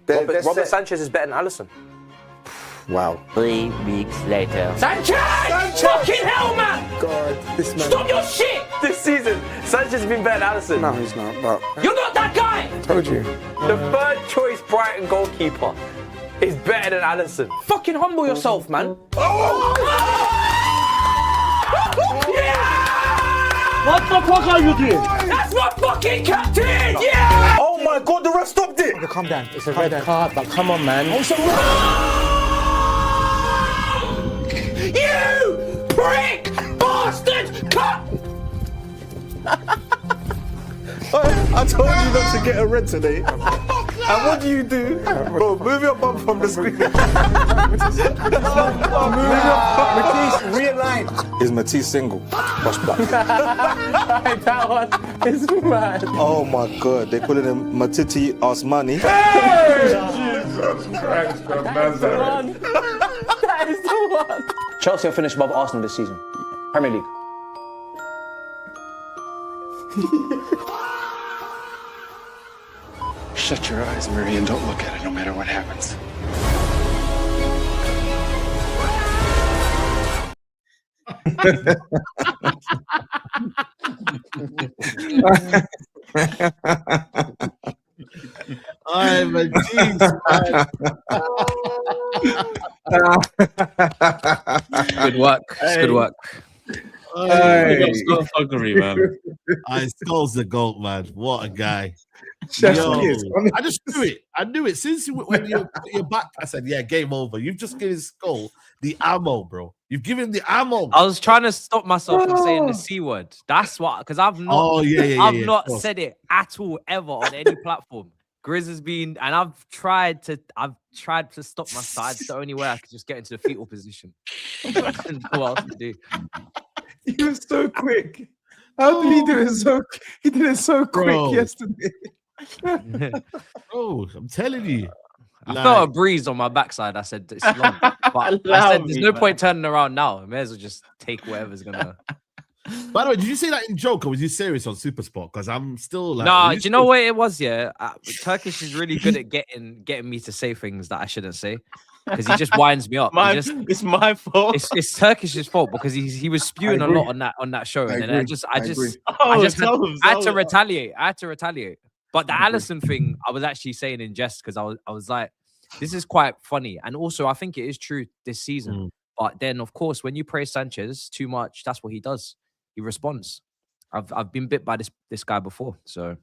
Robert Sanchez is better than Alisson. Wow. 3 weeks later. Sanchez! Fucking hell, man! God, this man. Stop your shit! This season, Sanchez has been better than Alisson. No, he's not, but... You're not that guy! Told you. The third choice Brighton goalkeeper is better than Alisson. Fucking humble yourself, man. What the fuck are you doing? That's my fucking captain! Yeah! Oh my God, the ref stopped it! Okay, calm down. It's a red card, but come on, man. You prick bastard! Cut! I told you not to get a red today. And what do? Bro, move your bum from the screen. Move your bum. Matisse, realign. Is Matisse single? Watch back. That one is mad. Oh my God, they calling him Matiti Osmani. Jesus Christ of Nazareth. That is the one. Chelsea are finished above Arsenal this season. Premier League. Shut your eyes, Murray, and don't look at it no matter what happens. I'm a jeez, Good work. Good work. Hey. Thuggery, man. I Skull's the GOAT, man. What a guy. Yo, I just knew it. I knew it. Since when you're back, I said, yeah, game over. You've just given Skull the ammo, bro. You've given him the ammo. I was trying to stop myself from saying the C word. That's what, because I've not, I've not said it at all ever on any platform. GRIZZ has been, and I've tried to stop myself. It's the only way I could just get into the fetal position. I didn't know what else to do. He was so quick. How did he do it so? He did it so quick yesterday. Bro, I'm telling you. I felt a breeze on my backside. I said it's long, but I said there's no point turning around now. I may as well just take whatever's gonna. By the way, did you say that in joke or was you serious on Supersport? Because I'm still like. No, do you know what it was? Yeah, Turkish is really good at getting me to say things that I shouldn't say because he just winds me up. It's my fault. It's Turkish's fault because he was spewing a lot on that show, and then I just had to retaliate. I had to retaliate. But the Alisson thing, I was actually saying in jest because I was like, this is quite funny, and also I think it is true this season. But then, of course, when you praise Sanchez too much, that's what he does. He responds. I've been bit by this guy before, so.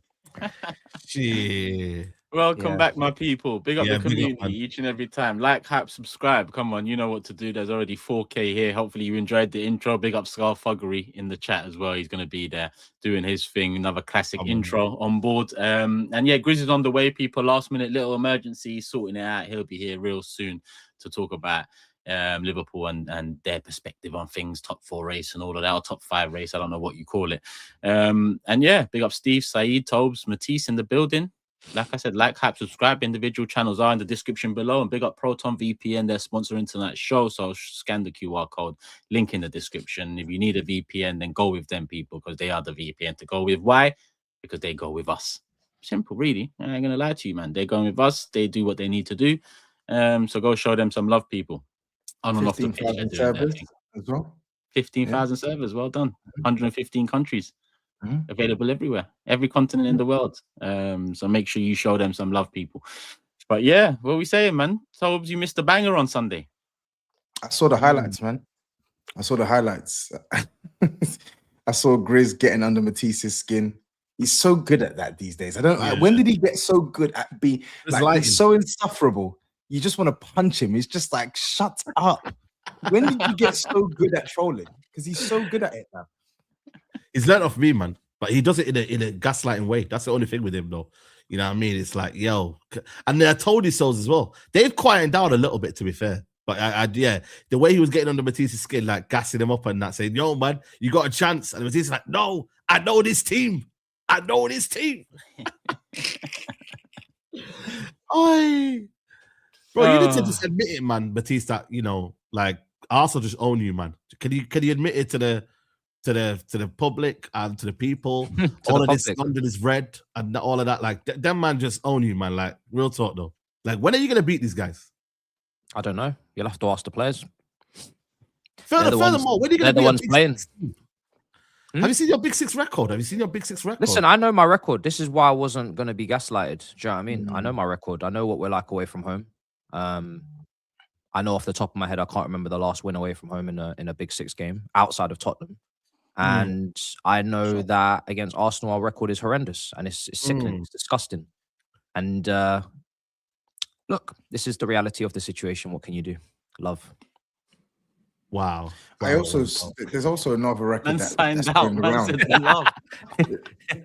Welcome back, my people. Big up the community each and every time. Like, hype, subscribe. Come on, you know what to do. There's already 4K here. Hopefully you enjoyed the intro. Big up Thuggery in the chat as well. He's going to be there doing his thing. Another classic intro on board. And yeah, GRIZZ is on the way, people. Last minute little emergency, sorting it out. He'll be here real soon to talk about Liverpool and their perspective on things, top 4 race and all of that, or top 5 race. I don't know what you call it. And yeah, big up Steve, SAEED, TOBS, Matisse in the building. Like I said, like, hype, subscribe. Individual channels are in the description below. And big up Proton VPN. They're sponsoring tonight's show. So scan the QR code, link in the description. If you need a VPN, then go with them, people, because they are the VPN to go with. Why? Because they go with us. Simple, really. I ain't going to lie to you, man. They're going with us. They do what they need to do. So go show them some love, people. On and off the pitch. Servers as well. 15,000 servers. Well done. 115 countries. Available everywhere, every continent in the world. So make sure you show them some love, people. But yeah, what are we saying, man? Tobes, you missed the banger on Sunday. I saw the highlights, man. I saw the highlights. I saw GRIZZ getting under Matisse's skin. He's so good at that these days. I don't know. When did he get so good at being like he's so insufferable? You just want to punch him. He's just like, shut up. When did you get so good at trolling? Because he's so good at it now. He's learned off me, man, but he does it in a gaslighting way. That's the only thing with him, though. You know what I mean? It's like, yo, and I told his souls as well. They've quieted down a little bit, to be fair. But yeah, the way he was getting under Matisse's skin, like gassing him up and that, saying, yo, man, you got a chance. And Matisse's like, no, I know this team. I know this team. Bro, you need to just admit it, man, Matisse, that, you know, like, Arsenal just own you, man. Can you admit it to the public and to the people? All of this London is red and all of that. Like, them man just own you, man. Like, real talk, though. Like, when are you going to beat these guys? I don't know. You'll have to ask the players. Furthermore, when are you going to be the ones playing? Have you seen your Big Six record? Listen, I know my record. This is why I wasn't going to be gaslighted. Do you know what I mean? I know Mm. my record. I know what we're like away from home. I know off the top of my head, I can't remember the last win away from home in a Big Six game outside of Tottenham. And I know that against Arsenal, our record is horrendous and it's sickening. It's disgusting. And look, this is the reality of the situation. What can you do? Love. Wow. There's also another record that's doing the rounds.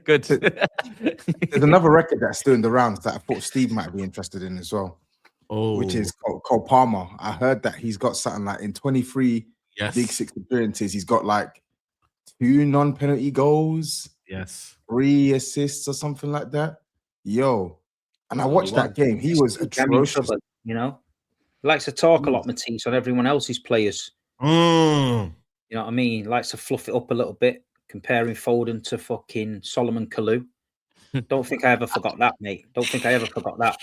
Good. There's another record that's doing the rounds that I thought Steve might be interested in as well. Which is Cole Palmer. I heard that he's got something like in 23 Big Six appearances, he's got like 2 non-penalty goals, 3 assists or something like that. Yo, and I watched that game. He was atrocious. You know, he likes to talk a lot, Matisse, on everyone else's players. You know what I mean? He likes to fluff it up a little bit, comparing Foden to fucking Solomon Kalou. Don't think I ever forgot that, mate. Don't think I ever forgot that.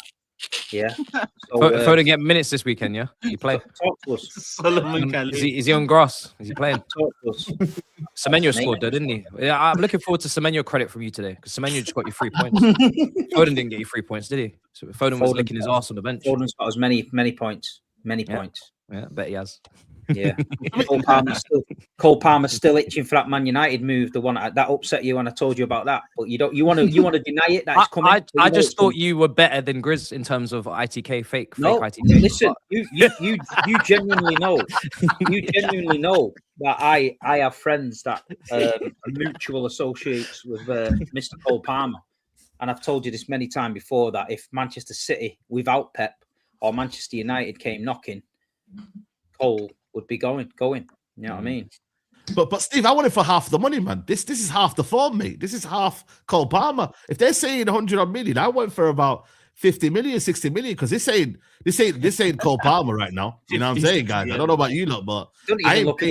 Yeah. So, Foden get minutes this weekend, yeah? You play? Talk to us. Solomon Kalou. Is he on grass? Is he playing? Talk to us. Semenyo scored though, didn't he? Yeah, I'm looking forward to Semenyo credit from you today because Semenyo just got you 3 points. Foden didn't get you 3 points, did he? So Foden was licking his arse on the bench. Foden's got as many points. Many points. Yeah, I bet he has. Yeah. Cole Palmer's still itching for that Man United move, the one that upset you when I told you about that. But you want to deny it that it's coming. I just thought you were better than GRIZZ in terms of ITK fake ITK. Listen, you genuinely know. You genuinely know that I have friends that are mutual associates with Mr. Cole Palmer. And I've told you this many times before that if Manchester City without Pep or Manchester United came knocking, Cole would be going. You know what I mean? But Steve, I want it for half the money, man. This is half the form, mate. This is half Cole Palmer. If they're saying 100 million, I went for about 50 million, 60 million, because this ain't Cole Palmer right now. You know what I'm saying, guys? I don't know about you lot, but I ain't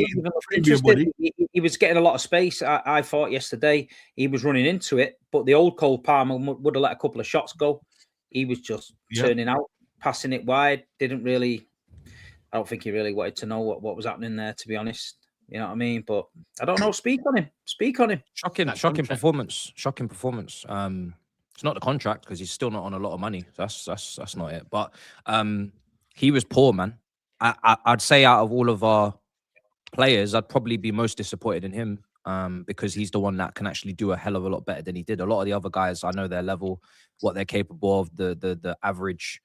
he was getting a lot of space. I thought yesterday he was running into it, but the old Cole Palmer would have let a couple of shots go. He was just turning out, passing it wide. I don't think he really wanted to know what was happening there, to be honest. You know what I mean? But I don't know. Speak on him. Shocking performance. It's not the contract because he's still not on a lot of money. That's not it. But he was poor, man. I'd say out of all of our players, I'd probably be most disappointed in him because he's the one that can actually do a hell of a lot better than he did. A lot of the other guys, I know their level, what they're capable of, the average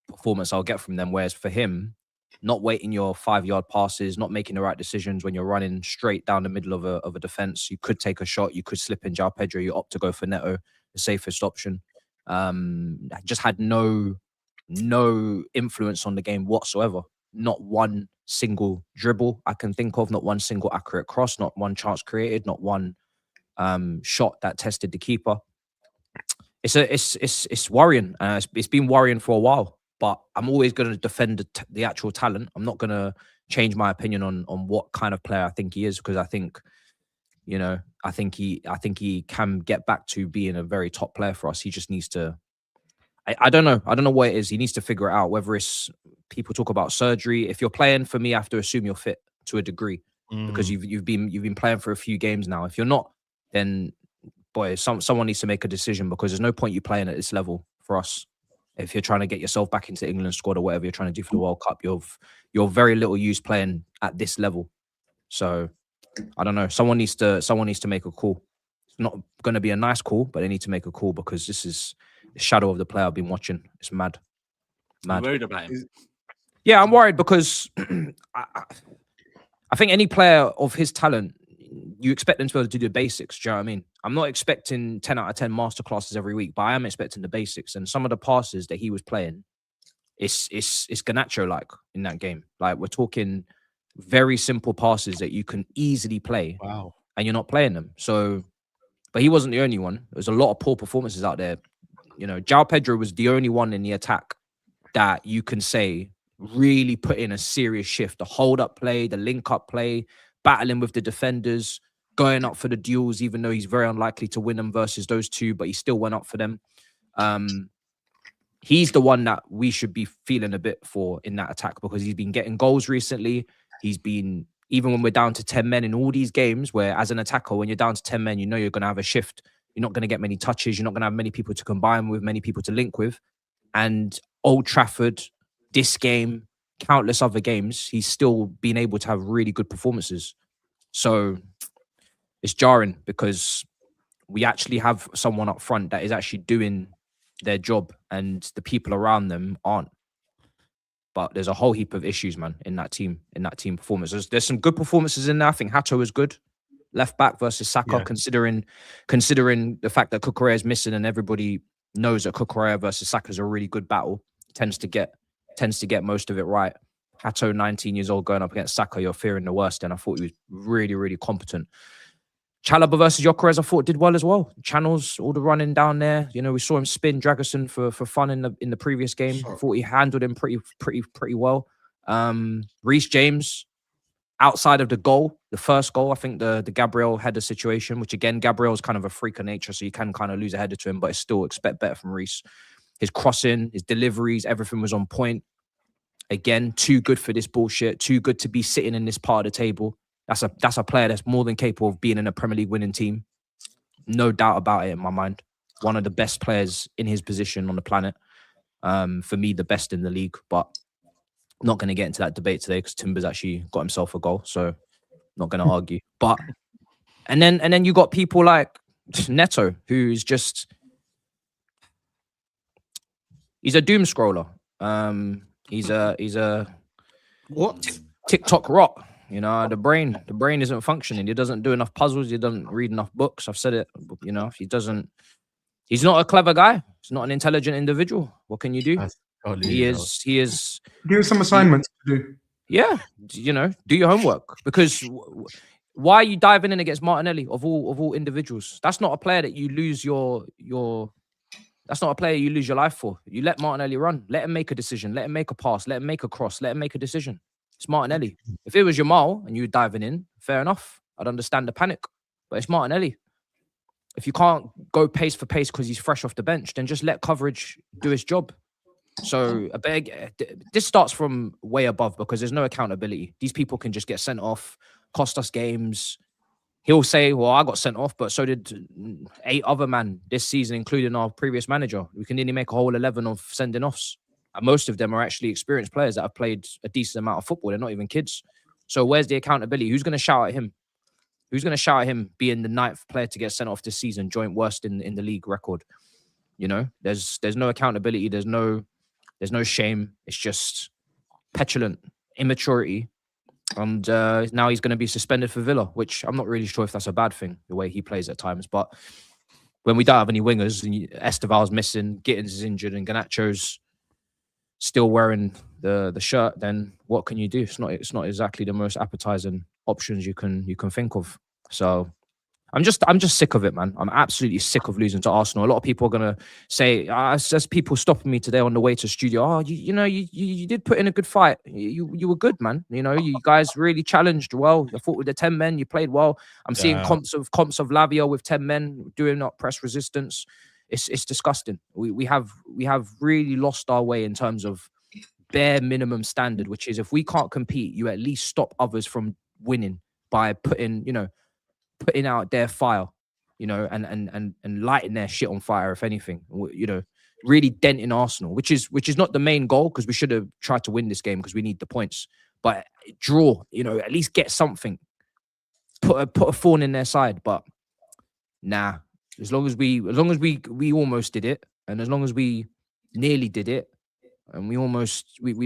performance I'll get from them. Whereas for him, not waiting your 5-yard passes, not making the right decisions when you're running straight down the middle of a defense. You could take a shot, you could slip in João Pedro, you opt to go for Neto, the safest option. Just had no influence on the game whatsoever. Not one single dribble I can think of, not one single accurate cross, not one chance created, not one shot that tested the keeper. It's worrying. It's been worrying for a while. But I'm always going to defend the actual talent. I'm not going to change my opinion on what kind of player I think he is, because I think, I think he can get back to being a very top player for us. He just needs to. I don't know. I don't know what it is. He needs to figure it out. Whether it's people talk about surgery. If you're playing, for me, I have to assume you're fit to a degree because you've been playing for a few games now. If you're not, then boy, someone needs to make a decision, because there's no point you playing at this level for us. If you're trying to get yourself back into the England squad or whatever you're trying to do for the World Cup, you're very little use playing at this level. So I don't know. Someone needs to make a call. It's not going to be a nice call, but they need to make a call, because this is the shadow of the player I've been watching. It's mad. I'm worried about him. Yeah, I'm worried because I think any player of his talent, you expect them to be able to do the basics. Do you know what I mean? I'm not expecting 10 out of 10 masterclasses every week, but I am expecting the basics. And some of the passes that he was playing, it's Garnacho-like in that game. Like, we're talking very simple passes that you can easily play. Wow. And you're not playing them. So, but he wasn't the only one. There's a lot of poor performances out there. João Pedro was the only one in the attack that you can say really put in a serious shift. The hold-up play, the link-up play, battling with the defenders, going up for the duels, even though he's very unlikely to win them versus those two, but he still went up for them. he's the one that we should be feeling a bit for in that attack, because he's been getting goals recently. He's been, even when we're down to 10 men in all these games, where as an attacker, when you're down to 10 men, you know you're going to have a shift. You're not going to get many touches. You're not going to have many people to combine with, many people to link with. And Old Trafford, this game, countless other games, he's still been able to have really good performances. So it's jarring, because we actually have someone up front that is actually doing their job and the people around them aren't. But there's a whole heap of issues, man, in that team performance. There's some good performances in there. I think Hato was good. Left back versus Saka, considering the fact that Cucurella is missing, and everybody knows that Cucurella versus Saka is a really good battle. Tends to get most of it right. Hato, 19 years old, going up against Saka, you're fearing the worst. And I thought he was really, really competent. Chalobah versus Gyökeres, I thought did well as well. Channels, all the running down there. You know, we saw him spin Dragerson for fun in the previous game. I thought he handled him pretty well. Reece James, outside of the goal, the first goal, I think the Gabriel header situation, which again, Gabriel's kind of a freak of nature, so you can kind of lose a header to him, but I still expect better from Reece. His crossing, his deliveries, everything was on point. Again, too good for this bullshit. Too good to be sitting in this part of the table. That's a player that's more than capable of being in a Premier League winning team. No doubt about it in my mind. One of the best players in his position on the planet. For me, the best in the league. But not going to get into that debate today, because Timber's actually got himself a goal. So not going to argue. But and then you got people like Neto, who's just, he's a doom scroller. He's a what? TikTok rot. You know, the brain isn't functioning. He doesn't do enough puzzles. He doesn't read enough books. I've said it, you know, he's not a clever guy. He's not an intelligent individual. What can you do? He is. Give him some assignments to do. Yeah. You know, do your homework, because why are you diving in against Martinelli of all individuals? That's not a player that you lose that's not a player you lose your life for. You let Martinelli run. Let him make a decision. Let him make a pass. Let him make a cross. Let him make a decision. It's Martinelli. If it was Jamal and you were diving in, fair enough. I'd understand the panic. But it's Martinelli. If you can't go pace for pace because he's fresh off the bench, then just let coverage do his job. So this starts from way above, because there's no accountability. These people can just get sent off, cost us games. He'll say, well, I got sent off, but so did 8 other men this season, including our previous manager. We can nearly make a whole 11 of sending offs. And most of them are actually experienced players that have played a decent amount of football. They're not even kids. So where's the accountability? Who's going to shout at him? Who's going to shout at him being the 9th player to get sent off this season, joint worst in the league record? You know, there's no accountability. There's no shame. It's just petulant immaturity. And now he's going to be suspended for Villa, which I'm not really sure if that's a bad thing, the way he plays at times. But when we don't have any wingers, and Esteval's missing, Gittins is injured, and Garnacho's still wearing the shirt, then what can you do? It's not exactly the most appetizing options you can think of. So I'm just sick of it, man. I'm absolutely sick of losing to Arsenal. A lot of people are gonna say, there's people stopping me today on the way to studio. Oh, you did put in a good fight. You were good, man. You know, you guys really challenged well. I thought with the 10 men, you played well. I'm seeing comps of Lavia with 10 men doing up press resistance. It's disgusting. We have really lost our way in terms of bare minimum standard, which is if we can't compete, you at least stop others from winning by putting out their fire, you know, and lighting their shit on fire, if anything, you know, really denting Arsenal, which is not the main goal, because we should have tried to win this game because we need the points. But draw, you know, at least get something. Put a thorn in their side, but nah. As long as we almost did it, and as long as we nearly did it, and we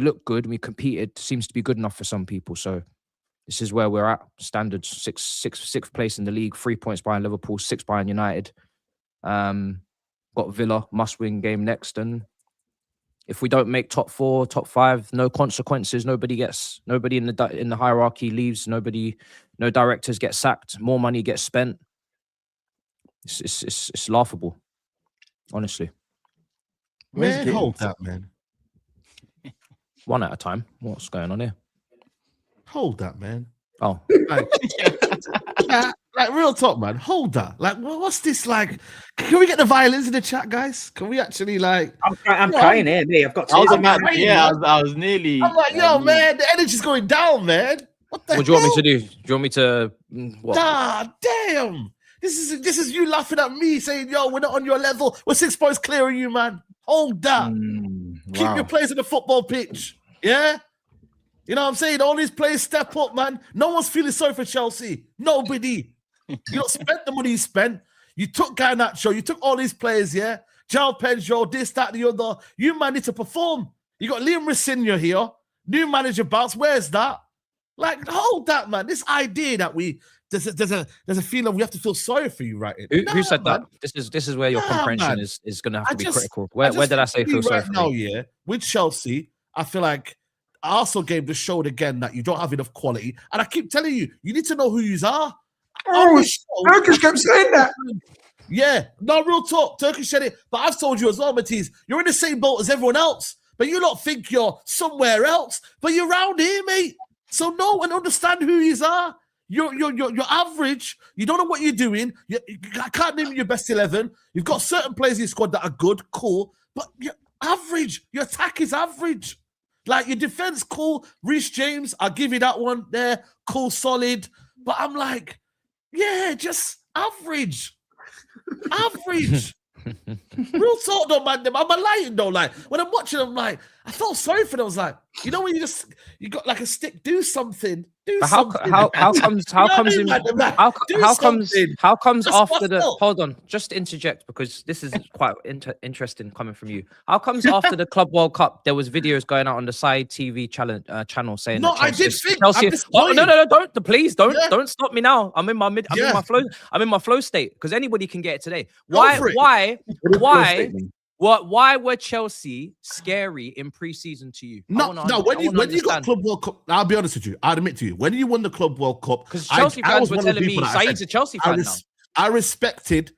looked good and we competed, seems to be good enough for some people. So this is where we're at. Standard sixth place in the league, 3 points behind Liverpool, 6 behind United. Got Villa, must-win game next, and if we don't make top 4, top 5, no consequences. Nobody in the hierarchy leaves. No directors get sacked. More money gets spent. It's laughable, honestly. Man, hold that, man. One at a time. What's going on here? Hold that, man. Oh, Like real talk, man. Hold that. Like, what's this like? Can we get the violins in the chat, guys? Can we actually like? I'm crying here, me. I've got I tears was in my about, yeah, I was nearly. I'm like, yo, man, the energy's going down, man. What the What do you want me to do? Do you want me to what? Ah, damn. This is you laughing at me saying, yo, we're not on your level. We're 6 points clear of you, man. Hold that. Keep your players on the football pitch. Yeah? You know what I'm saying? All these players step up, man. No one's feeling sorry for Chelsea. Nobody. You don't spend the money you spent. You took Garnacho. You took all these players, yeah? João Pedro, this, that, the other. You, man, need to perform. You got Liam Rosinha here. New manager bounce. Where's that? Like, hold that, man. This idea that there's a feeling we have to feel sorry for you, right? Who said that? This is where your comprehension is going to have to be critical. Where did I say feel sorry for now? you? Yeah, with Chelsea, I feel like Arsenal game just showed again that you don't have enough quality. And I keep telling you, you need to know who you are. Turkish kept saying that. Yeah, no, real talk. Turkish said it, but I've told you as well, Matisse. You're in the same boat as everyone else, but you don't think you're somewhere else, but you're around here, mate. So know and understand who you are. You're average. You don't know what you're doing. I can't name your best 11. You've got certain players in your squad that are good, cool, but you're average. Your attack is average. Like your defense, cool. Reece James, I'll give you that one there. Cool, solid. But I'm like, yeah, just average. Average. Real talk though, man. I'm a lying though. Like when I'm watching them, like I felt sorry for them. I was like, you know, when you got like a stick, do something. How comes after the hold on, just interject because this is quite interesting coming from you. How comes after the Club World Cup there was videos going out on the SAEED TV channel saying no, that Chelsea, I did think Chelsea, no, don't stop me now. I'm in my flow state because anybody can get it today. Why were Chelsea scary in pre-season to you? No, when you got Club World Cup, I'll be honest with you. I'll admit to you, when you won the Club World Cup, because Chelsea fans were telling me Saeed's a Chelsea fan now. I respected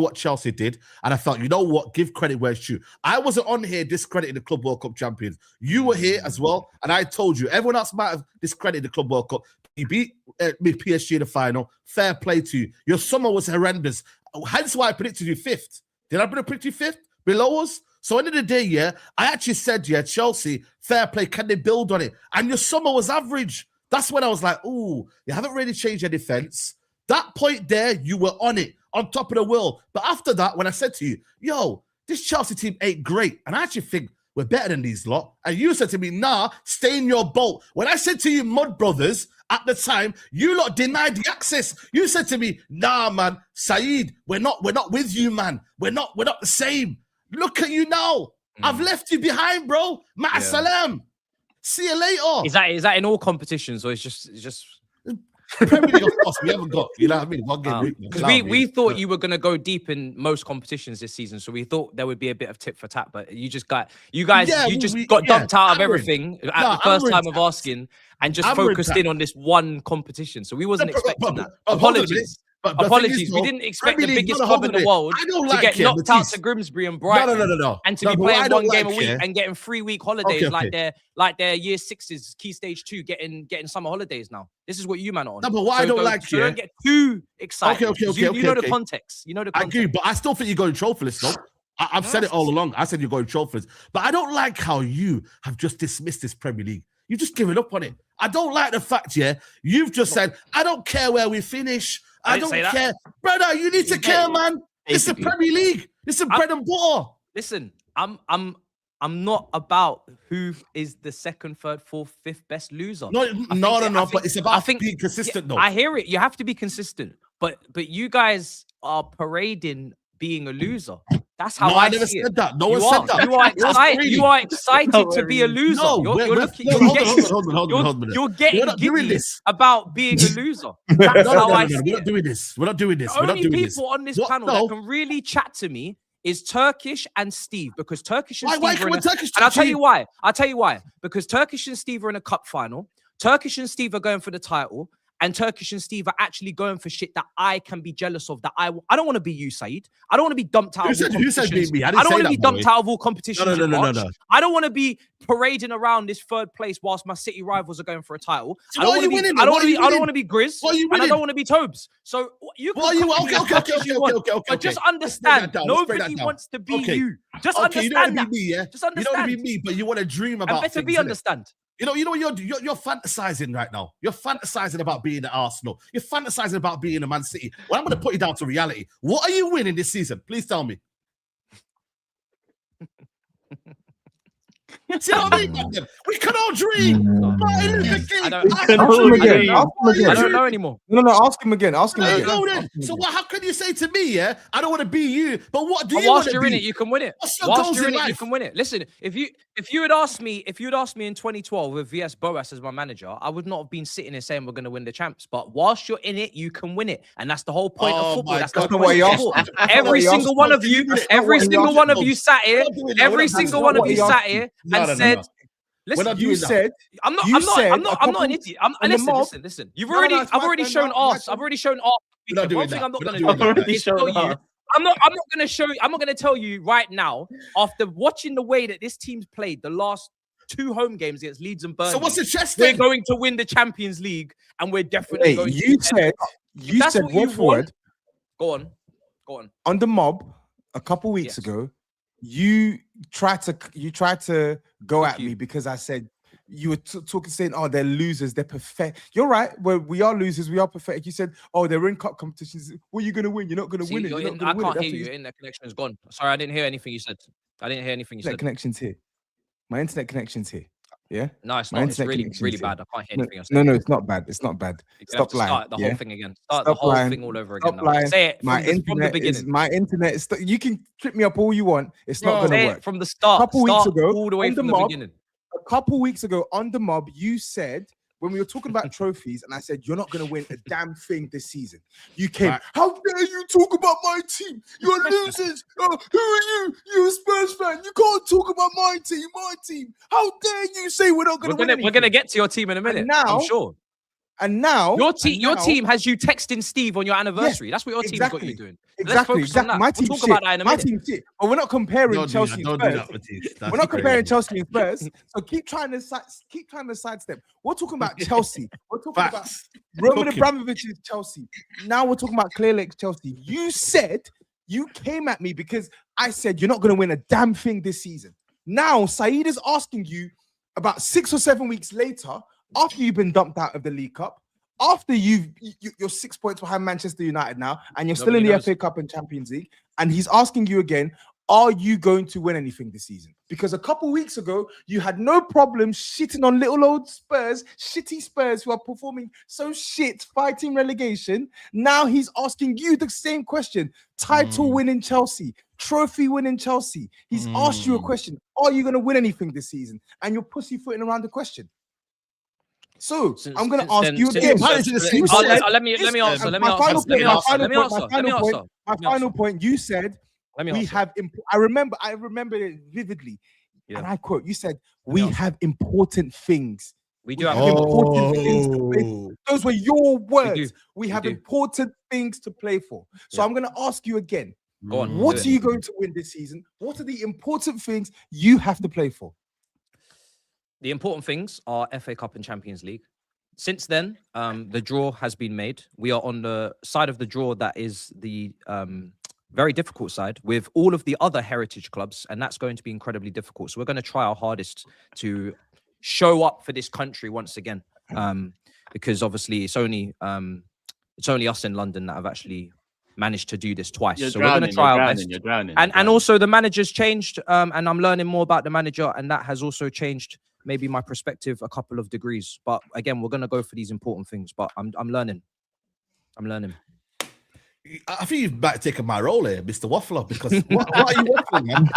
what Chelsea did, and I felt, you know what, give credit where it's due. I wasn't on here discrediting the Club World Cup champions. You were here as well, and I told you, everyone else might have discredited the Club World Cup. You beat PSG in the final. Fair play to you. Your summer was horrendous. Hence why I predicted you 5th. Did I predict you 5th? Below us? So end of the day, yeah, I actually said, yeah, Chelsea, fair play, can they build on it? And your summer was average. That's when I was like, ooh, you haven't really changed your defense. That point there, you were on it, on top of the world. But after that, when I said to you, yo, this Chelsea team ain't great, and I actually think we're better than these lot. And you said to me, nah, stay in your boat. When I said to you, Mud Brothers, at the time, you lot denied the access. You said to me, nah, man, SAEED, we're not with you, man. We're not the same. Look at you now. I've left you behind, bro. Ma'asalam. See you later. Is that in all competitions, or it's just Premier League, of course, we haven't got, you know what I mean? One game because we thought you were going to go deep in most competitions this season, so we thought there would be a bit of tit for tat, but you got dumped out of everything at the first time of asking and just focused in on this one competition. So we wasn't expecting that. Apologies. Apologies, we didn't expect the biggest club in the world to get knocked out to Grimsby and Brighton. No. And to be playing one game a week and getting 3-week holidays like their year 6s, key stage 2, getting summer holidays now. This is what you man are on. No, but what I don't like, don't get too excited. Okay. You know the context. You know the context. I agree, but I still think you're going trophyless, though. I've said it all along. I said you're going trophyless. But I don't like how you have just dismissed this Premier League. You've just given up on it. I don't like the fact, you've just said, I don't care where we finish. I don't care. Brother, you need to care, man. It's the Premier League. It's the bread and butter. Listen, I'm not about who is the 2nd, 3rd, 4th, 5th best loser. No. But it's about being consistent, though. I hear it. You have to be consistent. But you guys are parading being a loser. That's how I never said that. No one said that. You are excited to be a loser. You're getting giddy about being a loser. That's how I see it. We're not doing this. The only people on this panel that can really chat to me is Turkish and Steve, because Turkish and Steve are and I'll tell you why. Because Turkish and Steve are in a cup final. Turkish and Steve are going for the title. and Turkish and Steve are actually going for shit that I can be jealous of. That I don't want to be you, Saeed. I don't want to be dumped out. Who said beat me? I don't want to be dumped out of all competitions. No. I don't want to be parading around this third place whilst my City rivals are going for a title. So I don't want to be Grizz, and I don't want to be Tobes. So you can but just understand, nobody wants to be you. Just understand that. Just understand. You don't want to be me, but you want to dream about. And better be understand. You know, you're fantasizing right now. You're fantasizing about being at Arsenal. You're fantasizing about being a Man City. Well, I'm going to put you down to reality. What are you winning this season? Please tell me. See what I mean, man? We can all dream. I don't know anymore. No, ask him again. Ask him again. So how can you say to me, yeah, I don't want to be you, but what do you want to be? Whilst you're in it, you can win it. Whilst you're in it, you can win it. Listen, if you had asked me in 2012 with VS Boas as my manager, I would not have been sitting here saying we're going to win the champs. But whilst you're in it, you can win it, and that's the whole point of football. That's the point of football. Every single one of you sat here. Every single one of you sat here and said. Listen, you said I'm not an idiot. Listen. I've already shown arse. One thing I'm not going to do is tell you. I'm not going to tell you right now, after watching the way that this team's played the last 2 home games against Leeds and Burnley. So what's the chest? We're going to win the Champions League, and we're definitely going to. You said Watford. Go on. On the mob a couple weeks ago. You tried to go at me because I said you were saying, oh, they're losers, they're pathetic. You're right. Well, we are losers, we are pathetic. You said, oh, they're in cup competitions. What are you going to win? You're not going to win it. I can't hear you. Your internet connection is gone. Sorry, I didn't hear anything you said. Connection's here. My internet connection's here. Yeah. No, it's not. It's really bad. I can't hear anything else. No, it's not bad. It's not bad. Stop lying. Start the whole thing again. Start the whole thing all over again. Say it from the beginning. My internet is. You can trip me up all you want. It's not going to work. From the start. A couple weeks ago, all the way from the beginning. A couple weeks ago on the mob, you said when we were talking about trophies, and I said you're not going to win a damn thing this season. You came. How dare you talk about my team? You're losers. Who are you? You're a Spurs fan. You can't talk about my team. How dare you say we're not going to win? We're going to get to your team in a minute. I'm sure. And now your team has you texting Steve on your anniversary. That's what your team's got you doing. Exactly. My team we'll talk about that in a minute. My team shit. But we're not comparing Chelsea and Spurs. We're not comparing Chelsea and Spurs. So keep trying to sidestep. We're talking about Chelsea. We're talking about Roman Abramovich's Chelsea. Now we're talking about Clear Lake's Chelsea. You came at me because I said you're not going to win a damn thing this season. Now SAEED is asking you about 6 or 7 weeks later, after you've been dumped out of the League Cup, after you're 6 points behind Manchester United now, and you're still in the FA Cup and Champions League, and he's asking you again, are you going to win anything this season? Because a couple weeks ago, you had no problem shitting on little old Spurs, shitty Spurs who are performing so shit, fighting relegation. Now he's asking you the same question. Title winning Chelsea, trophy winning Chelsea. He's asked you a question. Are you going to win anything this season? And you're pussyfooting around the question. So I'm going to ask you again. Let me answer. My final point. You said we have. I remember it vividly, and I quote. You said we have important things. We do have important things to play for. Those were your words. We have important things to play for. So I'm going to ask you again. Go on. What are you going to win this season? What are the important things you have to play for? The important things are FA Cup and Champions League. Since then, the draw has been made. We are on the side of the draw that is the very difficult side with all of the other heritage clubs, and that's going to be incredibly difficult. So we're going to try our hardest to show up for this country once again, because obviously it's only us in London that have actually managed to do this twice. We're going to try our best. And also the manager's changed, and I'm learning more about the manager, and that has also changed maybe my perspective a couple of degrees. But again, we're going to go for these important things. But I'm learning. I think you've back taken my role here, Mr. Waffler, because what are you waffling, man?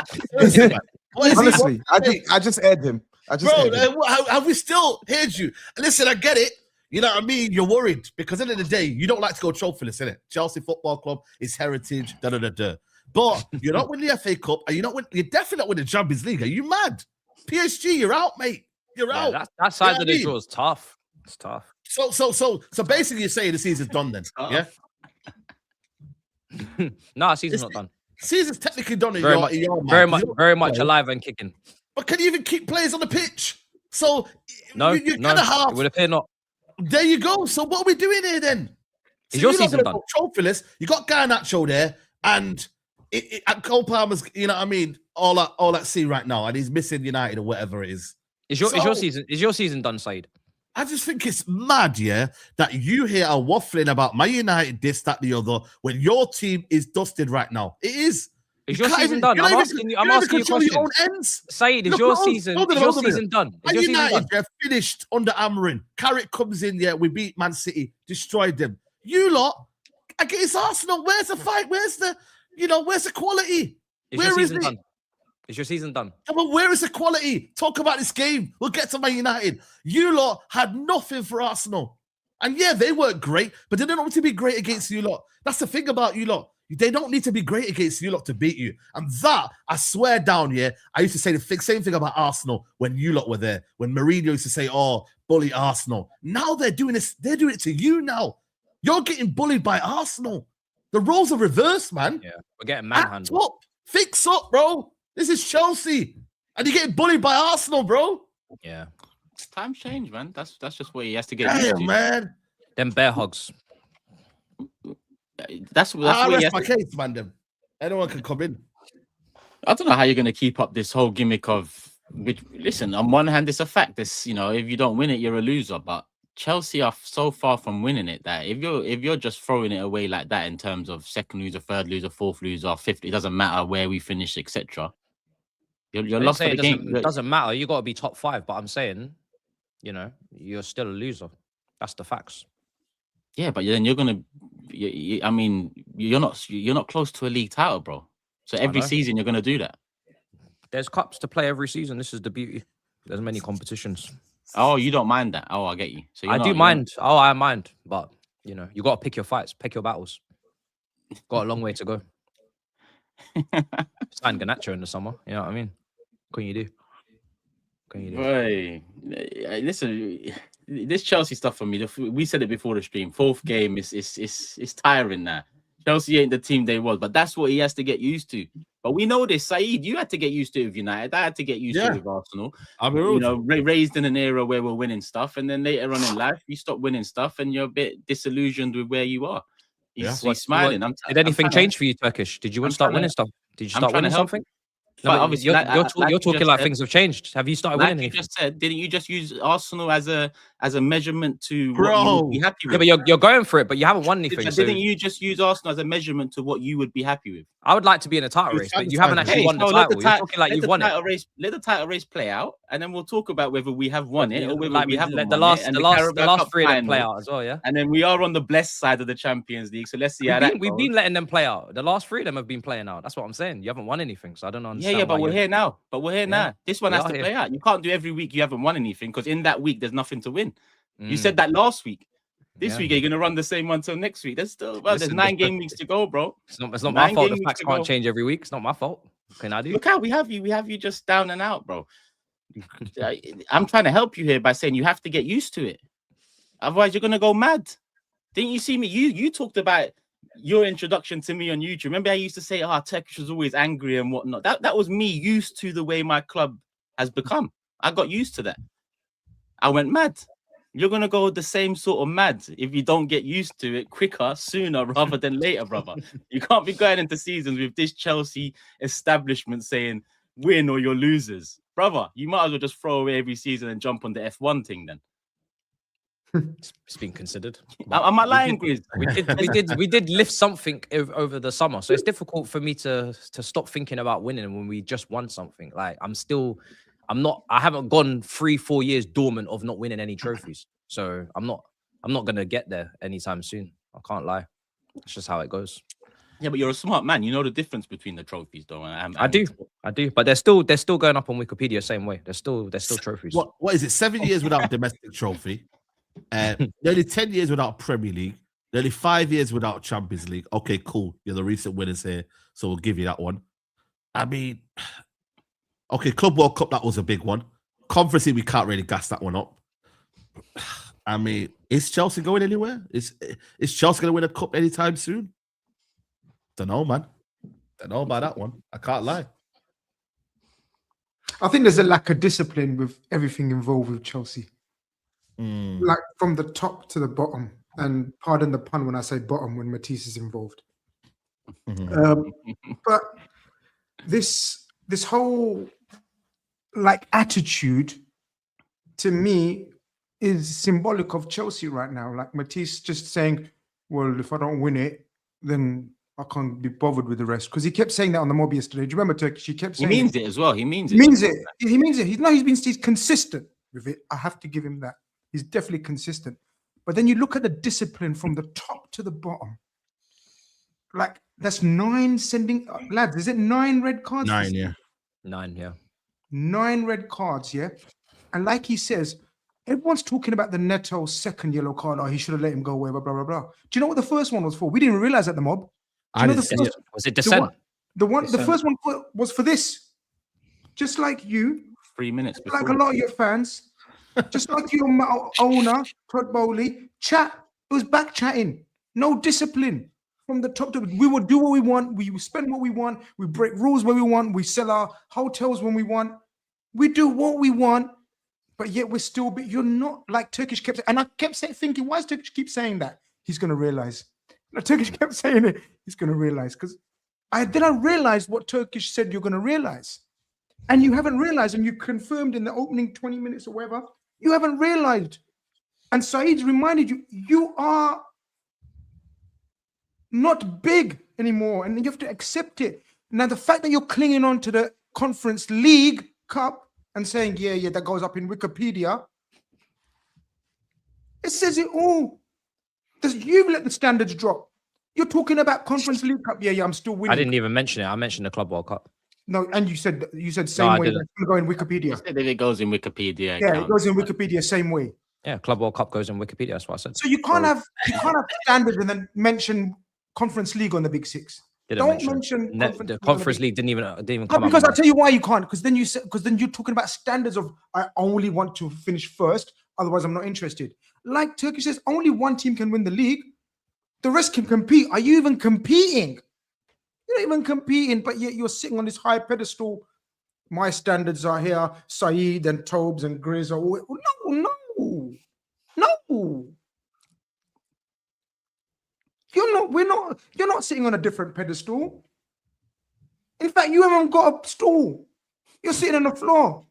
Honestly, I just aired him. Have we still heard you? Listen, I get it. You know what I mean? You're worried because at the end of the day, you don't like to go trophyless, innit? Chelsea Football Club is heritage, But you're not winning the FA Cup, and you're definitely not winning the Champions League. Are you mad? PSG, you're out, mate. You're out. That side of the draw is tough. It's tough. So basically, you're saying the season's done then? Yeah. No, season's not done. Season's technically done. Very much alive and kicking. But can you even keep players on the pitch? So no, you kind of half. It would appear not. There you go. So what are we doing here then? Is your season done? Trophyless. You got Garnacho there, and Cole Palmer's. You know what I mean? All at sea right now, and he's missing United or whatever it is. Is your season done, Saeed? I just think it's mad, yeah, that you here are waffling about my United, this, that, the other, when your team is dusted right now. It is. Is your season done? I'm asking you a question. Saeed, is your season done? Is United, they're finished under Amarin. Carrick comes in, yeah, we beat Man City, destroyed them. You lot, against Arsenal, where's the fight? Where's the quality? Where is it? Is your season done? Come on, where is the quality? Talk about this game. We'll get to Man United. You lot had nothing for Arsenal. And yeah, they weren't great, but they don't want to be great against you lot. That's the thing about you lot. They don't need to be great against you lot to beat you. And that, I swear down here, I used to say the same thing about Arsenal when you lot were there. When Mourinho used to say, oh, bully Arsenal. Now they're doing this. They're doing it to you now. You're getting bullied by Arsenal. The roles are reversed, man. Yeah, we're getting manhandled. Act up. Fix up, bro. This is Chelsea. And you're getting bullied by Arsenal, bro. Yeah. Times change, man. That's just what he has to get used to. Man. Them bear hugs. That's what he has my case, man. Them. Anyone can come in. I don't know how you're going to keep up this whole gimmick of, listen, on one hand, it's a fact. This, if you don't win it, you're a loser. But Chelsea are so far from winning it that if you're just throwing it away like that in terms of second loser, third loser, fourth loser, fifth, it doesn't matter where we finish, etc. You're lost for the game. It doesn't matter. You got to be top 5. But I'm saying, you're still a loser. That's the facts. Yeah, but then you're gonna. I mean, you're not close to a league title, bro. So every season you're gonna do that. There's cups to play every season. This is the beauty. There's many competitions. Oh, you don't mind that? Oh, I get you. So I do mind. Oh, I mind. But you got to pick your fights, pick your battles. Got a long way to go. Sign Garnacho in the summer. You know what I mean? What can you do? Hey, listen, this Chelsea stuff for me. We said it before the stream. Fourth game is tiring now. Chelsea ain't the team they was, but that's what he has to get used to. But we know this, Saeed. You had to get used to it with United. I had to get used to it with Arsenal. Raised in an era where we're winning stuff, and then later on in life, you stop winning stuff, and you're a bit disillusioned with where you are. He's smiling. Did anything change for you, Turkish? Did you want to start winning stuff? Did you start winning something? No, but obviously, you're talking like things have changed. Have you started winning? You just said, didn't you just use Arsenal as a measurement to what you would be happy with? Yeah, but you're going for it, but you haven't won anything. Didn't you just use Arsenal as a measurement to what you would be happy with? I would like to be in a title race, but you haven't actually won the title. You're talking like you've won it. Let the title race play out, and then we'll talk about whether we have won it or whether we haven't. The last 3 of them play out as well, yeah. And then we are on the blessed side of the Champions League, so let's see how that goes. We've been letting them play out. The last 3 of them have been playing out. That's what I'm saying. You haven't won anything, so I don't understand. Yeah, but we're here now. This one has to play out. You can't do every week you haven't won anything because in that week there's nothing to win. You said that last week. This week you're gonna run the same one till next week. There's still there's 9 game weeks to go, bro. It's not my fault. The facts can't change every week. It's not my fault. What can I do? Look how we have you just down and out, bro. I'm trying to help you here by saying you have to get used to it. Otherwise, you're gonna go mad. Didn't you see me? You talked about your introduction to me on YouTube. Remember I used to say, Turkish was always angry and whatnot. That was me used to the way my club has become. I got used to that. I went mad. You're going to go the same sort of mad if you don't get used to it quicker, sooner rather than later, brother. You can't be going into seasons with this Chelsea establishment saying, win or you're losers. Brother, you might as well just throw away every season and jump on the F1 thing then. It's been considered. Am I lying, Grizz? We did lift something over the summer, so it's difficult for me to stop thinking about winning when we just won something. Like I haven't gone 3-4 years dormant of not winning any trophies, so I'm not gonna get there anytime soon. I can't lie. It's just how it goes. Yeah, but you're a smart man. You know the difference between the trophies, though. I do. But they're still going up on Wikipedia same way. They're still trophies. What is it? 7 years without a domestic trophy. Nearly 10 years without Premier League, nearly 5 years without Champions League. Okay, cool. You're the recent winners here, so we'll give you that one. I mean, okay, Club World Cup, that was a big one. Conference League, we can't really gas that one up. I mean, is Chelsea going anywhere? Is Chelsea going to win a cup anytime soon? Don't know, man. Don't know about that one. I can't lie. I think there's a lack of discipline with everything involved with Chelsea. Like from the top to the bottom. And pardon the pun when I say bottom when Matisse is involved. But this whole like attitude to me is symbolic of Chelsea right now. Like Matisse just saying, well, if I don't win it, then I can't be bothered with the rest. Because he kept saying that on the mob yesterday. Do you remember, Turkish? He kept saying he means it as well. He means it. He means it. He means it. He's consistent with it. I have to give him that. He's definitely consistent. But then you look at the discipline from the top to the bottom. Like that's 9 sending lads. Is it 9 red cards? 9, yeah. 9, yeah. 9 red cards, yeah. And like he says, everyone's talking about the Neto second yellow card. Oh, he should have let him go away. Blah blah blah blah. Do you know what the first one was for? We didn't realize at the mob. Was it dissent? The first one was for this. Just like you, 3 minutes before. like a lot of your fans, just like your owner, Todd Boehly, chat. It was back chatting. No discipline from the top to. We will do what we want. We spend what we want. We break rules where we want. We sell our hotels when we want. We do what we want, but yet we're still. But you're not like Turkish kept. And I kept thinking, why does Turkish keep saying that? He's going to realize. Turkish kept saying it. He's going to realize because I realized what Turkish said you're going to realize, and you haven't realized, and you confirmed in the opening 20 minutes or whatever. You haven't realized, and SAEED's reminded you. You are not big anymore, and you have to accept it. Now, the fact that you're clinging on to the Conference League Cup and saying, yeah, that goes up in Wikipedia, it says it all. You've let the standards drop. You're talking about Conference League Cup. Yeah, I'm still winning. I didn't even mention it. I mentioned the Club World Cup. No, and you said same way. It's going to go in Wikipedia. I said that it goes in Wikipedia. Yeah, it goes in Wikipedia same way. Yeah, Club World Cup goes in Wikipedia. That's what I said. So you can't have standards and then mention Conference League on the Big Six. Don't mention the Conference League didn't even come up. Because I'll tell you why you can't. Because then you're talking about standards of I only want to finish first, otherwise I'm not interested. Like Turkey says, only one team can win the league. The rest can compete. Are you even competing? You're not even competing, but yet you're sitting on this high pedestal. My standards are here. SAEED and TOBS and GRIZZ are all. No. You're not sitting on a different pedestal. In fact, you haven't got a stool. You're sitting on the floor.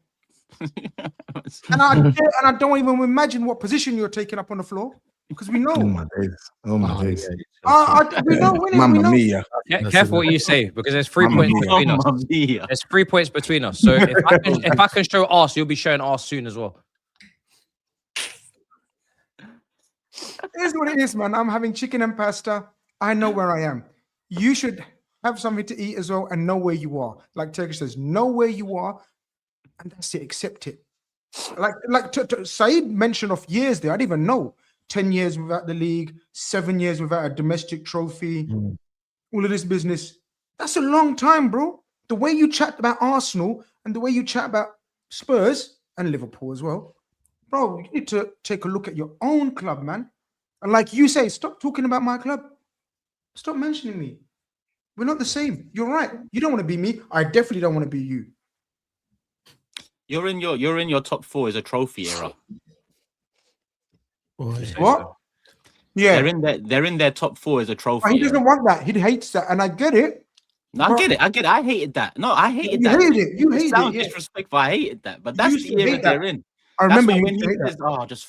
and I don't even imagine what position you're taking up on the floor because we know. Oh my days. We know. Mamma mia. Careful what you say because there's 3 points between us. There's 3 points between us. So if I can show arse, you'll be showing arse soon as well. Here's what it is, man. I'm having chicken and pasta. I know where I am. You should have something to eat as well and know where you are. Like Turkish says, know where you are, and that's it. Accept it. Like SAEED mentioned of years there. I didn't even know. 10 years without the league, 7 years without a domestic trophy, all of this business. That's a long time, bro. The way you chat about Arsenal and the way you chat about Spurs and Liverpool as well, bro, you need to take a look at your own club, man. And like you say, stop talking about my club. Stop mentioning me. We're not the same. You're right. You don't want to be me. I definitely don't want to be you. You're in your top 4 as a trophy era. What? Yeah, they're in their top 4 as a trophy. But he doesn't want that. He hates that, and I get it. No, I get it. I hated that. No, I hated that. You hated it. Sounds disrespectful. I hated that. But that's the era they're in. I remember when he says,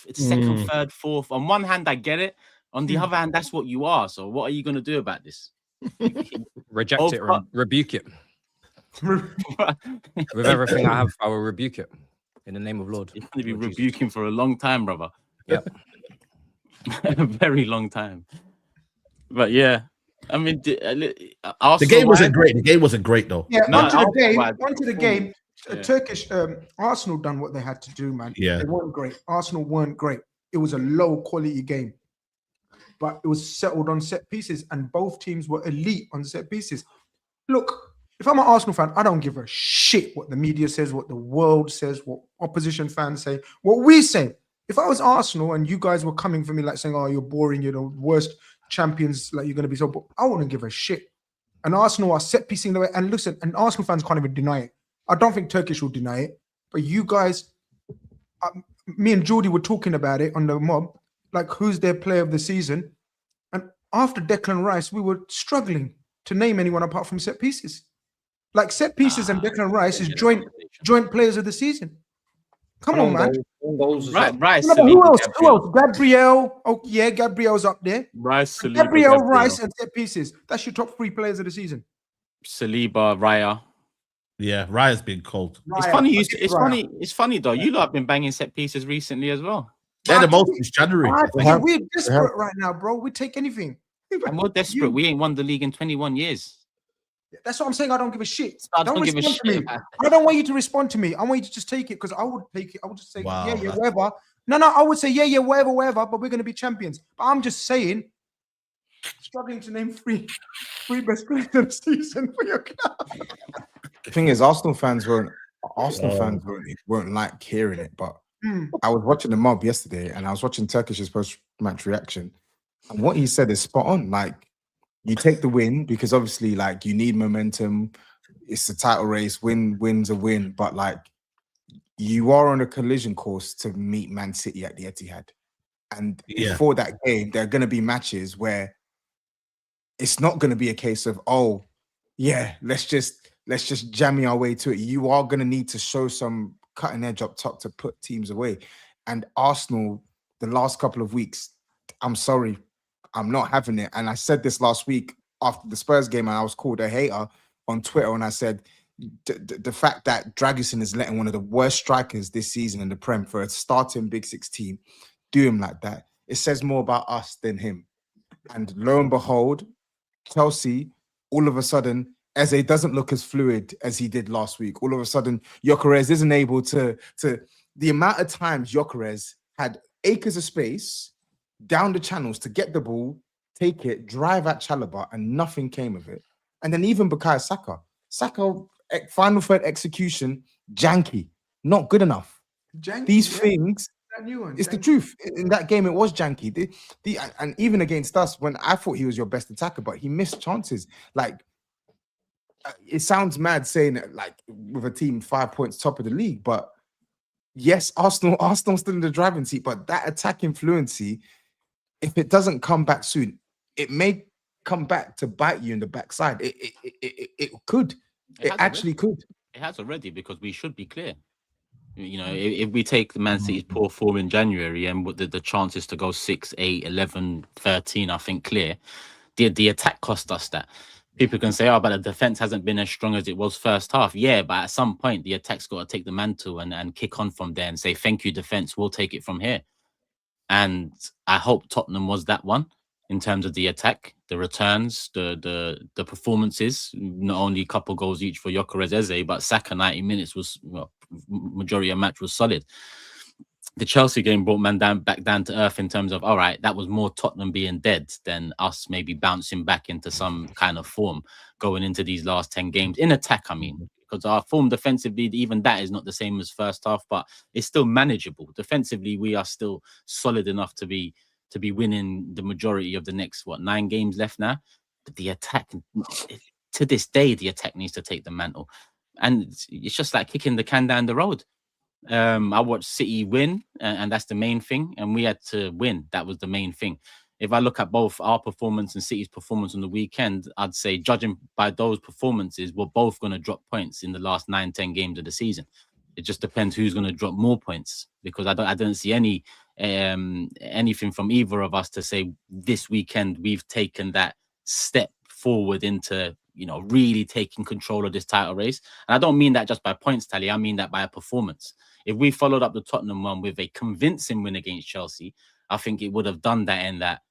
it's second, third, fourth. On one hand, I get it. On the other hand, that's what you are. So what are you going to do about this? Reject it or rebuke it. With everything I have, I will rebuke it in the name of Lord. You're going to be rebuking for a long time, brother. Yep. A very long time. But yeah, I mean, the game wasn't great. The game wasn't great though. Yeah, onto the game. Turkish Arsenal done what they had to do, man. Yeah, they weren't great. Arsenal weren't great. It was a low quality game, but it was settled on set pieces, and both teams were elite on set pieces. Look, if I'm an Arsenal fan, I don't give a shit what the media says, what the world says, what opposition fans say, what we say. If I was Arsenal and you guys were coming for me like saying, "Oh, you're boring, you're the worst champions, like you're going to be so," I wouldn't give a shit. And Arsenal are set piecing the way. And listen, and Arsenal fans can't even deny it. I don't think Turkish will deny it, but you guys, me and Geordie were talking about it on the mob, like who's their player of the season. And after Declan Rice, we were struggling to name anyone apart from set pieces. Like set pieces and Declan Rice is joint players of the season. Come on, man. Rice. Who else? Who else? Gabriel. Oh, yeah, Gabriel's up there. Rice, Saliba, Gabriel, Rice, and set pieces. That's your top 3 players of the season. Saliba, Raya. Yeah, Raya's been cold. It's funny. It's funny though. You lot have been banging set pieces recently as well. They're the most since January. We're desperate right now, bro. We take anything. And we're desperate. We ain't won the league in 21 years. That's what I'm saying. I don't give a shit. I don't give a shit. Me. I don't want you to respond to me. I want you to just take it because I would take it. I would just say, yeah, whatever. No, I would say, yeah, whatever. But we're going to be champions. But I'm just saying, struggling to name three best players of the season for your club. The thing is, Arsenal fans weren't like hearing it. But I was watching the mob yesterday, and I was watching Turkish's post-match reaction, and what he said is spot on. Like, you take the win because obviously, like, you need momentum. It's a title race. Win's a win, but like, you are on a collision course to meet Man City at the Etihad, and before that game, there are going to be matches where it's not going to be a case of, oh, yeah, let's just jam our way to it. You are going to need to show some cutting edge up top to put teams away. And Arsenal, the last couple of weeks, I'm sorry, I'm not having it. And I said this last week after the Spurs game, and I was called a hater on Twitter, and I said the fact that Dragusin is letting one of the worst strikers this season in the Prem for a starting Big Six team do him like that, it says more about us than him. And lo and behold, Chelsea, all of a sudden, Eze doesn't look as fluid as he did last week. All of a sudden, Gyökeres isn't able to the amount of times Gyökeres had acres of space down the channels to get the ball, take it, drive at Chalobah, and nothing came of it. And then even Bukayo Saka, final third execution, janky, not good enough. These things, it's the truth. In that game, it was janky. And even against us, when I thought he was your best attacker, but he missed chances. Like, it sounds mad saying it, like, with a team 5 points top of the league, but yes, Arsenal's still in the driving seat, but that attacking fluency, if it doesn't come back soon, it may come back to bite you in the backside. It could. It actually could. It has already, because we should be clear. You know, if we take the Man City's poor form in January and the chances to go 6, 8, 11, 13, I think clear, the attack cost us that. People can say, oh, but the defense hasn't been as strong as it was first half. Yeah, but at some point, the attack's got to take the mantle and kick on from there and say, thank you, defense, we'll take it from here. And I hope Tottenham was that one in terms of the attack, the returns, the performances. Not only a couple goals each for Gyökeres, Eze, but Saka 90 minutes was, well, majority of the match was solid. The Chelsea game brought man back down to earth in terms of, all right, that was more Tottenham being dead than us maybe bouncing back into some kind of form going into these last 10 games. In attack, I mean, because our form defensively, even that is not the same as first half, but it's still manageable. Defensively, we are still solid enough to be winning the majority of the next, 9 games left now. But the attack, to this day, the attack needs to take the mantle. And it's just like kicking the can down the road. I watched City win, and that's the main thing. And we had to win. That was the main thing. If I look at both our performance and City's performance on the weekend, I'd say, judging by those performances, we're both going to drop points in the last 9, 10 games of the season. It just depends who's going to drop more points, because I don't see anything from either of us to say this weekend we've taken that step forward into, really taking control of this title race. And I don't mean that just by points tally. I mean that by a performance. If we followed up the Tottenham one with a convincing win against Chelsea, I think it would have done that in that,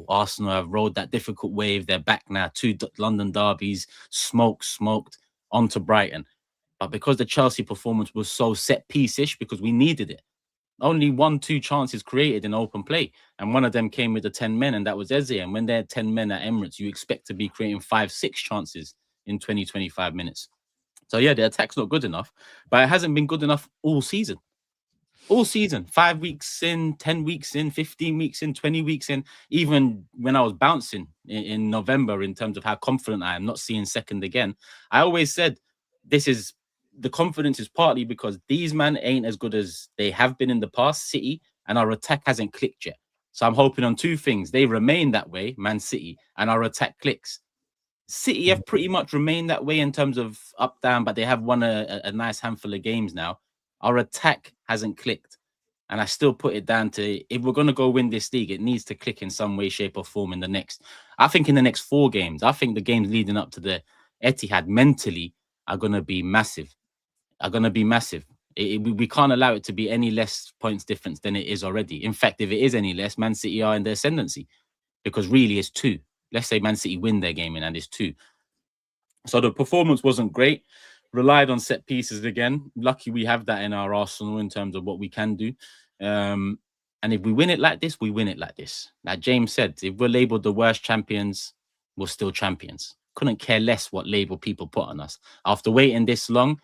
Arsenal have rode that difficult wave. They're back now, 2 London derbies, smoked onto Brighton. But because the Chelsea performance was so set piece-ish, because we needed it, only 1-2 chances created in open play. And one of them came with the 10 men, and that was Eze. And when they're 10 men at Emirates, you expect to be creating 5-6 chances in 20-25 minutes. So, yeah, the attack's not good enough, but it hasn't been good enough all season. All season, 5 weeks in, 10 weeks in, 15 weeks in, 20 weeks in, even when I was bouncing in November in terms of how confident I am not seeing second again. I always said the confidence is partly because these men ain't as good as they have been in the past, City, and our attack hasn't clicked yet. So I'm hoping on two things. They remain that way, Man City, and our attack clicks. City have pretty much remained that way in terms of up, down, but they have won a nice handful of games now. Our attack hasn't clicked. And I still put it down to, if we're going to go win this league, it needs to click in some way, shape, or form in the next. I think in the next 4 games, I think the games leading up to the Etihad mentally are going to be massive. We can't allow it to be any less points difference than it is already. In fact, if it is any less, Man City are in the ascendancy because really it's 2. Let's say Man City win their game and it's 2. So the performance wasn't great. Relied on set pieces again. Lucky we have that in our arsenal in terms of what we can do. And if we win it like this, we win it like this. Like James said, if we're labelled the worst champions, we're still champions. Couldn't care less what label people put on us. After waiting this long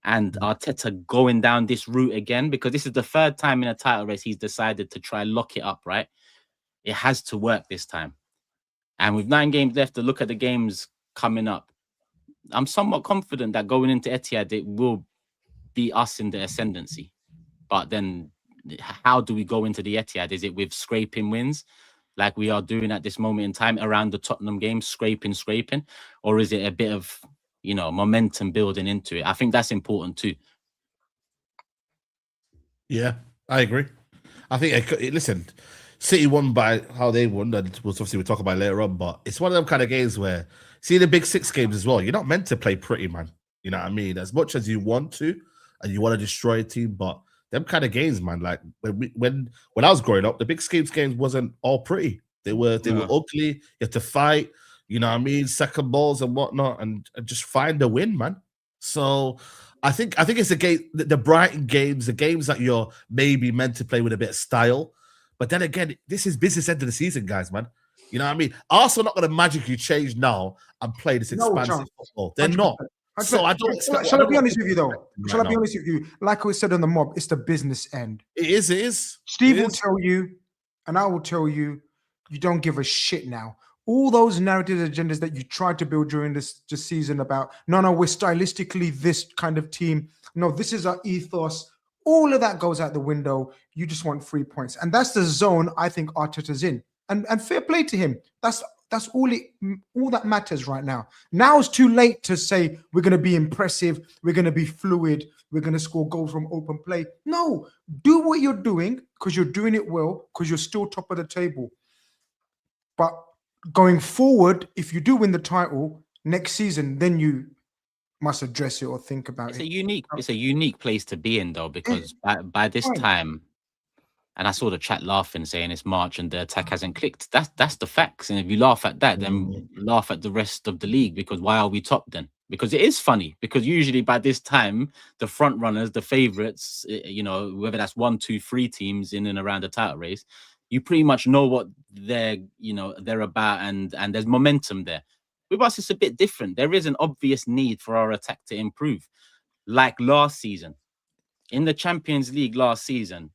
and Arteta going down this route again, because this is the 3rd time in a title race he's decided to try lock it up, right? It has to work this time. And with 9 games left to look at the games coming up, I'm somewhat confident that going into Etihad, it will be us in the ascendancy. But then how do we go into the Etihad? Is it with scraping wins like we are doing at this moment in time around the Tottenham game, scraping? Or is it a bit of, momentum building into it? I think that's important too. Yeah, I agree. I think, listen, City won by how they won, and obviously we'll talk about it later on, but it's one of them kind of games where, see the big 6 games as well, you're not meant to play pretty, man. You know what I mean? As much as you want to, and you want to destroy a team, but them kind of games, man, like when I was growing up, the big games wasn't all pretty. They were ugly. You had to fight, you know what I mean, second balls and whatnot, and just find a win, man. So I think it's a game, the Brighton games, the games that you're maybe meant to play with a bit of style. But then again, this is business end of the season, guys, man. You know what I mean? Arsenal not going to magically change now and play this expansive football. They're 100%. Not. So I don't. Shall I be honest with you, though? Shall I be honest with you? Like I said on the mob, it's the business end. It is. Steve will tell you, and I will tell you, you don't give a shit now. All those narrative agendas that you tried to build during this season about, no, we're stylistically this kind of team. No, this is our ethos. All of that goes out the window. You just want 3 points. And that's the zone I think Arteta's in. And fair play to him. That's all that matters right now. Now it's too late to say we're going to be impressive, we're going to be fluid, we're going to score goals from open play. No, do what you're doing because you're doing it well, because you're still top of the table. But going forward, if you do win the title next season, then you must address it or think about it. It's a unique place to be in, though, because by this time, and I saw the chat laughing, saying it's March and the attack hasn't clicked. That's the facts. And if you laugh at that, then laugh at the rest of the league, because why are we top then? Because it is funny, because usually by this time, the front runners, the favourites, whether that's 1, 2, 3 teams in and around the title race, you pretty much know what they're about, and there's momentum there. With us, it's a bit different. There is an obvious need for our attack to improve. Like last season, in the Champions League last season,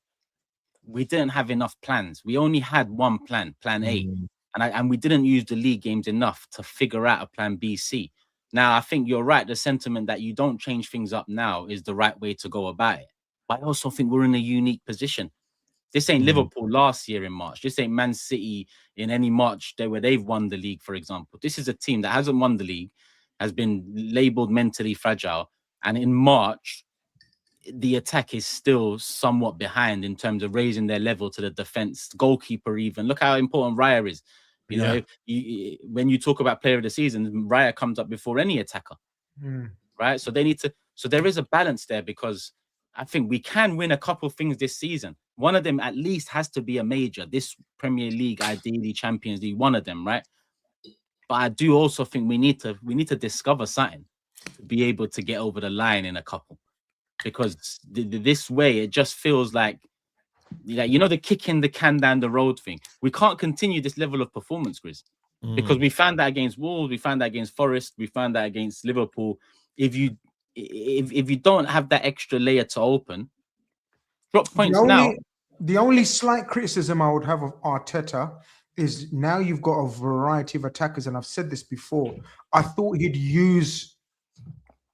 we didn't have enough plans. We only had one plan, plan A. And we didn't use the league games enough to figure out a plan B, C. Now, I think you're right. The sentiment that you don't change things up now is the right way to go about it. But I also think we're in a unique position. This ain't Liverpool last year in March. This ain't Man City in any March where they've won the league, for example. This is a team that hasn't won the league, has been labelled mentally fragile. And in March, the attack is still somewhat behind in terms of raising their level to the defense, goalkeeper even. Look how important Raya is. You know, when you talk about player of the season, Raya comes up before any attacker, right? So they need to. So there is a balance there, because I think we can win a couple of things this season. One of them at least has to be a major. This Premier League, ideally Champions League, one of them, right? But I do also think we need to discover something to be able to get over the line in a couple. Because this way, it just feels like, the kicking the can down the road thing. We can't continue this level of performance, Grizz, because we found that against Wolves, we found that against Forest, we found that against Liverpool. If you don't have that extra layer to open, Drop points now. The only slight criticism I would have of Arteta is now you've got a variety of attackers, and I've said this before. I thought he'd use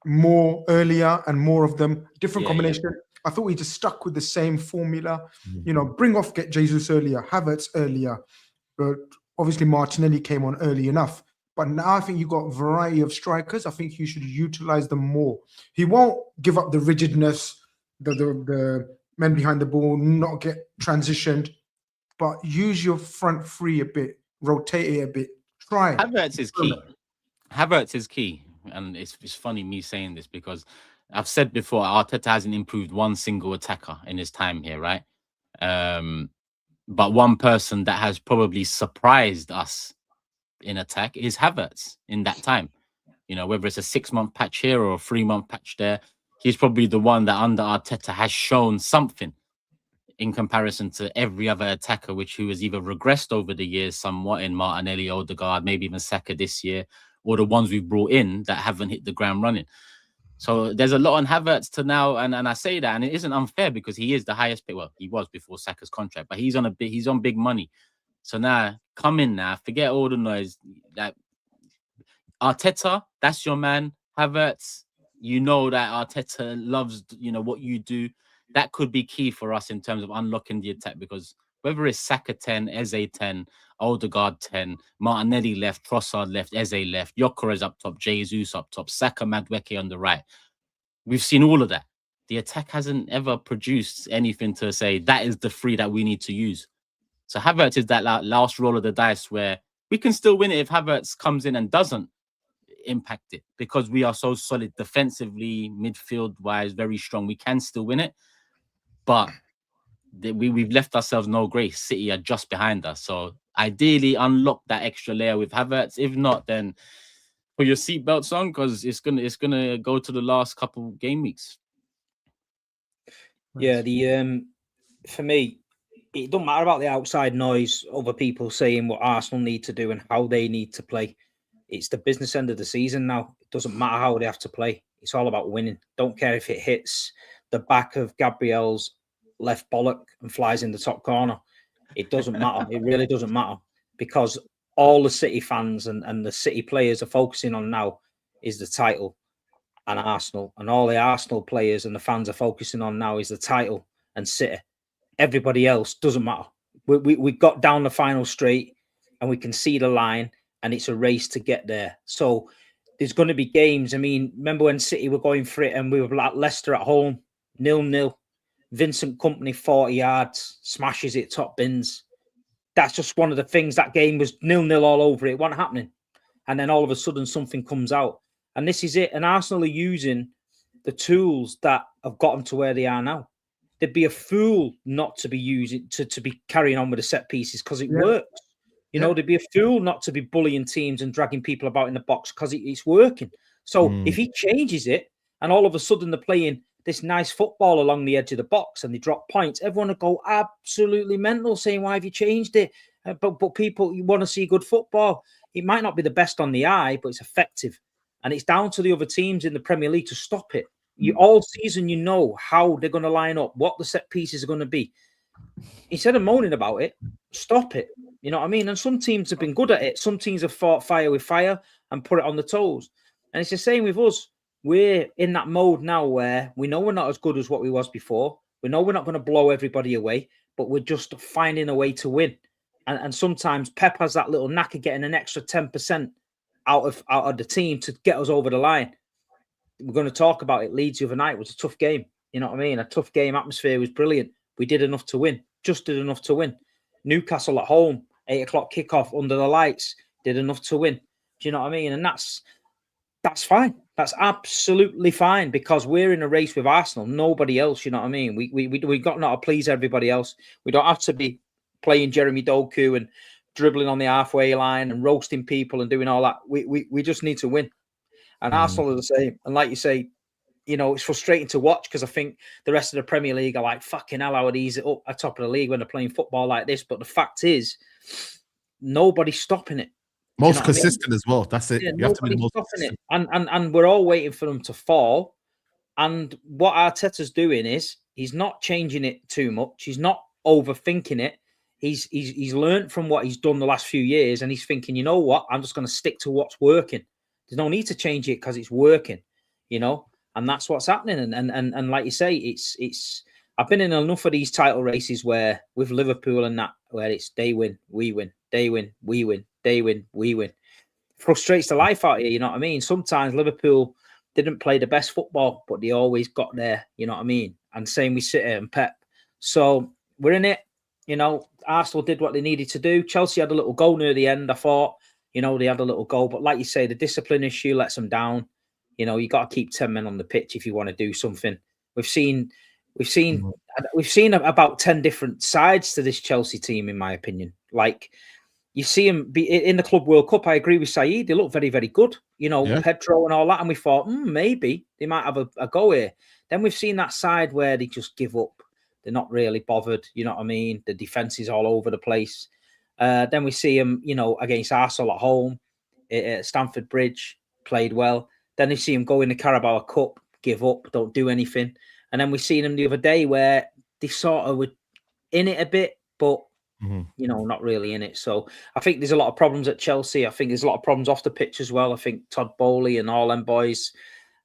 more earlier and more of them, different combination. Yeah. I thought he just stuck with the same formula. You know, get Jesus earlier, Havertz earlier, but obviously Martinelli came on early enough. But now I think you've got a variety of strikers. I think you should utilize them more. He won't give up the rigidness, the men behind the ball, not get transitioned, but use your front three a bit, rotate it a bit, try. Havertz is key. Havertz is key. And it's funny me saying this because I've said before, Arteta hasn't improved one single attacker in his time here, right? But one person that has probably surprised us in attack is Havertz in that time. You know, whether it's a 6-month patch here or a 3-month patch there, he's probably the one that under Arteta has shown something in comparison to every other attacker, who has either regressed over the years somewhat in Martinelli, Odegaard, maybe even Saka this year, or the ones we've brought in that haven't hit the ground running. So there's a lot on Havertz to now, and I say that, and it isn't unfair because he is the highest paid. Well, he was before Saka's contract, but he's on big money. So now come in now, forget all the noise. That Arteta, that's your man. Havertz, you know that Arteta loves what you do. That could be key for us in terms of unlocking the attack, because whether it's Saka 10, Eze 10, Odegaard 10, Martinelli left, Trossard left, Eze left, Gyökeres up top, Jesus up top, Saka, Madueke on the right. We've seen all of that. The attack hasn't ever produced anything to say that is the three that we need to use. So Havertz is that last roll of the dice where we can still win it if Havertz comes in and doesn't impact it, because we are so solid defensively, midfield-wise, very strong. We can still win it, but we've left ourselves no grace. City are just behind us. So ideally unlock that extra layer with Havertz. If not, then put your seatbelts on, because it's gonna go to the last couple game weeks. Yeah, for me, it don't matter about the outside noise, other people saying what Arsenal need to do and how they need to play. It's the business end of the season now. It doesn't matter how they have to play. It's all about winning. Don't care if it hits the back of Gabriel's left bollock and flies in the top corner. It doesn't matter. It really doesn't matter, because all the City fans and the City players are focusing on now is the title and Arsenal. And all the Arsenal players and the fans are focusing on now is the title and City. Everybody else doesn't matter. We got down the final straight and we can see the line, and it's a race to get there. So there's going to be games. I mean, remember when City were going for it and we were at Leicester at home, 0-0. Vincent Kompany, 40 yards, smashes it, top bins. That's just one of the things. That game was 0-0 all over. It wasn't happening. And then all of a sudden something comes out. And this is it. And Arsenal are using the tools that have got them to where they are now. They'd be a fool not to be using to be carrying on with the set pieces, because it works. You know, they'd be a fool not to be bullying teams and dragging people about in the box, because it's working. So if he changes it and all of a sudden they're playing this nice football along the edge of the box and they drop points, everyone will go absolutely mental saying, why have you changed it? But people, you want to see good football. It might not be the best on the eye, but it's effective. And it's down to the other teams in the Premier League to stop it. All season, you know how they're going to line up, what the set pieces are going to be. Instead of moaning about it, stop it. You know what I mean? And some teams have been good at it. Some teams have fought fire with fire and put it on the toes. And it's the same with us. We're in that mode now where we know we're not as good as what we was before. We know we're not going to blow everybody away, but we're just finding a way to win. And sometimes Pep has that little knack of getting an extra 10% out of the team to get us over the line. We're going to talk about it. Leeds the other night was a tough game. You know what I mean? A tough game. Atmosphere was brilliant. We did enough to win. Just did enough to win. Newcastle at home, 8 o'clock kickoff under the lights, did enough to win. Do you know what I mean? And that's fine. That's absolutely fine, because we're in a race with Arsenal. Nobody else. You know what I mean? We got not to please everybody else. We don't have to be playing Jeremy Doku and dribbling on the halfway line and roasting people and doing all that. We just need to win. And Arsenal are the same. And like you say, you know, it's frustrating to watch, because I think the rest of the Premier League are like, fucking hell, I would ease it up at top of the league when they're playing football like this. But the fact is, nobody's stopping it. Most consistent as well. That's it. Yeah, you have to be the most consistent. And we're all waiting for them to fall. And what Arteta's doing is he's not changing it too much. He's not overthinking it. He's learned from what he's done the last few years, and he's thinking, you know what, I'm just going to stick to what's working. There's no need to change it because it's working, you know, and that's what's happening. And like you say, it's I've been in enough of these title races where with Liverpool and that, where it's they win, we win, they win, we win, they win, we win. Frustrates the life out of you, you know what I mean? Sometimes Liverpool didn't play the best football, but they always got there, you know what I mean? And same with City and Pep. So we're in it, you know. Arsenal did what they needed to do. Chelsea had a little goal near the end, I thought. You know, they had a little goal, but like you say, the discipline issue lets them down. You know, you got to keep 10 men on the pitch if you want to do something. We've seen about 10 different sides to this Chelsea team, in my opinion. Like, you see them be in the Club World Cup. I agree with SAEED. They look very, very good. You know, Pedro and all that. And we thought, maybe they might have a go here. Then we've seen that side where they just give up. They're not really bothered. You know what I mean? The defense is all over the place. Then we see them, you know, against Arsenal at home, at Stamford Bridge, played well. Then they see them go in the Carabao Cup, give up, don't do anything. And then we seen them the other day where they sort of were in it a bit, but, you know, not really in it. So I think there's a lot of problems at Chelsea. I think there's a lot of problems off the pitch as well. I think Todd Boehly and all them boys,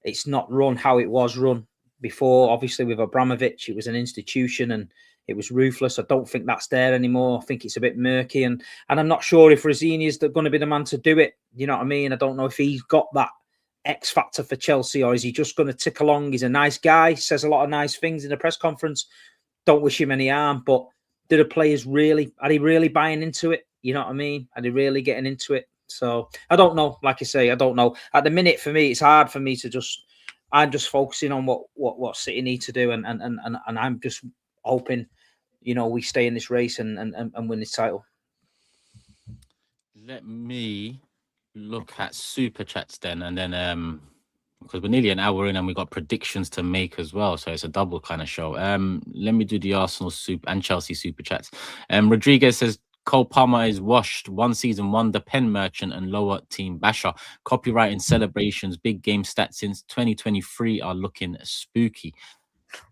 it's not run how it was run before. Obviously, with Abramovich, it was an institution and it was ruthless. I don't think that's there anymore. I think it's a bit murky. And I'm not sure if Rosini is going to be the man to do it. You know what I mean? I don't know if he's got that X factor for Chelsea, or is he just going to tick along? He's a nice guy, says a lot of nice things in the press conference. Don't wish him any harm, but do the players are they really buying into it? You know what I mean? Are they really getting into it? So I don't know. Like I say, I don't know. At the minute, for me, it's hard for me to I'm just focusing on what City need to do, and I'm just hoping, you know, we stay in this race and win this title. Let me look at super chats then, and then because we're nearly an hour in and we got predictions to make as well, so it's a double kind of show. Let me do the Arsenal super and Chelsea super chats. Rodriguez says Cole Palmer is washed. 1 season wonder, pen merchant and lower team basher. Copyrighting celebrations, big game stats since 2023 are looking spooky.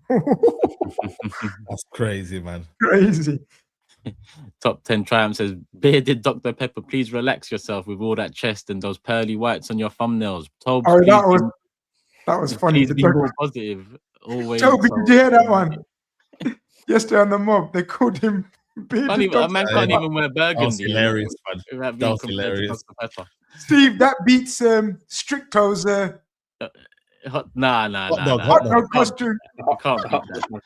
That's crazy, man. Crazy. Top 10 Triumph says, bearded Dr. Pepper, please relax yourself with all that chest and those pearly whites on your thumbnails. Toby, oh, that was funny. Please be more positive. Always. Toby, did you hear that one? Yesterday on the mob, they called him bearded Dr. A man can't even wear burgundy. That was hilarious, man. That was hilarious. Steve, that beats Stricto's Nah. hot dog costume. I can't beat that.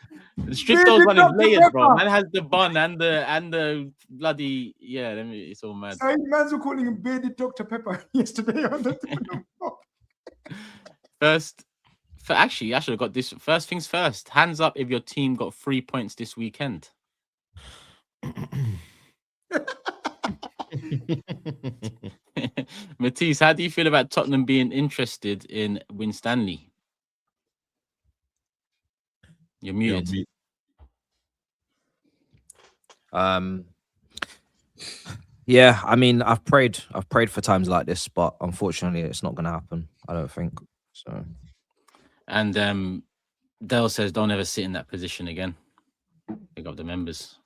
Stricto's one is layered, bro. Man has the bun and the bloody it's all mad. So man's were calling him bearded Dr. Pepper yesterday on the mob. Actually, I should have got this. First things first. Hands up if your team got 3 points this weekend. Matisse, how do you feel about Tottenham being interested in Winstanley? You're muted. Yeah, I mean, I've prayed for times like this, but unfortunately, it's not going to happen. I don't think so. And Dale says, "Don't ever sit in that position again." Pick up the members.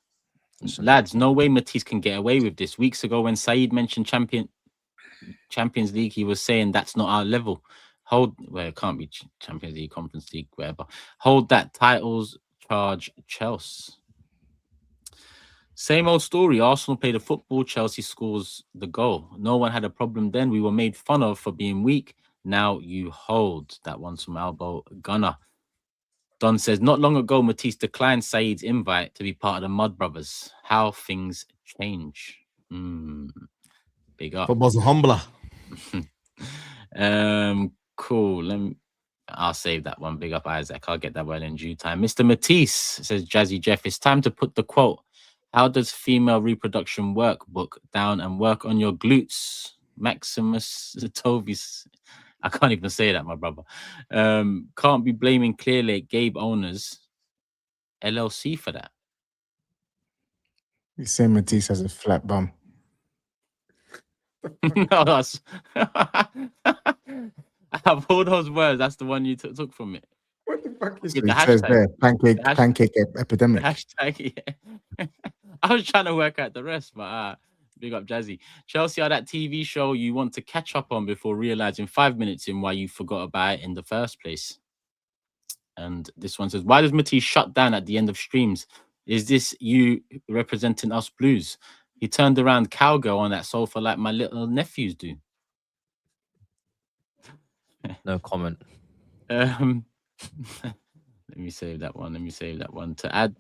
Lads, no way Matisse can get away with this. Weeks ago, when SAEED mentioned Champions League, he was saying that's not our level. It can't be Champions League, Conference League, whatever. Hold that titles charge, Chelsea. Same old story. Arsenal play the football, Chelsea scores the goal. No one had a problem then. We were made fun of for being weak. Now you hold. That one's from Albo Gunner. Don says, not long ago, Matisse declined SAEED's invite to be part of the Mud Brothers. How things change. Big up. Football's a humbler. Cool. I'll save that one. Big up, Isaac. I'll get that one in due time. Mr. Matisse says, Jazzy Jeff, it's time to put the quote, "How does female reproduction work?" book down and work on your glutes. Maximus Toby's. I can't even say that, my brother. Can't be blaming Clear Lake Gabe owners LLC for that. You say Matisse has a flat bum. No, that's out of all those words, that's the one you took from it. Yeah, It says there, pancake epidemic. Hashtag, yeah. I was trying to work out the rest, but big up Jazzy. Chelsea are that TV show you want to catch up on before realizing 5 minutes in why you forgot about it in the first place. And this one says, why does Matisse shut down at the end of streams? Is this you representing us Blues? He turned around cowgirl on that sofa like my little nephews do. No comment. Let me save that one. To add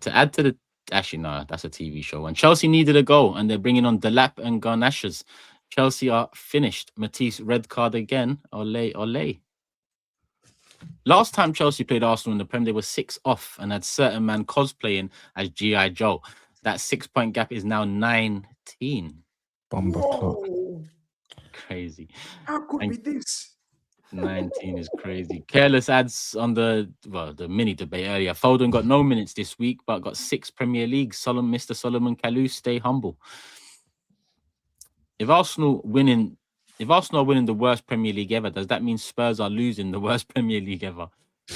to the actually no, that's a TV show. And Chelsea needed a goal, and they're bringing on Delap and Garnachas. Chelsea are finished. Matisse red card again. Ole. Last time Chelsea played Arsenal in the Prem, they were 6 off and had certain man cosplaying as G.I. Joe. That 6-point gap is now 19. Bomber clock. Crazy. How could be this? 19 is crazy. Careless adds on the mini debate earlier. Foden got no minutes this week, but got 6 Premier League. Mr. Solomon Kalou, stay humble. If Arsenal are winning the worst Premier League ever, does that mean Spurs are losing the worst Premier League ever?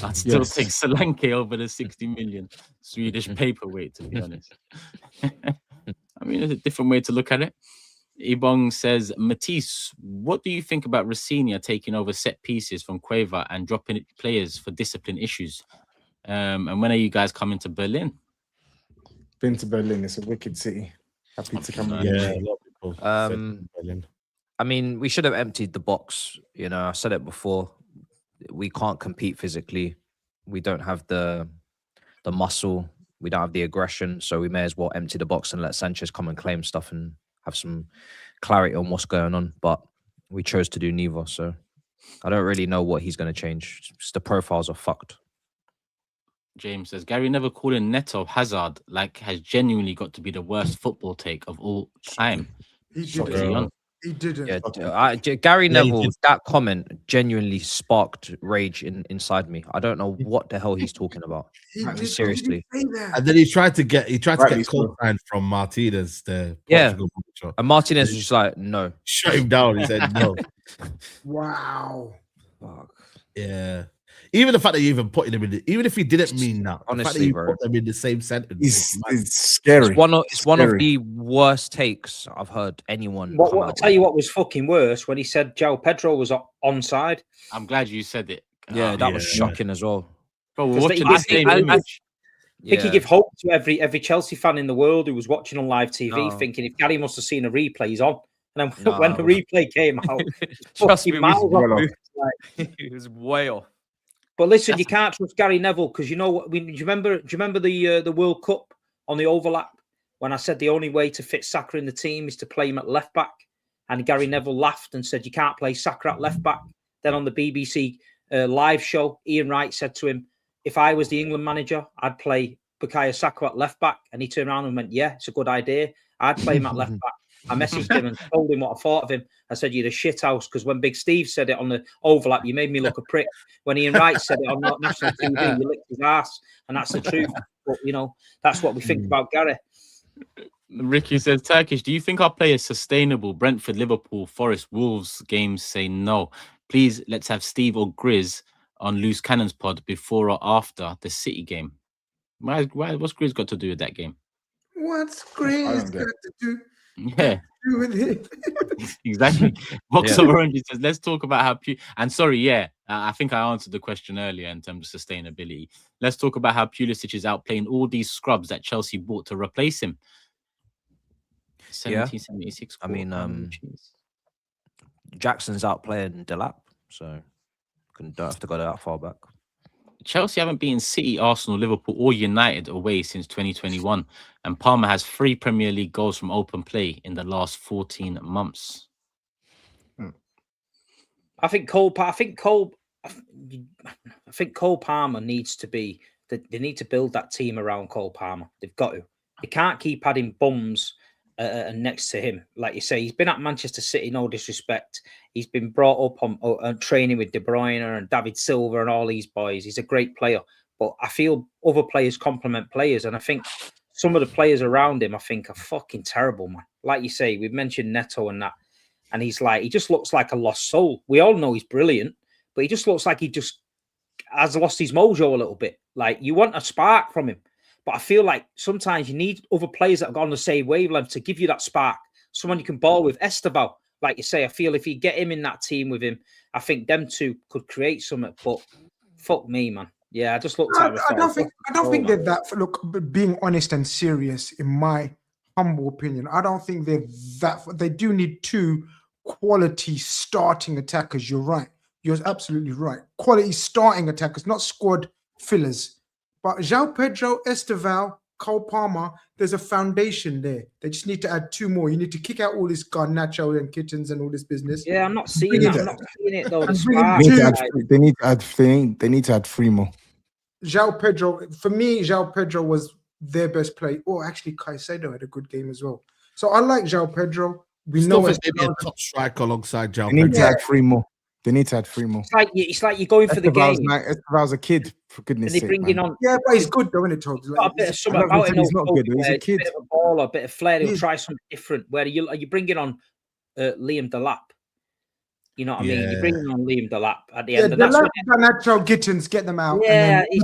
I'd still take Solanke over the 60 million Swedish paperweight, to be honest. I mean, it's a different way to look at it. Ibong says, Matisse, what do you think about Rossignol taking over set pieces from Cueva and dropping players for discipline issues? And when are you guys coming to Berlin? Been to Berlin. It's a wicked city. Happy to come. Yeah, a lot of people said Berlin. I mean, we should have emptied the box. You know, I said it before. We can't compete physically. We don't have the muscle. We don't have the aggression. So we may as well empty the box and let Sanchez come and claim stuff and have some clarity on what's going on. But we chose to do neither. So I don't really know what he's going to change. Just the profiles are fucked. James says, Gary Neville calling Neto Hazard has genuinely got to be the worst football take of all time. He didn't. Yeah, Gary Neville, that comment genuinely sparked rage inside me. I don't know what the hell he's talking about. Seriously. And then he tried to get co-signed from Martinez. The Portugal manager. And Martinez was just like, no. Shut him down. He said no. Wow. Fuck. Yeah. Even the fact that you even put him in, even if he didn't mean that, honestly, bro, put them in the same sentence. It's scary. It's one of the worst takes I've heard anyone. I'll tell you what was fucking worse when he said João Pedro was onside. I'm glad you said it. Yeah, that was shocking as well. Bro, we're watching the same image. I think he gave hope to every Chelsea fan in the world who was watching on live TV, thinking if Gary must have seen a replay, he's on. And then when the replay came out, trust me, it was way off. But listen, you can't trust Gary Neville because you know what? Do you remember the World Cup on the overlap when I said the only way to fit Saka in the team is to play him at left back, and Gary Neville laughed and said you can't play Saka at left back. Then on the BBC live show, Ian Wright said to him, "If I was the England manager, I'd play Bukayo Saka at left back," and he turned around and went, "Yeah, it's a good idea. I'd play him at left back." I messaged him and told him what I thought of him. I said, "You're a shit house," because when Big Steve said it on the overlap, you made me look a prick. When Ian Wright said it on national TV, you licked his ass, and that's the truth. But you know, that's what we think about Gary. Ricky says, Turkish, do you think our play is sustainable? Brentford, Liverpool, Forest, Wolves games say no. Please, let's have Steve or Grizz on Loose Cannons pod before or after the City game. What's Grizz got to do with that game? What's Grizz got to do? Yeah, with it? Exactly. Box of Orange says, let's talk about how and sorry, I think I answered the question earlier in terms of sustainability. Let's talk about how Pulisic is outplaying all these scrubs that Chelsea bought to replace him. 1776. I mean, Jackson's outplaying Delap, so don't have to go that far back. Chelsea haven't beaten City, Arsenal, Liverpool, or United away since 2021, and Palmer has 3 Premier League goals from open play in the last 14 months. I think Cole Palmer needs to be. They need to build that team around Cole Palmer. They've got to. They can't keep adding bums next to him. Like you say, he's been at Manchester City, no disrespect. He's been brought up on training with De Bruyne and David Silva and all these boys. He's a great player. But I feel other players complement players. And I think some of the players around him, I think, are fucking terrible, man. Like you say, we've mentioned Neto and that. And he just looks like a lost soul. We all know he's brilliant, but he just looks like he just has lost his mojo a little bit. Like, you want a spark from him, but I feel like sometimes you need other players that are on the same wavelength to give you that spark. Someone you can ball with. Esteval, like you say, I feel if you get him in that team with him, I think them two could create something. But fuck me, man. Yeah, I just looked at it. I don't think they're that. Look, being honest and serious, in my humble opinion, I don't think they're that. They do need two quality starting attackers. You're right. You're absolutely right. Quality starting attackers, not squad fillers. But João Pedro, Esteval, Cole Palmer, there's a foundation there. They just need to add two more. You need to kick out all this Garnacho and Kittens and all this business. Yeah, I'm not seeing that. I'm not seeing it though. They need to add three more. João Pedro, for me, João Pedro was their best play. Oh, actually, Caicedo had a good game as well. So I like João Pedro. We know it's maybe a top striker alongside João Pedro. They need to add three more. They need to add three more. It's like you're going for the game. Esteval's a kid, for goodness sake. Yeah, but he's good though, isn't it, Toby? Got a bit of something about him. He's not good. He's a kid. A bit of a ball, a bit of flair. He'll try something different. Where you bringing on Liam Delap. You know what I mean? You're bringing on Liam Delap at the end. And that's Garnacho, Gittins, get them out. Yeah, it's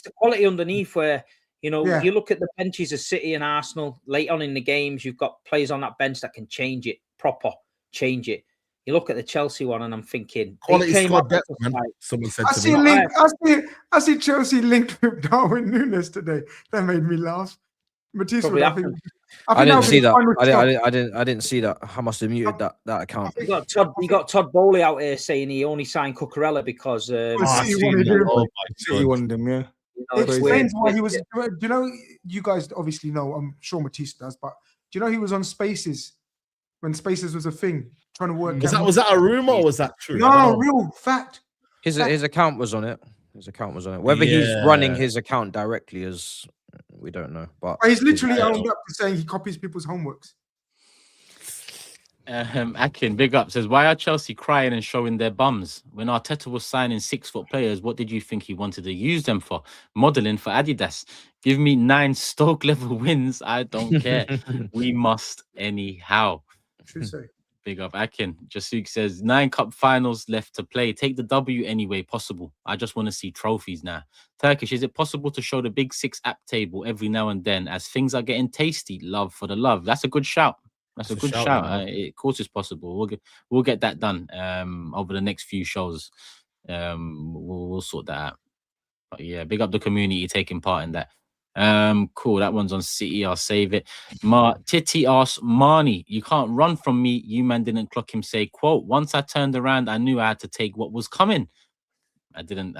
the quality underneath where, you know, you look at the benches of City and Arsenal late on in the games, you've got players on that bench that can change it, change it. You look at the Chelsea one, and I'm thinking quality squad depth, man. Someone said to me. I see Chelsea linked with Darwin Núñez today. That made me laugh. Matisse would have I didn't see that. I didn't see that. I must have muted that account. You got Todd Boehly out here saying he only signed Cucurella because City wanted him. Yeah. It explains why he was. Do you know? You guys obviously know. I'm sure Matisse does, but do you know he was on Spaces when Spaces was a thing? Trying to work. Was that a rumor or was that true? No, real fact. His account was on it. His account was on it. Whether he's running his account directly is, we don't know. But he's literally owned up to saying he copies people's homeworks. Akin, big up, says, why are Chelsea crying and showing their bums? When Arteta was signing 6-foot players, what did you think he wanted to use them for? Modeling for Adidas. Give me 9 Stoke level wins. I don't care. We must anyhow. True say. Big up Akin. Jasuk says 9 cup finals left to play. Take the W any way possible. I just want to see trophies now. Turkish, is it possible to show the Big 6 app table every now and then as things are getting tasty? Love for the love. That's a good shout. That's a good shout. Of course it's possible. We'll get that done over the next few shows. We'll sort that out. But yeah, big up the community taking part in that. Cool, that one's on City. I'll save it. Titty ass Marnie, you can't run from me. You man didn't clock him. Say, quote, once I turned around, I knew I had to take what was coming. I didn't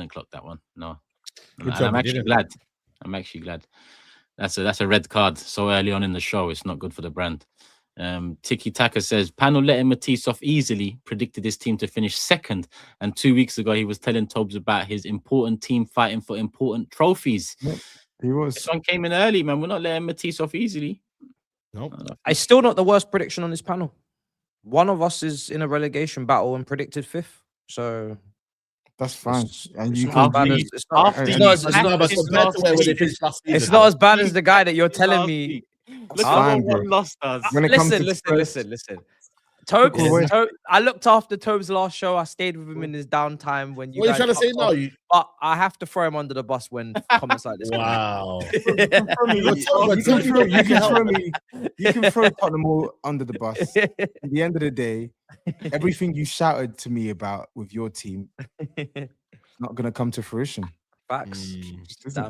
clock that one. No. I'm actually glad. That's a red card so early on in the show. It's not good for the brand. Tiki Taka says, Panel letting Matisse off easily, predicted his team to finish second. And 2 weeks ago, he was telling Tobes about his important team fighting for important trophies. Yeah, he was. This one came in early, man. We're not letting Matisse off easily. Nope. It's still not the worst prediction on this panel. One of us is in a relegation battle and predicted 5th. So that's fine. And you it's not as bad as the guy that you're telling me. Look at what lost us. Listen. Tobes, I looked after Tobes' last show. I stayed with him in his downtime when you. What are you trying to say now? But I have to throw him under the bus when comments like this. Wow. You can throw Tottenham all under the bus. At the end of the day, everything you shouted to me about with your team is not going to come to fruition. Facts.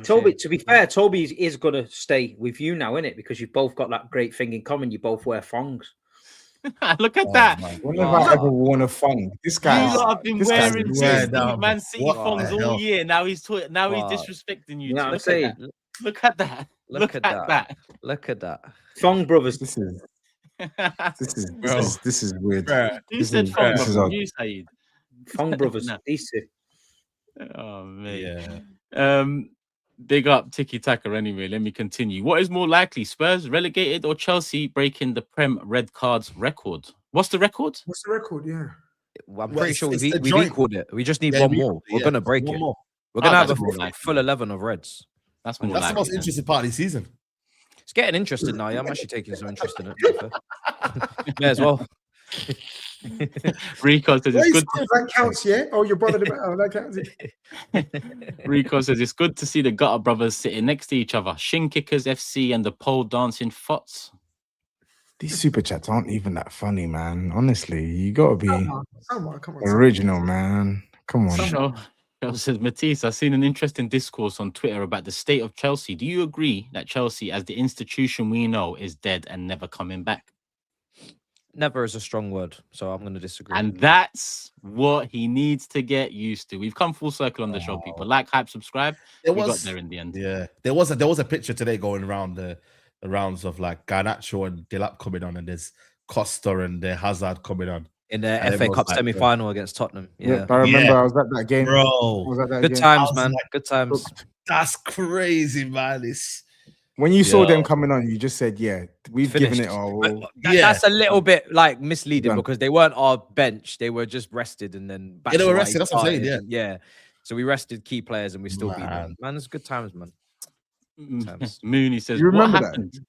Toby, to be fair, Toby is going to stay with you now, innit? Because you've both got that great thing in common. You both wear thongs. Look at that. When have I ever worn a thong? This guy. You lot have been wearing Man City thongs all year. Now he's disrespecting you. You know what I'm saying? Look at that. Look at that. Look at that. Thong brothers. This is weird. Who said thong brothers? You, SAEED. Thong brothers. These two. Oh man. Yeah. Big up Tiki Taka anyway. Let me continue. What is more likely, Spurs relegated or Chelsea breaking the Prem red cards record? What's the record? Yeah. I'm pretty sure we've equaled it. We just need one more. We're gonna break it. More. We're gonna have a full 11 of reds. That's the most interesting part of the season. It's getting interesting now. Yeah, I'm actually taking some interest in it. May as well. Rico says it's good. That counts, yeah? Oh, your brother, that counts. Rico says it's good to see the Gutter brothers sitting next to each other. Shin Kickers FC and the pole dancing Fots. These super chats aren't even that funny, man. Honestly, you gotta be Come on. original, man. Come on. Sure. Says Matisse, I've seen an interesting discourse on Twitter about the state of Chelsea. Do you agree that Chelsea, as the institution we know, is dead and never coming back? Never is a strong word, so I'm going to disagree. And that's what he needs to get used to. We've come full circle on the show, people. Like, hype, subscribe. We got there in the end. Yeah, there was a picture today going around the rounds of like Garnacho and Delap coming on, and there's Costa and Hazard coming on. In the FA Cup semi-final against Tottenham. Yeah, I remember I was at that game. Bro. Good times, man. Good times. That's crazy, man. When you saw them coming on, you just said, yeah, we've given it all. That's a little bit like misleading because they weren't our bench. They were just rested and then back. Yeah, they were rested. That's what I'm saying. Yeah. So we rested key players and we still beat them. Man, it's good times, man. Mooney says, you remember what happened? that?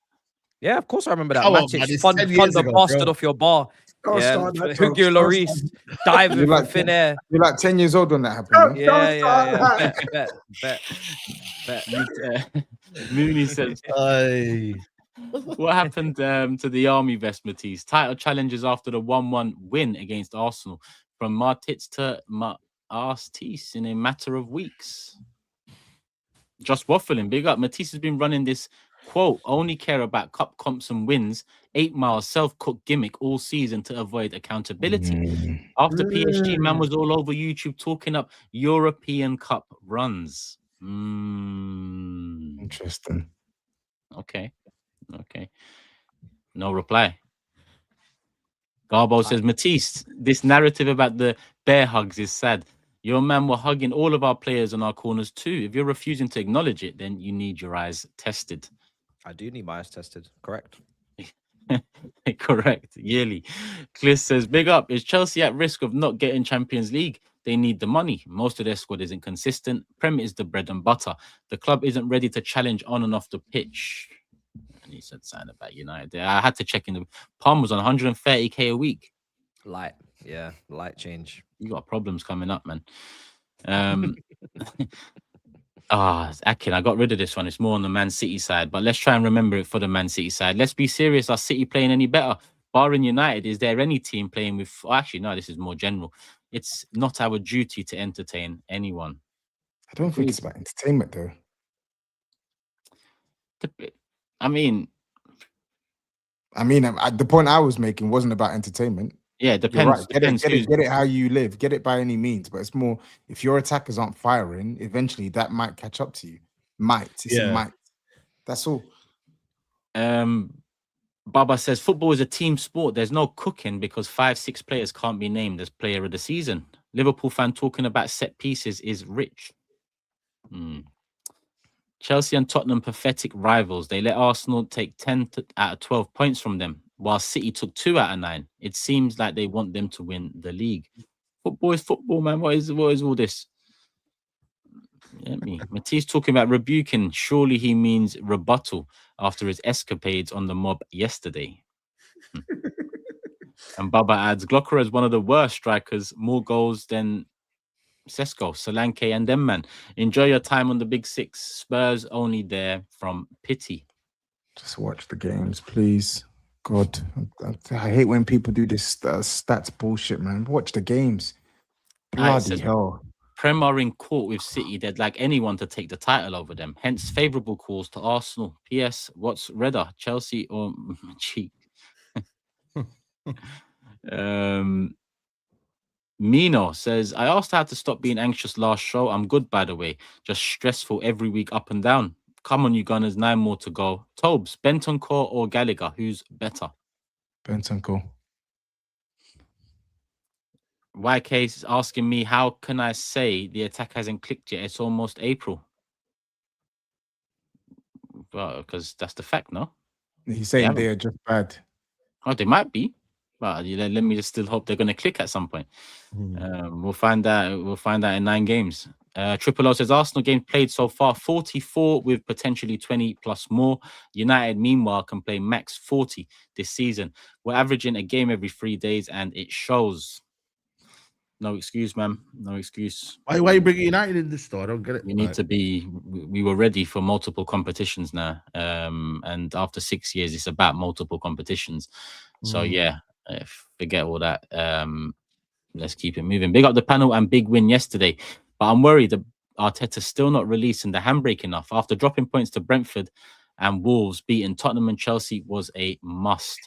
Yeah, of course I remember that. Matic fun the bastard off your bar. Hugo Lloris diving from thin air. You're like 10 years old when that happened. Yeah. Bet. Mooney says, what happened to the Army vest, Matisse? Title challenges after the 1-1 win against Arsenal from Martits to Artis in a matter of weeks. Just waffling. Big up. Matisse has been running this quote, only care about cup comps and wins, 8 Mile self-cooked gimmick all season to avoid accountability. After PSG, man was all over YouTube talking up European Cup runs. Interesting. Okay. No reply. Garbo says, Matisse, this narrative about the bear hugs is sad. Your man were hugging all of our players on our corners too. If you're refusing to acknowledge it, then you need your eyes tested. I do need my eyes tested. Correct. Correct. Yearly. Cliff says, big up. Is Chelsea at risk of not getting Champions League? They need the money. Most of their squad isn't consistent. Prem is the bread and butter. The club isn't ready to challenge on and off the pitch. And he said something about United. I had to check in. The Palm was on 130k a week. Light change. You got problems coming up, man. Akin, I got rid of this one. It's more on the Man City side, but let's try and remember it for the Man City side. Let's be serious. Are City playing any better? Barring United, is there any team playing with... Oh, actually, no, this is more general. It's not our duty to entertain anyone. I don't think it's about entertainment, though. I mean, the point I was making wasn't about entertainment. Yeah, it depends. Right. Get it how you live. Get it by any means. But it's more, if your attackers aren't firing, eventually that might catch up to you. It's a might. That's all. Baba says, football is a team sport. There's no cooking because 5-6 players can't be named as player of the season. Liverpool fan talking about set pieces is rich. Chelsea and Tottenham pathetic rivals. They let Arsenal take 10 out of 12 points from them, while City took 2 out of 9. It seems like they want them to win the league. Football is football, man. What is all this? Matisse talking about rebuking. Surely he means rebuttal after his escapades on the mob yesterday. And Baba adds, Glocker is one of the worst strikers, more goals than Sesko, Solanke, and them, man. Enjoy your time on the Big Six. Spurs only there from pity. Just watch the games, please. God, I hate when people do this stats bullshit, man. Watch the games. Bloody hell. Prem are in court with City. They'd like anyone to take the title over them. Hence, favourable calls to Arsenal. P.S. What's redder, Chelsea or cheek? Mino says, I asked how to stop being anxious last show. I'm good, by the way. Just stressful every week up and down. Come on, you Gunners. 9 more to go. Tobes, Bentancur or Gallagher? Who's better? Bentancur. YK is asking me, how can I say the attack hasn't clicked yet? It's almost April. Well, because that's the fact, no? He's saying they are just bad. Oh, they might be. But let me just still hope they're going to click at some point. We'll find out. We'll find out in 9 games. Triple O says Arsenal games played so far 44 with potentially 20 plus more. United, meanwhile, can play max 40 this season. We're averaging a game every 3 days, and it shows. No excuse, man. No excuse. Why are you bringing United in this store? I don't get it. We need to be. We were ready for multiple competitions now, and after 6 years, it's about multiple competitions. So yeah, forget all that. Let's keep it moving. Big up the panel and big win yesterday. But I'm worried that Arteta's still not releasing the handbrake enough. After dropping points to Brentford and Wolves, beating Tottenham and Chelsea was a must.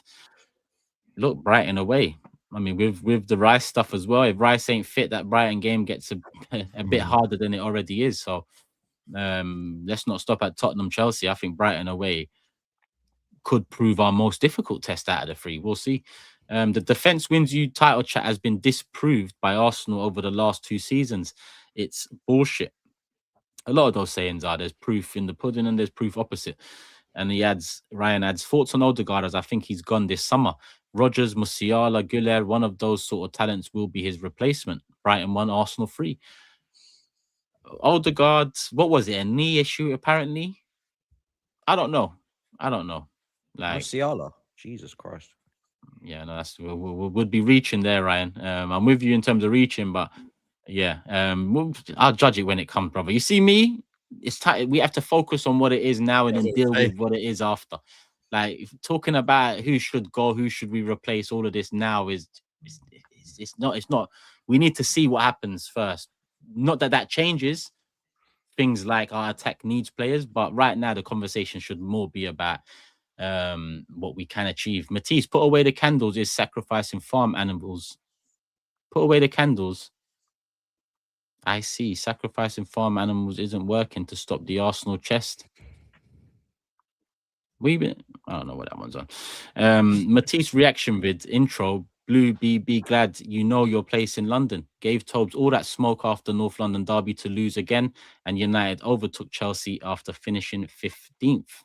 Look, Brighton away. I mean, with the Rice stuff as well. If Rice ain't fit, that Brighton game gets a bit harder than it already is. So let's not stop at Tottenham, Chelsea. I think Brighton away could prove our most difficult test out of the three. We'll see. The defense wins you title chat has been disproved by Arsenal over the last 2 seasons. It's bullshit. A lot of those sayings are there's proof in the pudding and there's proof opposite. And Ryan adds thoughts on Odegaard as I think he's gone this summer. Rodgers, Musiala, Güler, one of those sort of talents will be his replacement. Brighton 1, Arsenal 3. Odegaard, what was it? A knee issue apparently? I don't know. Like Musiala, Jesus Christ. Yeah, no, that's we would be reaching there, Ryan. I'm with you in terms of reaching, but yeah, I'll judge it when it comes, brother. You see me? It's tight. We have to focus on what it is now and then deal with what it is after. Like talking about who should go, who should we replace, all of this now it's not. We need to see what happens first. Not that changes things like our attack needs players, but right now the conversation should more be about what we can achieve. Matisse, put away the candles is sacrificing farm animals. Put away the candles. I see. Sacrificing farm animals isn't working to stop the Arsenal chest. I don't know what that one's on. Matisse reaction vid intro. Blue be glad you know your place in London. Gave TOBS all that smoke after North London derby to lose again, and United overtook Chelsea after finishing 15th.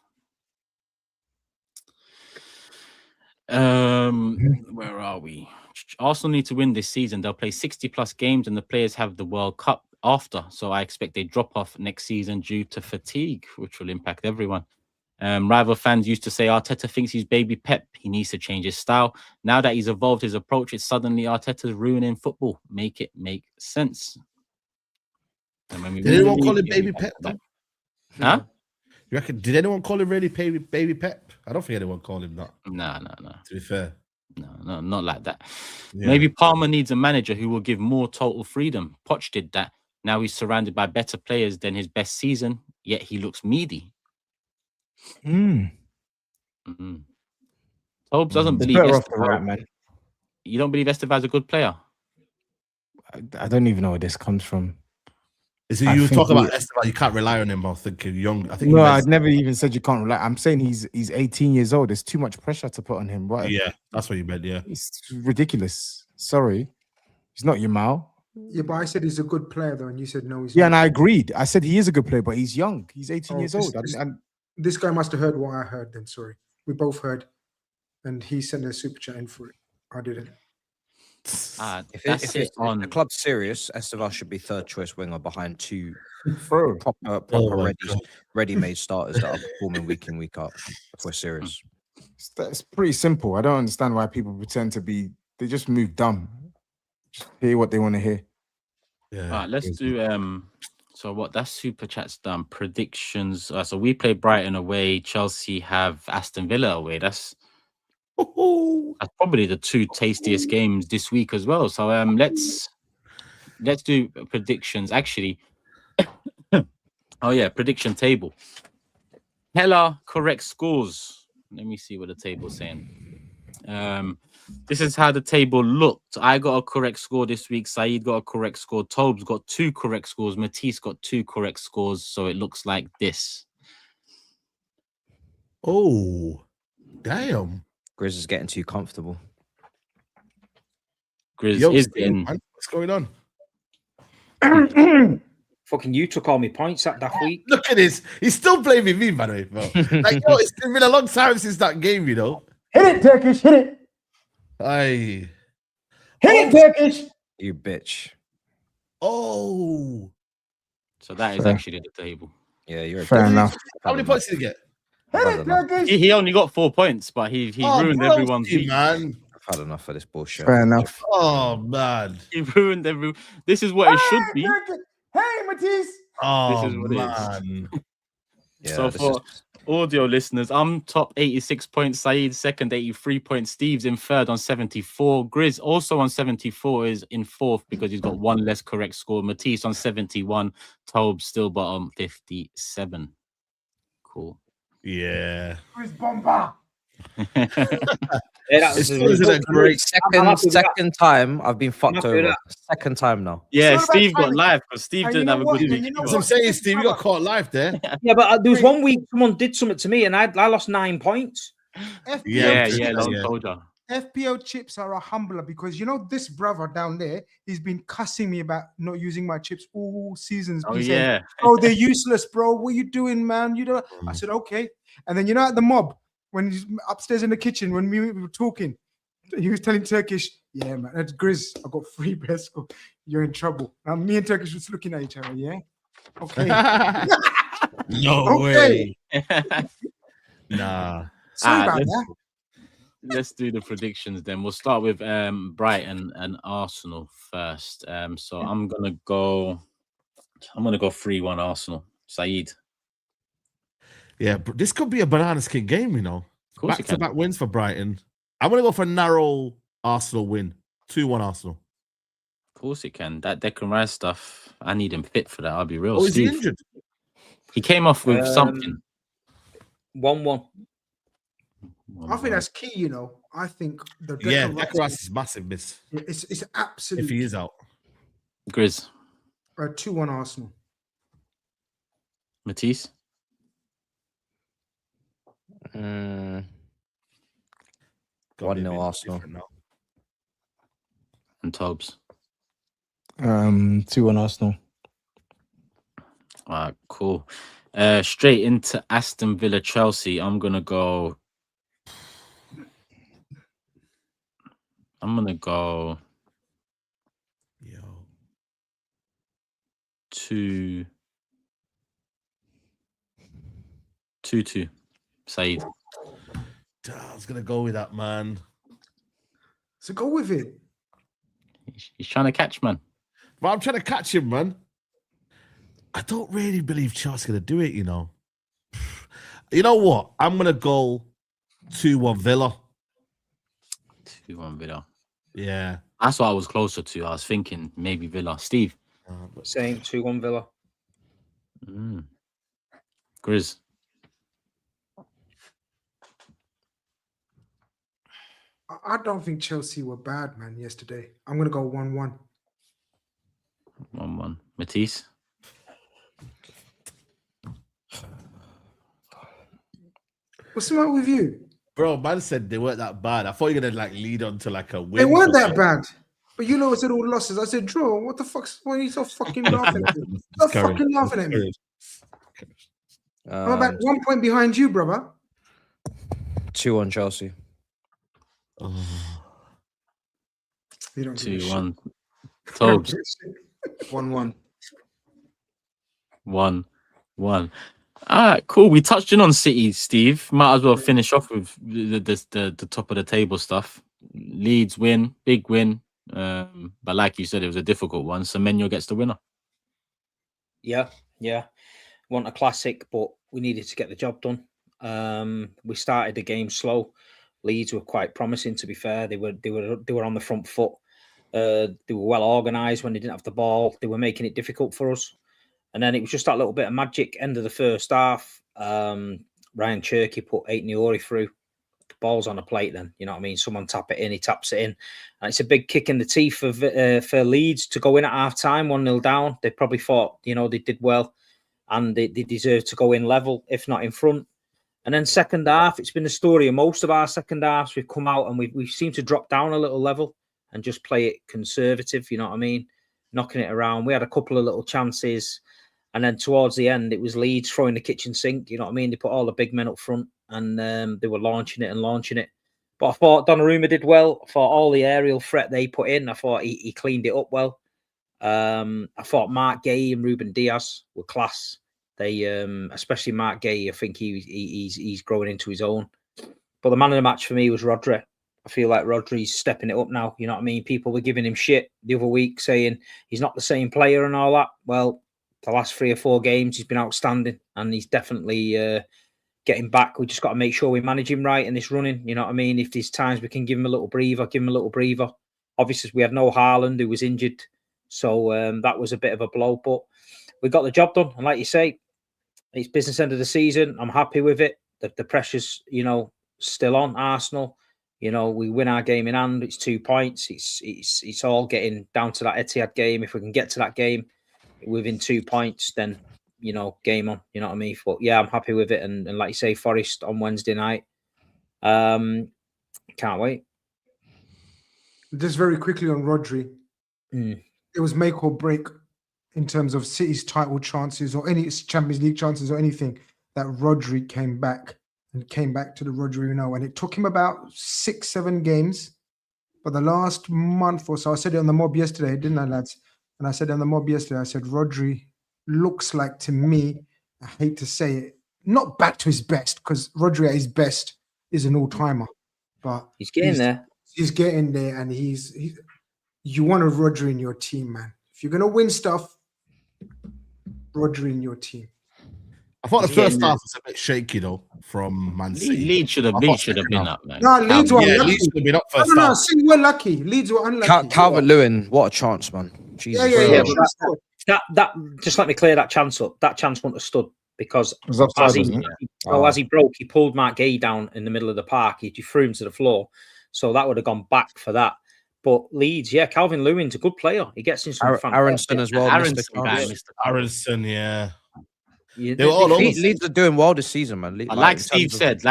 Where are we? Arsenal need to win this season. They'll play 60 plus games and the players have the World Cup after, so I expect they drop off next season due to fatigue, which will impact everyone. Rival fans used to say Arteta thinks he's baby Pep. He needs to change his style. Now that he's evolved his approach, it's suddenly Arteta's ruining football. Make it make sense. Did anyone call him baby Pep? Huh? You reckon? Did anyone call him really baby Pep? I don't think anyone called him that. No. To be fair, no, not like that. Yeah. Maybe Palmer needs a manager who will give more total freedom. Poch did that. Now he's surrounded by better players than his best season, yet he looks meaty. TOBS doesn't believe right, man. You don't believe Estevan's a good player? I don't even know where this comes from. Is it you talk about Estevan? You can't rely on him. I think young. I think no, I'd never even said you can't rely. I'm saying he's 18 years old. There's too much pressure to put on him. Right? Yeah, that's what you meant. Yeah, it's ridiculous. Sorry, he's not your Mao. Yeah, but I said he's a good player though, and you said no. He's yeah, not. and I agreed. I said he is a good player, but he's young. He's 18 years old. This guy must have heard what I heard. Then sorry, we both heard, and he sent a super chat in for it. I didn't. If the club's serious, Estevan should be third choice winger behind 2 proper ready-made starters that are performing week in, week out. If we're serious, that's pretty simple. I don't understand why people pretend to be. They just move dumb. Just hear what they want to hear. Yeah. All right, let's do so what that super chat's done. Predictions. So we play Brighton away. Chelsea have Aston Villa away. That's probably the 2 tastiest games this week as well. So let's do predictions. Actually, oh yeah, prediction table. Hella correct scores. Let me see what the table's saying. This is how the table looked. I got a correct score this week. SAEED got a correct score. TOBS got 2 correct scores. Matisse got 2 correct scores. So it looks like this. Oh, damn. GRIZZ is getting too comfortable. GRIZZ is in. What's going on? Fucking you took all my points that week. Look at this. He's still blaming me, by the way, bro. Like, yo, it's been a long time since that game, you know. Hit it, Turkish. Hit it. Hit it, Turkish. You bitch. Oh. So that is Fair. actually the table. Yeah, you're Fair enough. How many points did he get? He only got 4 points, but he ruined everyone's week. man. I've had enough of this bullshit. Fair enough. Oh man. He ruined every. This is what it should be. Hey, Matisse. Oh This is what it is. man. Yeah, So this for is- audio listeners, I'm top 86 points. SAEED second, 83 points. Steve's in third on 74. GRIZZ also on 74 is in fourth because he's got one less correct score. Matisse on 71. TOBS still bottom 57. Cool. Yeah. Chris Bomber. Yeah, It's a great second time I've been fucked happy with over. that. Second time now. Yeah, It's all about Steve got timing. live because Steve And didn't you have know a what? good And week. you know As I'm what? saying, Steve, you got caught live there. Yeah, but there was one week someone did something to me and I lost 9 points. FPO Yeah, chips, yeah, don't told ya. FPO chips are a humbler because you know this brother down there, he's been cussing me about not using my chips all seasons. Oh He's saying, yeah. "Oh, they're useless, bro. What you doing, man? You don't." I said, "Okay." And then you know at the mob when he's upstairs in the kitchen when we were talking, he was telling Turkish, "Yeah, man, that's GRIZZ. I got free best. You're in trouble." Now me and Turkish was looking at each other. Yeah. Okay. No Okay. way. Nah. Sorry about that. Let's do the predictions then. We'll start with Brighton and Arsenal first. So I'm gonna go 3-1 Arsenal. SAEED. Yeah, this could be a banana skin game, you know. Of course it can. Back-to-back wins for Brighton. I'm gonna go for a narrow Arsenal win. 2-1 Arsenal. Of course it can. That Declan Rice stuff, I need him fit for that. I'll be real. Oh, is he Steve, injured? he came off with something. 1-1. I think that's key. You know, I think the Yeah, Declan Declan Rice is massive miss. It's absolute. If he is out. GRIZZ. 2-1 Arsenal. Matisse. 1-0 Gotta be a bit Arsenal. different now. And TOBS. 2-1 Arsenal. All right, cool. Straight into Aston Villa Chelsea. I'm gonna go. Yo. 2-2. SAEED. I was gonna go with that, man. So go with it. He's trying to catch, man. But I'm trying to catch him, man. I don't really believe Chelsea's gonna do it, you know. You know what? I'm gonna go 2-1 Villa. 2-1 Villa. Yeah. That's what I was closer to. I was thinking maybe Villa. Steve. Same 2-1 Villa. GRIZZ. I don't think Chelsea were bad, man, yesterday. I'm going to go 1-1. 1-1. Matisse. What's the matter with you? Bro, man said they weren't that bad. I thought you were gonna like lead on to like a win. They weren't or that something. bad. But you know, I said all losses. I said draw. What the fuck? Why are you so fucking laughing at me? Stop Carrick. fucking laughing at me. I'm Um, about 1 point behind you, brother. 2-1 Chelsea. You don't give a shit. 2-1. TOBS. 1-1. 1-1. All right, cool. We touched in on City, Steve. Might as well finish off with the top of the table stuff. Leeds win, big win. But like you said, it was a difficult one. So Semenyo gets the winner. Yeah. Want a classic, but we needed to get the job done. We started the game slow. Leeds were quite promising, to be fair. They were on the front foot. They were well organised when they didn't have the ball. They were making it difficult for us. And then it was just that little bit of magic end of the first half. Ryan Cherky put 8 Niori through. The ball's on a plate then, you know what I mean? Someone tap it in, he taps it in. And it's a big kick in the teeth for Leeds to go in at half-time, 1-0 down. They probably thought, you know, they did well and they deserve to go in level, if not in front. And then second half, it's been the story of most of our second halves. We've come out and we seem to drop down a little level and just play it conservative, you know what I mean? Knocking it around. We had a couple of little chances. And then towards the end, it was Leeds throwing the kitchen sink. You know what I mean? They put all the big men up front and they were launching it. But I thought Donnarumma did well. I thought all the aerial threat they put in, I thought he cleaned it up well. I thought Mark Gay and Ruben Diaz were class. They, especially Mark Gay, I think he's growing into his own. But the man of the match for me was Rodri. I feel like Rodri's stepping it up now. You know what I mean? People were giving him shit the other week, saying he's not the same player and all that. Well, the last 3 or 4 games, he's been outstanding, and he's definitely getting back. We just got to make sure we manage him right in this running. You know what I mean? If there's times we can give him a little breather, give him a little breather. Obviously, we had no Haaland, who was injured, so that was a bit of a blow. But we got the job done, and like you say, it's business end of the season. I'm happy with it. The pressure's, you know, still on Arsenal. You know, we win our game in hand. It's 2 points. It's all getting down to that Etihad game. If we can get to that game within 2 points, then, you know, game on. You know what I mean? But yeah, I'm happy with it. And like you say, Forest on Wednesday night. Can't wait. Just very quickly on Rodri. It was make or break in terms of City's title chances or any Champions League chances or anything that Rodri came back to the Rodri we know. And it took him about 6-7 games. But the last month or so, I said it on the mob yesterday, didn't I, lads? And I said on the mob yesterday, I said, Rodri looks like, to me, I hate to say it, not back to his best, because Rodri at his best is an all-timer. But he's getting there. He's getting there, and you want a Rodri in your team, man. If you're going to win stuff, Rodri in your team. I thought the first half was a bit shaky though from Man City. Leeds should have been up, man. No, Leeds were unlucky. Leeds should have been up first No, half. City were lucky. Leeds were unlucky. Calvert-Lewin, what a chance, man. Jesus. Yeah. That just let me clear that chance up. That chance wouldn't have stood because offside, as he broke, he pulled Mark Gay down in the middle of the park. He threw him to the floor. So that would have gone back for that. But Leeds, yeah, Calvert-Lewin's a good player. He gets in some Aronson as well. Aronson, yeah. They were all over. Leeds are doing well this season, man. Like Steve said,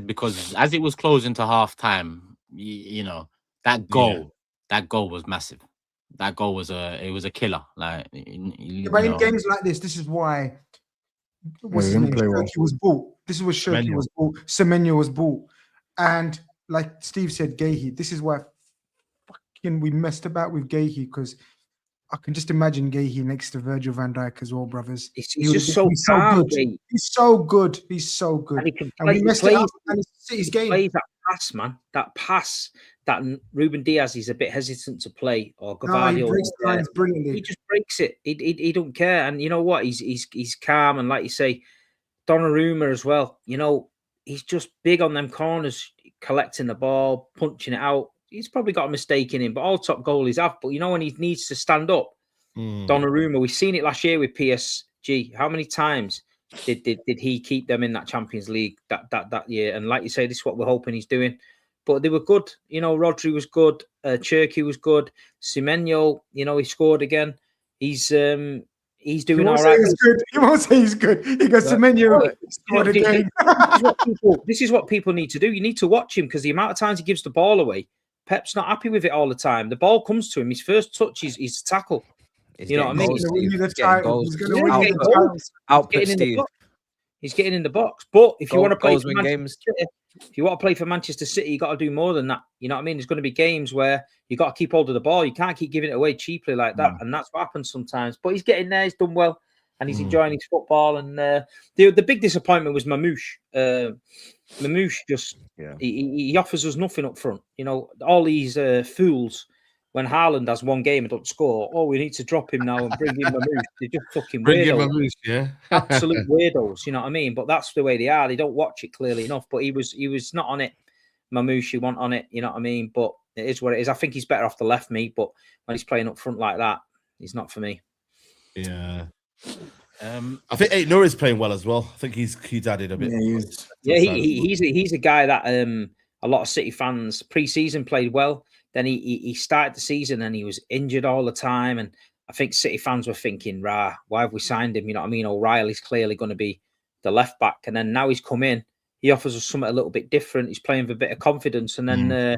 because as it was closing to half time, you know, that goal was massive. That goal was a killer. Like, but in games like this is why his name? Shirky was bought. This is what Shirky was bought. Semenyo was bought, and like Steve said, Gahey. This is why fucking we messed about with Gahey, because I can just imagine Gahey next to Virgil van Dijk as well, brothers. He's just so good. He's so good. He's so good. And he can play. And we messed it up. And his game. Plays that pass, man. That pass that Ruben Diaz is a bit hesitant to play, or Gavardio. He breaks the lines brilliantly. He just breaks it. He don't care. And you know what? He's calm. And like you say, Donnarumma as well. You know, he's just big on them corners, collecting the ball, punching it out. He's probably got a mistake in him, but all top goalies have. But you know, when he needs to stand up, Donnarumma, we've seen it last year with PSG. How many times did he keep them in that Champions League that year? And like you say, this is what we're hoping he's doing. But they were good. You know, Rodri was good. Cherky was good. Semenyo, you know, he scored again. He's doing all right. He won't say he's good. He goes, Semenyo scored again. This is what people need to do. You need to watch him, because the amount of times he gives the ball away, Pep's not happy with it all the time. The ball comes to him. His first touch is a tackle. You know what I mean? He's getting in the box. But if you want to play for Manchester City, you got to do more than that. You know what I mean? There's going to be games where you got to keep hold of the ball. You can't keep giving it away cheaply like that. And that's what happens sometimes. But he's getting there. He's done well. And he's enjoying his football. And the big disappointment was Mamouche. Mamouche just he offers us nothing up front. You know, all these fools, when Haaland has one game and doesn't score, we need to drop him now and bring in Mamouche. They're just fucking weirdos. Absolute weirdos. You know what I mean? But that's the way they are. They don't watch it clearly enough. But he was not on it. Mamouche, he wasn't on it. You know what I mean? But it is what it is. I think he's better off the left, me. But when he's playing up front like that, he's not for me. Yeah. I think Noor is playing well as well. I think he's added a bit. He's a guy that a lot of City fans pre-season played well. Then he started the season and he was injured all the time. And I think City fans were thinking, why have we signed him? You know what I mean? O'Reilly's clearly going to be the left back. And then now he's come in. He offers us something a little bit different. He's playing with a bit of confidence. And then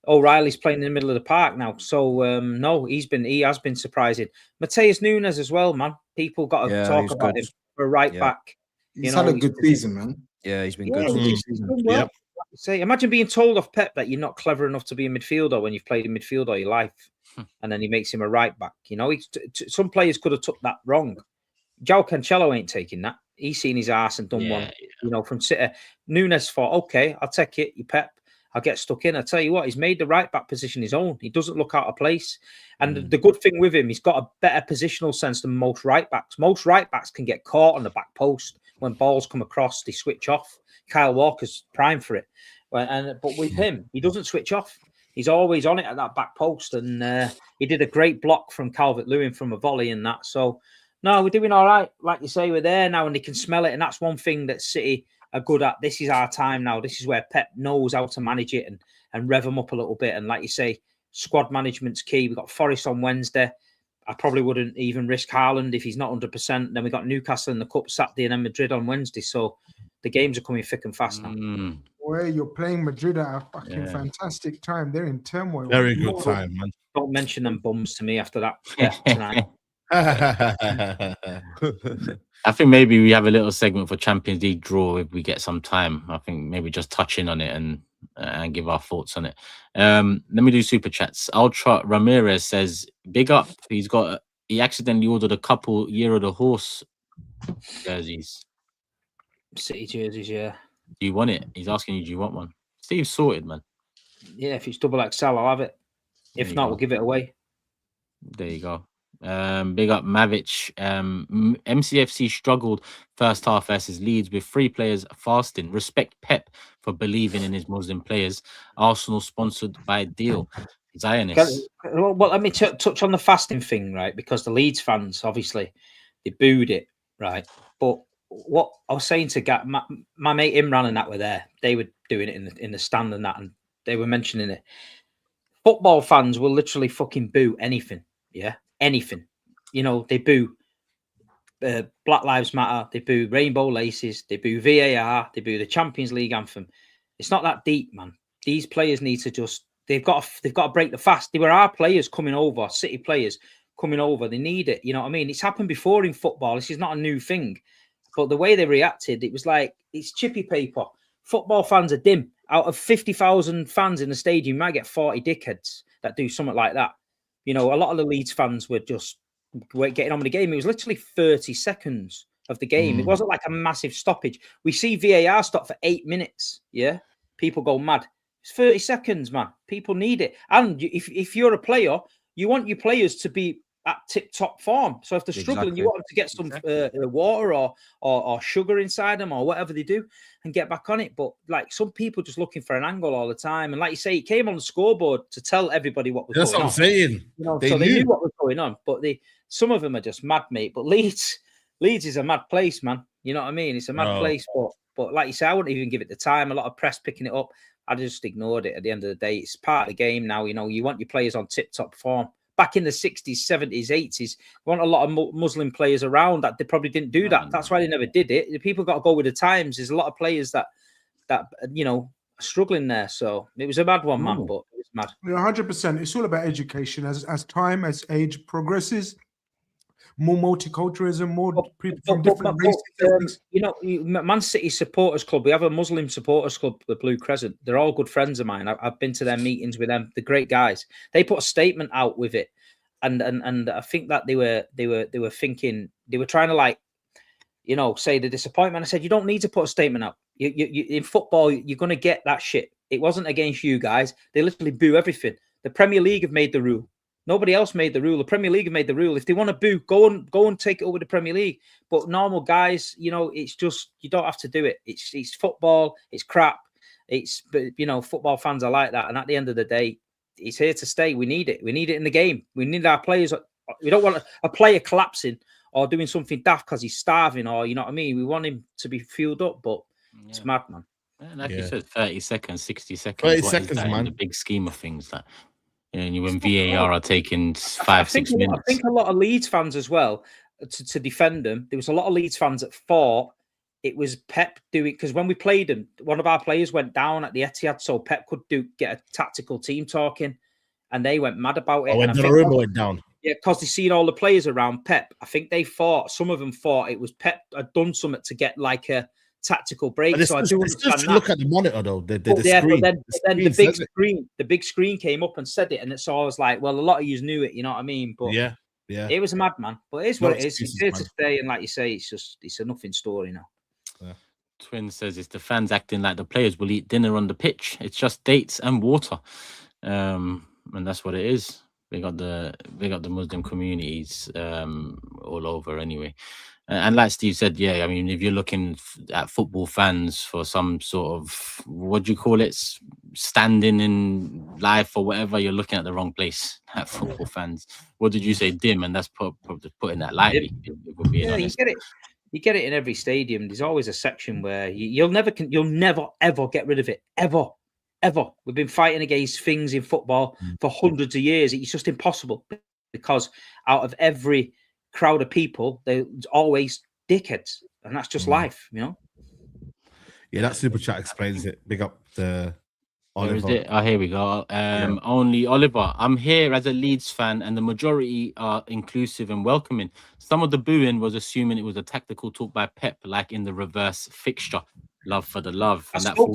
O'Reilly's playing in the middle of the park now. So, no, he has been surprising. Mateus Nunes as well, man. People got to talk about him for right back. He's had a good season, man. Yeah, he's been good. Say, imagine being told off Pep that you're not clever enough to be a midfielder when you've played in midfield all your life, and then he makes him a right back. You know, some players could have took that wrong. João Cancelo ain't taking that. He's seen his ass and done one. You know, from City. Nunes thought, okay, I'll take it. You Pep, I'll get stuck in. I tell you what, he's made the right back position his own. He doesn't look out of place. And the good thing with him, he's got a better positional sense than most right backs. Most right backs can get caught on the back post when balls come across. They switch off. Kyle Walker's prime for it. But with him, he doesn't switch off. He's always on it at that back post. And he did a great block from Calvert-Lewin from a volley and that. So, no, we're doing all right. Like you say, we're there now and they can smell it. And that's one thing that City are good at. This is our time now. This is where Pep knows how to manage it and rev them up a little bit. And like you say, squad management's key. We've got Forest on Wednesday. I probably wouldn't even risk Haaland if he's not 100%. Then we got Newcastle in the Cup Saturday and then Madrid on Wednesday. So the games are coming thick and fast now. Where you're playing Madrid at a fucking fantastic time. They're in turmoil. Very good time, man. Don't mention them bums to me after that tonight. I think maybe we have a little segment for Champions League draw if we get some time. I think maybe just touch in on it and give our thoughts on it. Let me do super chats. Ultra Ramirez says, big up. He accidentally ordered a couple Year of the Horse jerseys. City jerseys, yeah. Do you want it? He's asking you, do you want one? Steve's sorted, man. Yeah, if it's double XL, I'll have it. If not, we'll give it away. There you go. Big up Mavic. MCFC struggled first half versus Leeds with 3 players fasting. Respect Pep for believing in his Muslim players. Arsenal sponsored by Deal. Zionist. Well, let me touch on the fasting thing, right? Because the Leeds fans, obviously, they booed it, right? But what I was saying to my mate Imran and that were there. They were doing it in the stand and that, and they were mentioning it. Football fans will literally fucking boo anything, yeah? Anything. You know, they boo Black Lives Matter, they boo Rainbow Laces, they boo VAR, they boo the Champions League anthem. It's not that deep, man. These players need to just they've got to break the fast. They were our players coming over, City players coming over. They need it. You know what I mean? It's happened before in football. This is not a new thing. But the way they reacted, it was like it's chippy paper. Football fans are dim. Out of 50,000 fans in the stadium, you might get 40 dickheads that do something like that. You know, a lot of the Leeds fans were just getting on with the game. It was literally 30 seconds of the game. It wasn't like a massive stoppage. We see VAR stop for 8 minutes. Yeah, people go mad. It's 30 seconds, man. People need it. And if you're a player, you want your players to be at tip-top form. So if they're struggling, you want them to get some water or sugar inside them or whatever they do and get back on it. But like some people just looking for an angle all the time. And like you say, it came on the scoreboard to tell everybody what was going on. That's what I'm saying. You know, they knew what was going on. But some of them are just mad, mate. But Leeds is a mad place, man. You know what I mean? It's a mad place. But like you say, I wouldn't even give it the time. A lot of press picking it up. I just ignored it at the end of the day. It's part of the game now. You know, you want your players on tip-top form. Back in the 60s, 70s, 80s, you want a lot of Muslim players around that they probably didn't do that. That's why they never did it. The people got to go with the times. There's a lot of players that you know, are struggling there. So it was a bad one, man, but it was mad. 100%. It's all about education. As time, as age progresses, more multiculturalism, more people from different races. You know, Man City Supporters Club, we have a Muslim Supporters Club, the Blue Crescent. They're all good friends of mine. I've been to their meetings with them. They're great guys. They put a statement out with it, and I think that they were thinking, they were trying to, like, you know, say the disappointment. I said, you don't need to put a statement out. You in football, you're going to get that shit. It wasn't against you guys. They literally boo everything. The Premier League have made the rule. Nobody else made the rule. The Premier League have made the rule. If they want to boo, go and take it over the Premier League. But normal guys, you know, it's just, you don't have to do it. It's football. It's crap. You know, football fans are like that. And at the end of the day, it's here to stay. We need it. We need it in the game. We need our players. We don't want a player collapsing or doing something daft because he's starving, or, you know what I mean? We want him to be fueled up, but it's mad, man. Like you said, 30 seconds, 60 seconds. 30 seconds, man. In the big scheme of things, that. And when VAR are taking 5-6 minutes. I think a lot of Leeds fans as well, to defend them, there was a lot of Leeds fans that thought it was Pep doing, because when we played them, one of our players went down at the Etihad, so Pep could get a tactical team talking, and they went mad about it. When Donnarumma went down. Yeah, because they seen all the players around Pep. I think some of them thought it was Pep had done something to get like a tactical break. But So I it's do just understand to look that. at the monitor though. The But yeah, screen. but then the screen big says it. screen, the big screen came up and said it, and so I was like, well, a lot of you knew it, you know what I mean? But Yeah. it was a madman. But it is No what it is. It's excuses, here man. to stay, and like you say, it's a nothing story now. Twin says it's the fans acting like the players will eat dinner on the pitch. It's just dates and water, and that's what it is. We got the Muslim communities all over anyway. And like Steve said, yeah, I mean, if you're looking at football fans for some sort of, what do you call it, standing in life or whatever, you're looking at the wrong place at football fans. What did you say, dim? And that's putting that lightly. If we're being honest. You get it in every stadium. There's always a section where you'll never ever get rid of it, ever. We've been fighting against things in football for hundreds of years. It's just impossible because out of every crowd of people, there's always dickheads, and that's just life, you know. Yeah, that super chat explains it. Big up the Where is Oliver. it? Oh, here we go. Only Oliver. I'm here as a Leeds fan, and the majority are inclusive and welcoming. Some of the booing was assuming it was a tactical talk by Pep, like in the reverse fixture. Love for the love. I spoke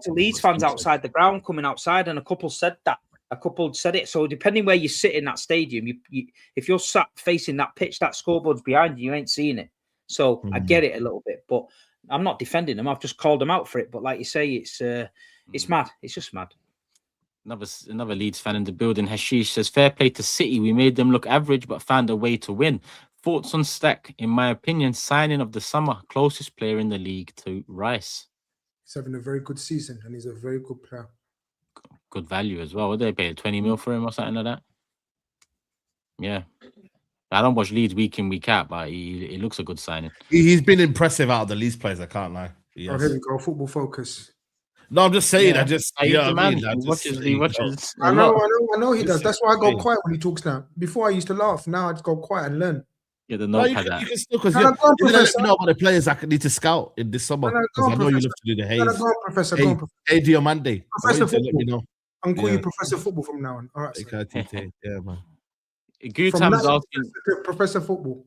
to Leeds fans outside the ground, coming outside, and a couple said that. A couple said it. So depending where you sit in that stadium, you if you're sat facing that pitch, that scoreboard's behind you, you ain't seeing it. So I get it a little bit, but I'm not defending them. I've just called them out for it. But like you say, it's mad. It's just mad. Another Leeds fan in the building, Hashish, says, fair play to City. We made them look average, but found a way to win. Thoughts on Stack? In my opinion, signing of the summer, closest player in the league to Rice. He's having a very good season, and he's a very good player. Good value as well. Would they pay 20 mil for him or something like that? Yeah. I don't watch Leeds week in, week out, but he looks a good signing. He's been impressive out of the Leeds players, I can't lie. Oh, here we go. Football focus. No, I'm just saying. Yeah. I just, He's you know the what I man. mean? He watches a I lot. know he does. That's why I go quiet when he talks now. Before I used to laugh. Now I just go quiet and learn. Yeah, the No, you notepad. can still, because No, you no, go on, let Professor. me know about the players I need to scout in this summer. No, no, Because go I on, know you Professor. love to do the No, no, haze. go on, Professor. Go on, Professor. Hey, Diamante. Professor I want you to let me Football. know. I'm calling Yeah. you Professor Football from now on. All right, sir. Yeah, man. Gutam's asking. Professor Football.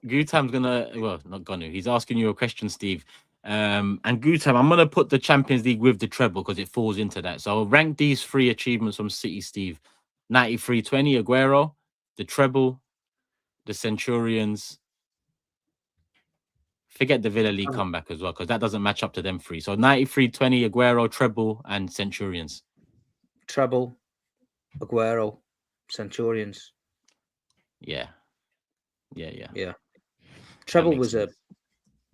Gutam's gonna, well, not gonna. He's asking you a question, Steve. And Gutam, I'm gonna put the Champions League with the treble because it falls into that. So rank these three achievements from City, Steve. 93-20 Aguero, the treble, the Centurions. Forget the Villa League comeback as well, because that doesn't match up to them three. So 93-20 Aguero, treble, and Centurions. Treble, Aguero, Centurions. Yeah. Treble was a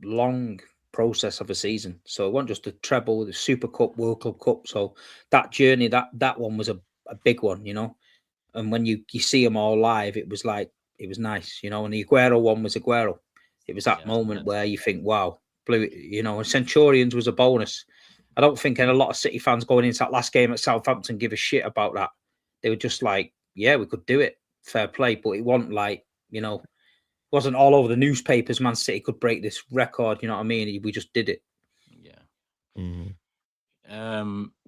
long process of a season, so it wasn't just a treble, the Super Cup, World Club Cup. So that journey, that one was a big one, you know. And when you see them all live, it was like, it was nice, you know. And the Aguero one was Aguero. It was that moment where you think, wow, blew it, you know. And Centurions was a bonus. I don't think a lot of City fans going into that last game at Southampton give a shit about that. They were just like, yeah, we could do it, fair play. But it wasn't like, you know, it wasn't all over the newspapers. Man City could break this record, you know what I mean? We just did it.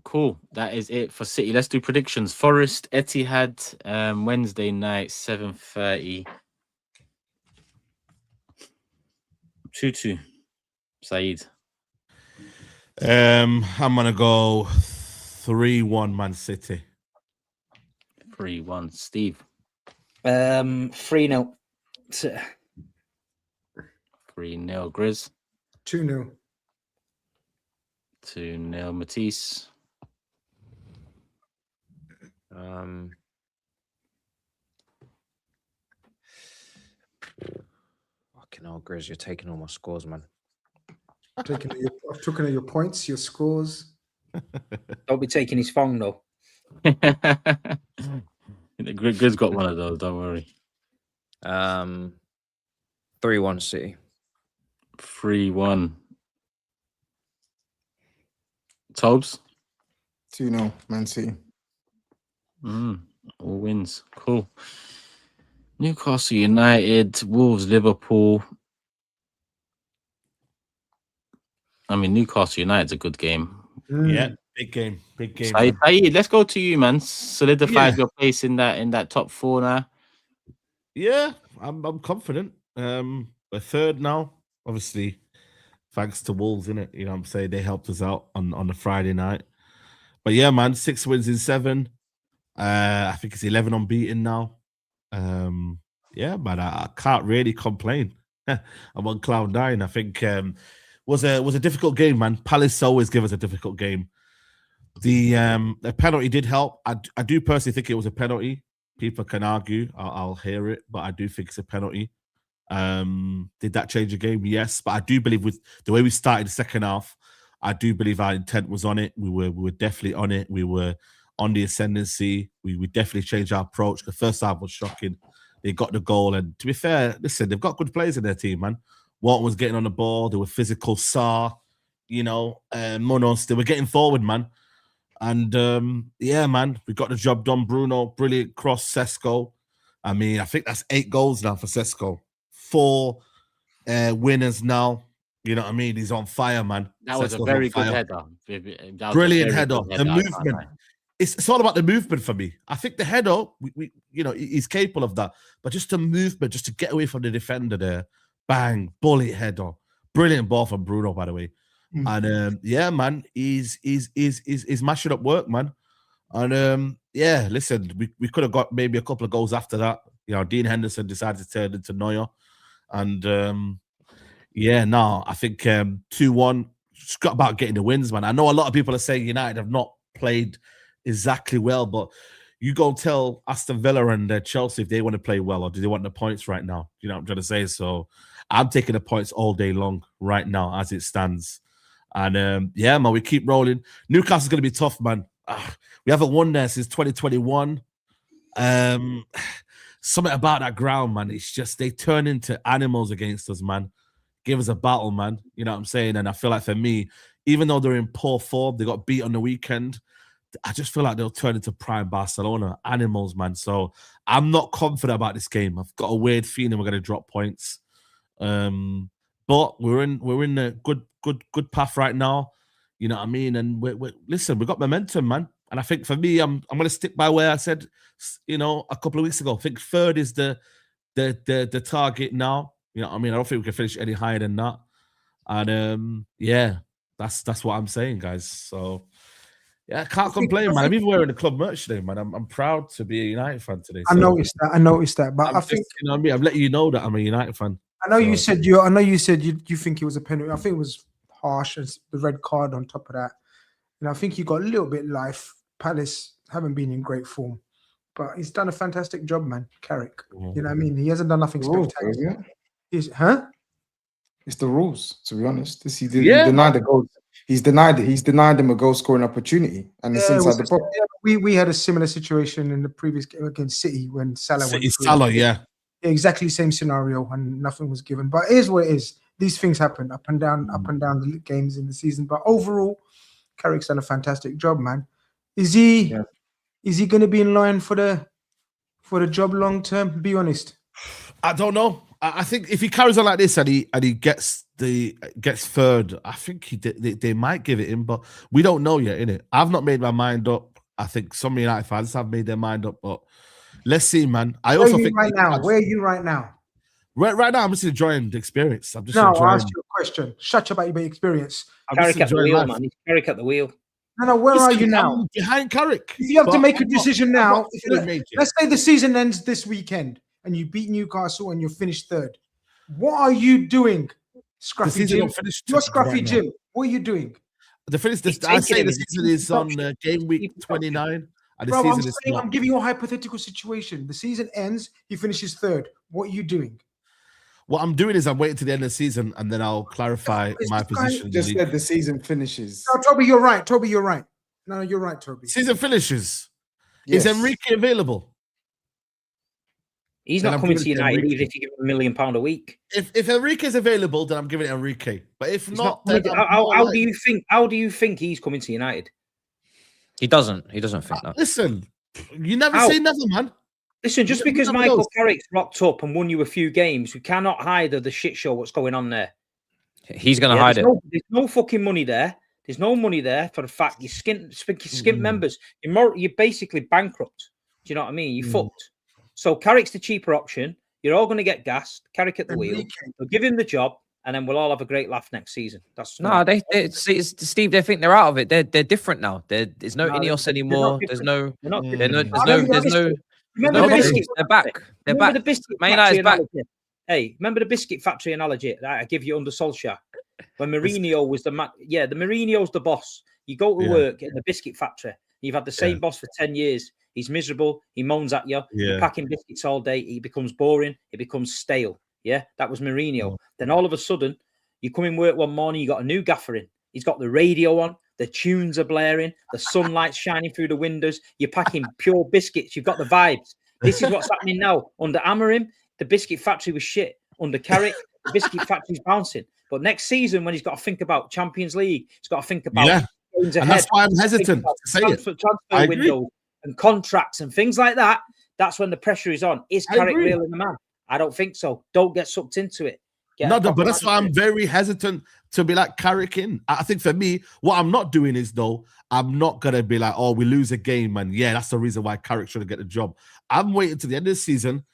Cool. That is it for City. Let's do predictions. Forest, Etihad, Wednesday night, 7:30. 2-2. SAEED. I'm gonna go 3-1 Man City. 3-1. Steve. 3-0. 3-0. Grizz. 2-0. 2-0. Matisse. Fucking hell, Grizz, you're taking all my scores, man. I've taken all your points, your scores. Don't be taking his phone though. Grizz got one of those, don't worry. 3-1 City. 3-1. Tobes. 2-0 Man City. All wins. Cool. Newcastle United, Wolves, Liverpool. I mean, Newcastle United's a good game. Yeah, big game. Saeed, let's go to you, man. Solidified your place in that top four now. Yeah, I'm confident. We're third now. obviously, thanks to Wolves, innit? You know what I'm saying? They helped us out on the Friday night. But yeah, man, 6 wins in 7. I think it's 11 unbeaten now. Yeah, man, I can't really complain. I'm on cloud 9. I think was a difficult game, man. Palace always give us a difficult game. The penalty did help. I do personally think it was a penalty. People can argue. I'll hear it, but I do think it's a penalty. Did that change the game? Yes, but I do believe with the way we started the second half, I do believe our intent was on it. We were definitely on it. We were on the ascendancy. We definitely changed our approach. The first half was shocking. They got the goal, and to be fair, listen, they've got good players in their team, man. Walton was getting on the ball. They were physical. Sarr, Munoz, they were getting forward, man. And yeah, man, we got the job done. Bruno, brilliant cross. Sesko. I mean, I think that's 8 goals now for Sesko. 4 winners now. You know what I mean? He's on fire, man. That was a very good header. Brilliant header. The movement. It's all about the movement for me. I think the header, he's capable of that. But just the movement, just to get away from the defender there. Bang, bullet header. Brilliant ball from Bruno, by the way. And yeah, man, he's mashing up work, man. And yeah, listen, we could have got maybe a couple of goals after that. You know, Dean Henderson decided to turn into Neuer. And yeah, no, I think 2-1. Just got about getting the wins, man. I know a lot of people are saying United have not played exactly well, but you go tell Aston Villa and Chelsea if they want to play well, or do they want the points right now? You know what I'm trying to say? So I'm taking the points all day long right now as it stands. And yeah, man, we keep rolling. Newcastle's going to be tough, man. We haven't won there since 2021. Something about that ground, man. It's just they turn into animals against us, man. Give us a battle, man. You know what I'm saying? And I feel like for me, even though they're in poor form, they got beat on the weekend. I just feel like they'll turn into prime Barcelona animals, man. So I'm not confident about this game. I've got a weird feeling we're going to drop points. But we're in a good path right now. You know what I mean? And listen, we got momentum, man. And I think for me, I'm going to stick by where I said, a couple of weeks ago. I think 3rd is the target now. You know what I mean? I don't think we can finish any higher than that. And yeah, that's what I'm saying, guys. So yeah, I can't complain, man. I'm even wearing the club merch today, man. I'm proud to be a United fan today. I noticed that. But I think you know what I mean. I've let you know that I'm a United fan. I know you said you think it was a penalty. I think it was harsh as the red card on top of that. And I think you got a little bit life. Palace haven't been in great form, but he's done a fantastic job, man. Carrick, you know what I mean? He hasn't done nothing spectacular. It's the rules, to be honest. He denied the goal. He's denied it. He's denied them a goal scoring opportunity, and it's inside the box. We had a similar situation in the previous game against City when Salah went through. Salah, yeah. Exactly same scenario, and nothing was given. But it is what it is. These things happen up and down the games in the season. But overall, Carrick's done a fantastic job, man. Is he going to be in line for the job long term? Be honest. I don't know. I think if he carries on like this and he gets 3rd, I think they might give it him, but we don't know yet, innit? I've not made my mind up. I think some United fans have made their mind up, but let's see, man. I also think where are you right now? Right now, I'm just enjoying the experience. I'll ask you a question. Shut up about your experience. Carrick at the wheel, man. He's Carrick at the wheel. No, where are you now? I'm behind Carrick. If you have to make a decision now, let's say the season ends this weekend and you beat Newcastle and you're finished 3rd. What are you doing, Scruffy Jim? You're Scruffy Jim. What are you doing? I say the season is on game week 29. And the season is I'm giving you a hypothetical situation. The season ends, he finishes 3rd. What are you doing? What I'm doing is I'm waiting to the end of the season and then I'll clarify my position. Just said the season finishes. No, Toby, you're right. Toby, you're right. No, you're right, Toby. Season finishes. Yes. Is Enrique available? He's not coming to United even if you give him £1 million a week. If Enrique is available, then I'm giving it Enrique. But if not, how do you think he's coming to United? He doesn't think that. Listen, you never say never, man. Listen, just because Michael Carrick's rocked up and won you a few games, we cannot hide the shit show what's going on there. He's going to hide it. There's no fucking money there. There's no money there for the fact you skimp members. You're basically bankrupt. Do you know what I mean? You're fucked. So Carrick's the cheaper option. You're all going to get gassed. Carrick at the wheel. They'll give him the job, and then we'll all have a great laugh next season. That's no, Steve. They think they're out of it. They're different now. There's no Ineos anymore. There's no. They're back. They're back. The Biscuit Man United's back. Hey, remember the Biscuit Factory analogy that I give you under Solskjaer? When Mourinho was the Mourinho's the boss. You go to work in the Biscuit Factory. You've had the same boss for 10 years. He's miserable. He moans at you. You're packing biscuits all day. He becomes boring. It becomes stale. Yeah, that was Mourinho. Then all of a sudden, you come in work one morning, you got a new gaffer in. He's got the radio on. The tunes are blaring. The sunlight's shining through the windows. You're packing pure biscuits. You've got the vibes. This is what's happening now. Under Amorim, the Biscuit Factory was shit. Under Carrick, the Biscuit Factory's bouncing. But next season, when he's got to think about Champions League, he's got to think about games ahead. And that's why I'm hesitant to say transfer windows and contracts and things like that. That's when the pressure is on. Is Carrick really the man? I don't think so. Don't get sucked into it. But that's why I'm very hesitant to be like Carrick in. I think for me, what I'm not doing is, though, I'm not going to be like, oh, we lose a game, and yeah, that's the reason why Carrick shouldn't get the job. I'm waiting to the end of the season,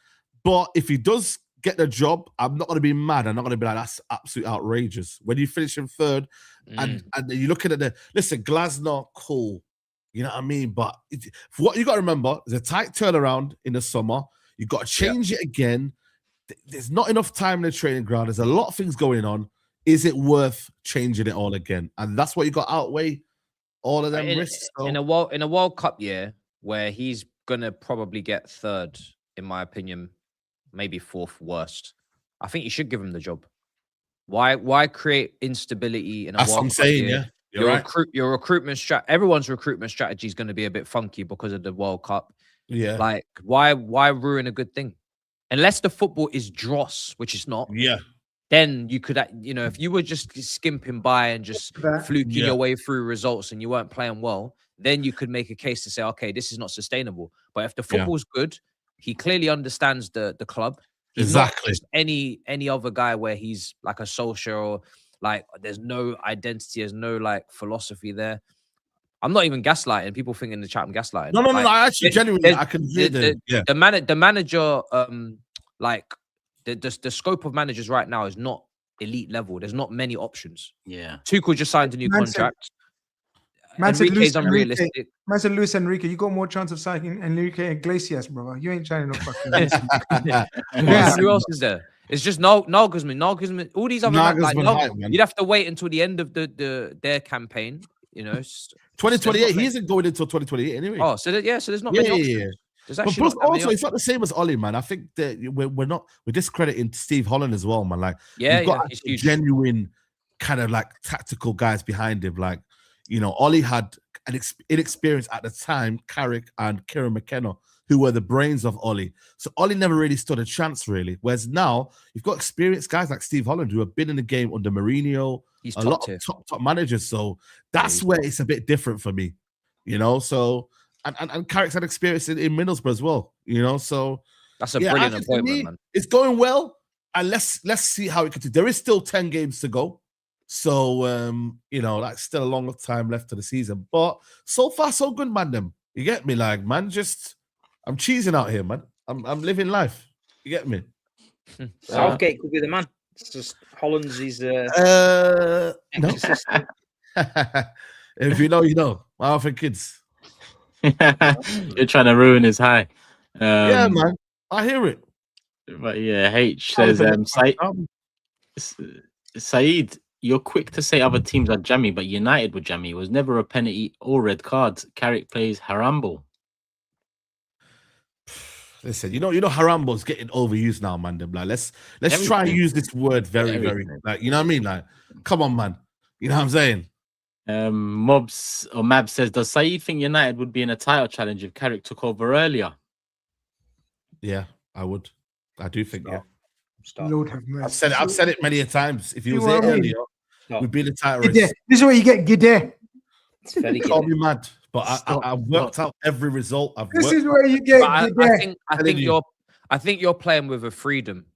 but if he does get the job, I'm not going to be mad. I'm not going to be like, that's absolutely outrageous. When you finish in third, and you're looking at listen, Glasner, cool. You know what I mean? But what you got to remember, there's a tight turnaround in the summer. You got to change it again. There's not enough time in the training ground. There's a lot of things going on. Is it worth changing it all again? And that's what you got to outweigh all of them risks. So. In a World Cup year where he's gonna probably get third, in my opinion, maybe fourth worst, I think you should give him the job. Why create instability in a That's World what I'm Cup saying, year? yeah. You're right. Your recruitment everyone's recruitment strategy is going to be a bit funky because of the World Cup. Yeah. Like, why ruin a good thing? Unless the football is dross, which is not. Yeah. Then you could, if you were just skimping by and just fluking your way through results and you weren't playing well, then you could make a case to say, okay, this is not sustainable. But if the football's good, he clearly understands the club. He's exactly. Not just any other guy where he's like a social or like there's no identity, there's no like philosophy there. I'm not even gaslighting. People think in the chat I'm gaslighting. No. I actually genuinely I can hear the manager. Like the scope of managers right now is not elite level. There's not many options. Yeah. Tuchel just signed a new contract. Man said unrealistic. Man said Luis Enrique, you got more chance of signing Enrique Iglesias, brother. You ain't trying no fucking. Who else is there? It's just Nagelsmann, all these other you'd have to wait until the end of their campaign. 2028. He isn't going until 2028 anyway. Oh, so there's not many options. But plus, also, it's not the same as Ollie, man. I think that we're discrediting Steve Holland as well, man. Like, you've got genuine kind of like tactical guys behind him. Like, Ollie had an inexperience at the time, Carrick and Kieran McKenna, who were the brains of Ollie. So Ollie never really stood a chance, really. Whereas now you've got experienced guys like Steve Holland who have been in the game under Mourinho, he's a lot of top managers. So that's where it's a bit different for me, So and Carrick's had experience in Middlesbrough as well, So that's a brilliant appointment, man. It's going well, and let's see how it continues. There is still 10 games to go. So that's still a long time left to the season. But so far, so good, man. Them. You get me? Like, man, I'm cheesing out here, man. I'm living life. You get me? Southgate could be the man. It's just Holland's no. If you know, you know. My half kids. You're trying to ruin his high. Yeah, man. I hear it. But yeah, H says, SAEED, you're quick to say other teams are jammy, but United were jammy. It was never a penalty or red cards. Carrick plays Harambo. Listen, Harambo's getting overused now, man. Like, let's try and use this word very, like, you know what I mean? Like, come on, man. You know what I'm saying? Mab says, does SAEED think United would be in a title challenge if Carrick took over earlier? Yeah, I would. I do think, Lord have mercy. I've said it many a times. If he was there earlier, we'd be in the title race. This is what you get, Gide. Call me mad, but I've worked out every result. This is where you get. I think you're playing with a freedom,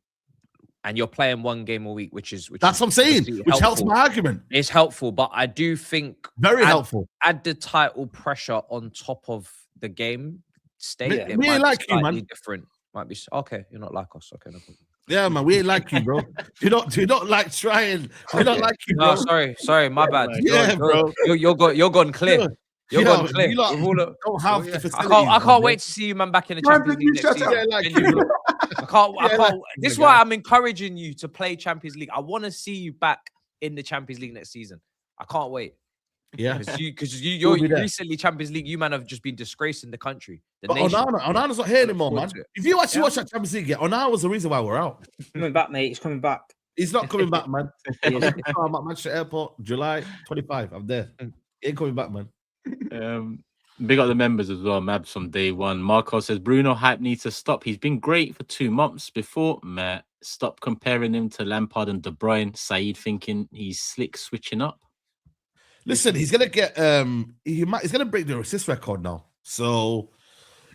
and you're playing one game a week, which that's what I'm saying. Which helps my argument. It's helpful, but I do think very helpful. Add the title pressure on top of the game state. Me like you, man. Different. Might be okay. You're not like us. Okay, no problem. Yeah, man, we ain't like you, bro. Do not like trying. We don't like you, bro. No, sorry, my bad. Yeah, bro. You're gone clear. You're gone clear. You lot With all the- don't have the facilities. I can't bro. wait to see you, man, back in the Man, Champions you League next shut up. season. Yeah, like Genuinely. I can't. like This is the why guy. I'm encouraging you to play Champions League. I want to see you back in the Champions League next season. I can't wait. Yeah. Because We'll be you're there. recently Champions League. You man have just been disgracing the country. The But nation. Onana's not here anymore, man. forward to it. If you actually watch that Champions League, Onana was the reason why we're out. Coming back, mate. He's coming back. He's not coming back, man. He is. I'm at Manchester Airport, July 25. I'm there. He ain't coming back, man. Big up the members as well. Mabs from day one. Marco says Bruno hype needs to stop. He's been great for 2 months before. Matt, stop comparing him to Lampard and De Bruyne. SAEED thinking he's slick switching up. Listen, he's gonna get he's gonna break the assist record now. So,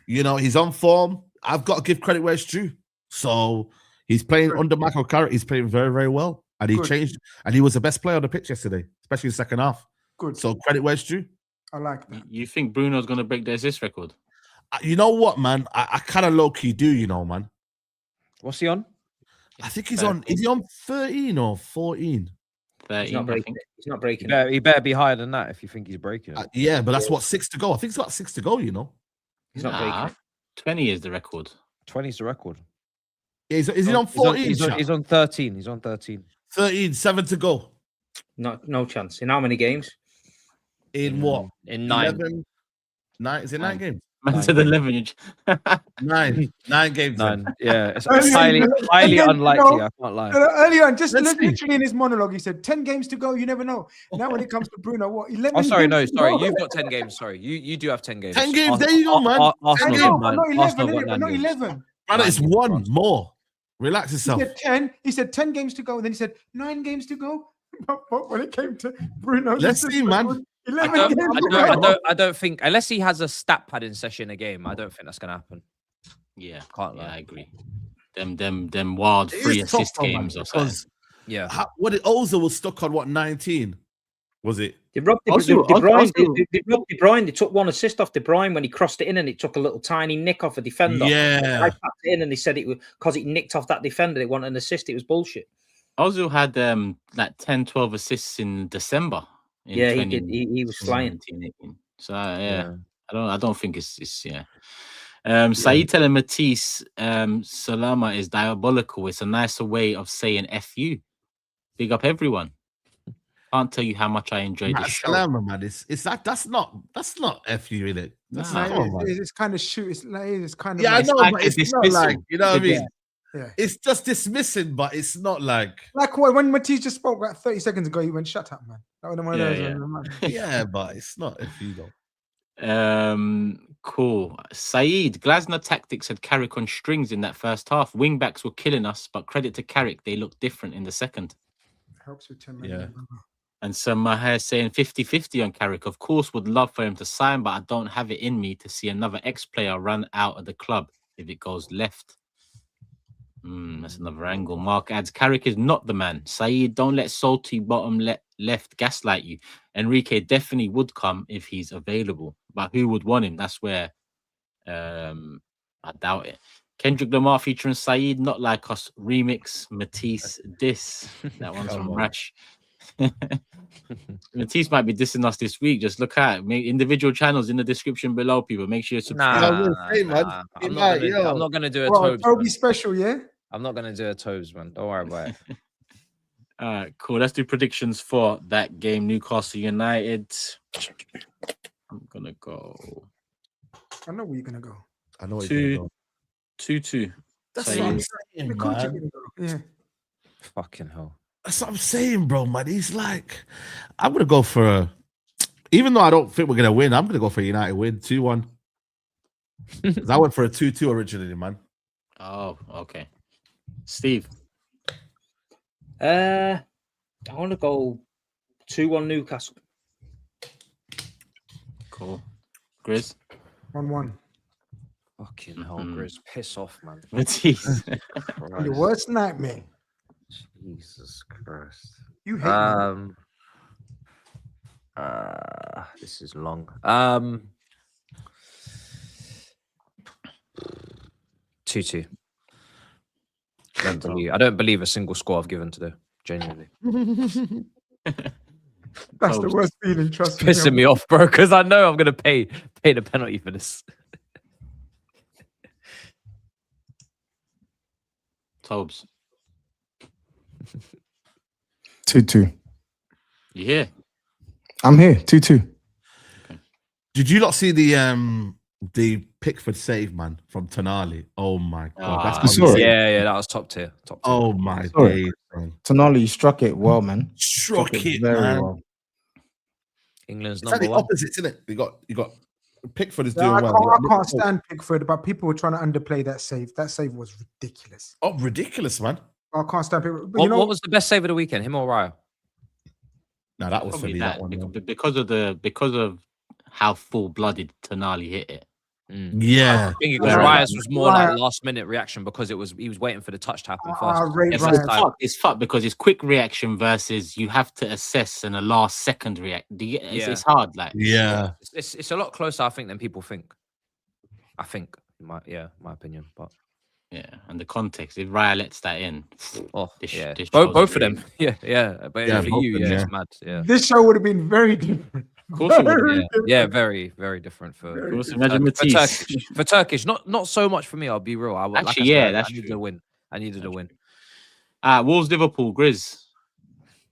he's on form. I've got to give credit where it's due. So he's playing under Michael Carrick. He's playing very, very well. And he changed, and he was the best player on the pitch yesterday, especially the second half. Good. So credit where it's due. I like that. You think Bruno's gonna break the assist record? You know what, man? I kind of low key do, man. What's he on? I think he's on. Is he on 13 or 14? 13, He's not breaking it. He's not breaking it. He better be higher than that if you think he's breaking it. Yeah, but that's what 6 to go. I think he's got 6 to go. He's not breaking it. 20 is the record. 20 is the record. Yeah, is he on 14? He's on 13. He's on 13. 13, 7 to go. No chance. In how many games? In what? In 9. 11, 9. Is it 9 games? Man said 11. 9 games. 9. Yeah, it's highly unlikely. I can't lie. Earlier on, just literally in his monologue, he said 10 games to go. You never know. Now, when it comes to Bruno, what? 11 Oh, sorry, games to sorry. go? You've got 10 games. Sorry, you do have 10 games. 10 games. There you go, man. Arsenal No, got but 9. not 11. Arsenal got innit? 9 Not games. 11. Brother, it's 1 more. Relax He yourself. said 10. He said 10 games to go. And then he said 9 games to go. But when it came to Bruno, Let's see, man. 11 games to go. I don't think, unless he has a stat padding session a game, I don't think that's going to happen. Yeah, Can't lie. I agree. Them wild It free is tough, assist though, man, games or something. because Yeah. what it also was stuck on what 19 was it? They robbed De Bruyne. They took 1 assist off De Bruyne when he crossed it in, and it took a little tiny nick off a defender. Yeah. I tapped it in, and they said it was because it nicked off that defender. They wanted an assist. It was bullshit. Ozil had like 10, 12 assists in December. Yeah, he did. He was flying. 18. So I don't think it's yeah. SAEED telling Matisse Salama is diabolical. It's a nicer way of saying F you. Big up everyone. Can't tell you how much I enjoyed this show. Salama, man. That's not F you, in it. That's Nah, come on, man. it's kind of shoot. It's kind of. Yeah, I like, know, like but a it's not dismissal. like, you know what I mean? Yeah. It's just dismissing, but it's not like Like when Matisse just spoke about 30 seconds ago, he went, "Shut up, man." That was one of those. yeah, but it's not F you though. Cool. SAEED, Glasner tactics had Carrick on strings in that first half. Wing backs were killing us, but credit to Carrick, they looked different in the second. Helps with 10 minutes. Yeah. And so my hair saying 50-50 on Carrick. Of course, would love for him to sign, but I don't have it in me to see another ex-player run out of the club if it goes left. That's another angle. Mark adds, Carrick is not the man. SAEED, don't let salty bottom left gaslight you. Enrique definitely would come if he's available. But who would want him? That's where I doubt it. Kendrick Lamar featuring SAEED, not like us. Remix, Matisse, diss. That one's from Rash. Matisse might be dissing us this week. Just look at it. Individual channels in the description below, people. Make sure you subscribe. I'm not gonna do a Well, TOBS. Toby special, yeah. I'm not gonna do a TOBS, man. Don't worry about it. All right, cool. Let's do predictions for that game. Newcastle United. I'm gonna go. I know where you're gonna go. I know where you're gonna go. 2-2. That's what I'm saying, The country man. gonna go. Yeah. Fucking hell. That's what I'm saying, bro, man. He's like, I'm gonna go for even though I don't think we're gonna win, I'm gonna go for a United win, 2-1. I went for a 2-2 originally, man. Oh, okay. Steve. I want to go 2-1 Newcastle. Cool. Grizz. 1-1. Fucking hell, Grizz. Piss off, man. Matisse. Your worst nightmare. Jesus Christ. You hate me. This is long. 2-2. I don't believe a single score I've given today. Genuinely. That's the worst feeling. Trust me. Pissing me off, bro, because I know I'm gonna pay the penalty for this. TOBS. 2-2. You here? I'm here. 2-2. Did you not see the Pickford save, man, from Tonali? Oh my god, that's yeah, that was top tier. Top tier. Oh my days, man. Tonali, you struck it well, man. Struck it very man. well. England's It's number like the one. opposite, isn't it? You got Pickford is Yeah, doing I well. can't stand Pickford, but people were trying to underplay that save. That save was ridiculous. Oh, ridiculous, man. I can't stand Pickford. But What was the best save of the weekend? Him or Raya? No, that was for Probably me. That one. because of how full-blooded Tonali hit it. Yeah. I think Raya's was more like last-minute reaction because he was waiting for the touch to happen first. It's fucked because it's quick reaction versus you have to assess and a last-second react. It's hard. Like it's a lot closer, I think, than people think. I think, my opinion, but. Yeah, and the context. If Raya lets that in, both of them. Yeah. But for you, it's mad. Yeah. This show would have been very different. Of course it would. Yeah, very, very different for. Imagine for Turkish, not so much for me. I'll be real. I needed a win. I needed a win. Wolves, Liverpool, GRIZZ.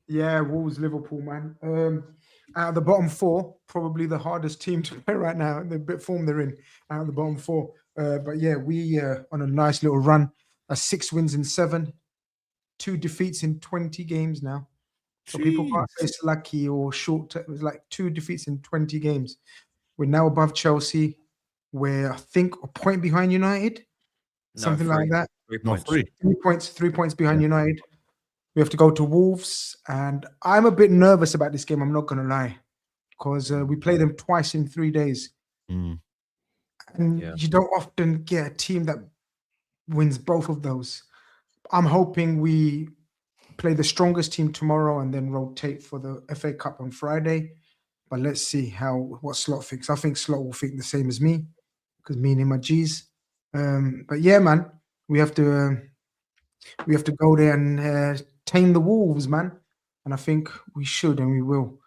Yeah, Wolves, Liverpool, man. Out of the bottom four, probably the hardest team to play right now. The bit form they're in out of the bottom four. But yeah, we on a nice little run. 6 wins in 7, 2 defeats in 20 games now. So people can't say it's lucky or short. It was like 2 defeats in 20 games. We're now above Chelsea. We're, I think, a point behind United. Something like that. 3 points. 3 points behind United. We have to go to Wolves. And I'm a bit nervous about this game, I'm not going to lie. Because we play them twice in 3 days. And you don't often get a team that wins both of those. I'm hoping we play the strongest team tomorrow and then rotate for the FA Cup on Friday. But let's see what Slot thinks. I think Slot will think the same as me because me and him are G's. But yeah, man, we have to go there and tame the Wolves, man. And I think we should and we will.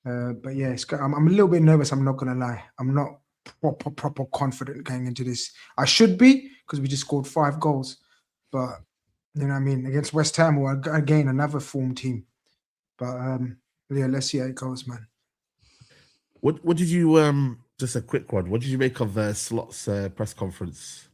But yeah, I'm a little bit nervous. I'm not gonna lie. I'm not proper confident going into this. I should be because we just scored 5 goals. But you know what I mean? Against West Ham, or again another form team. But yeah, let's see how it goes, man. What did you just a quick one? What did you make of Slot's press conference?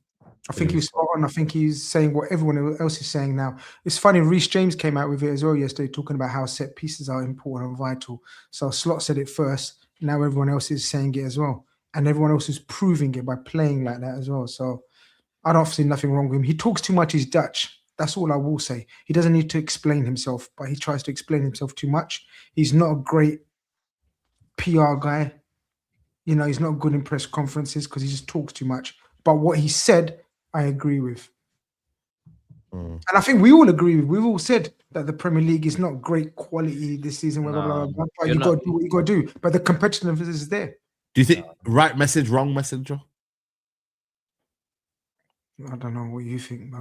I think he was spot on. I think he's saying what everyone else is saying now. It's funny, Reece James came out with it as well yesterday, talking about how set pieces are important and vital. So Slot said it first. Now everyone else is saying it as well. And everyone else is proving it by playing like that as well. So I don't see nothing wrong with him. He talks too much, he's Dutch. That's all I will say. He doesn't need to explain himself, but he tries to explain himself too much. He's not a great PR guy. You know, he's not good in press conferences because he just talks too much. But what he said, I agree with. And I think we all agree with. We've all said that the Premier League is not great quality this season. Blah, blah, blah, blah, but you got to do what you got to do. But the competitiveness is there. Do you think right message, wrong messenger? I don't know what you think.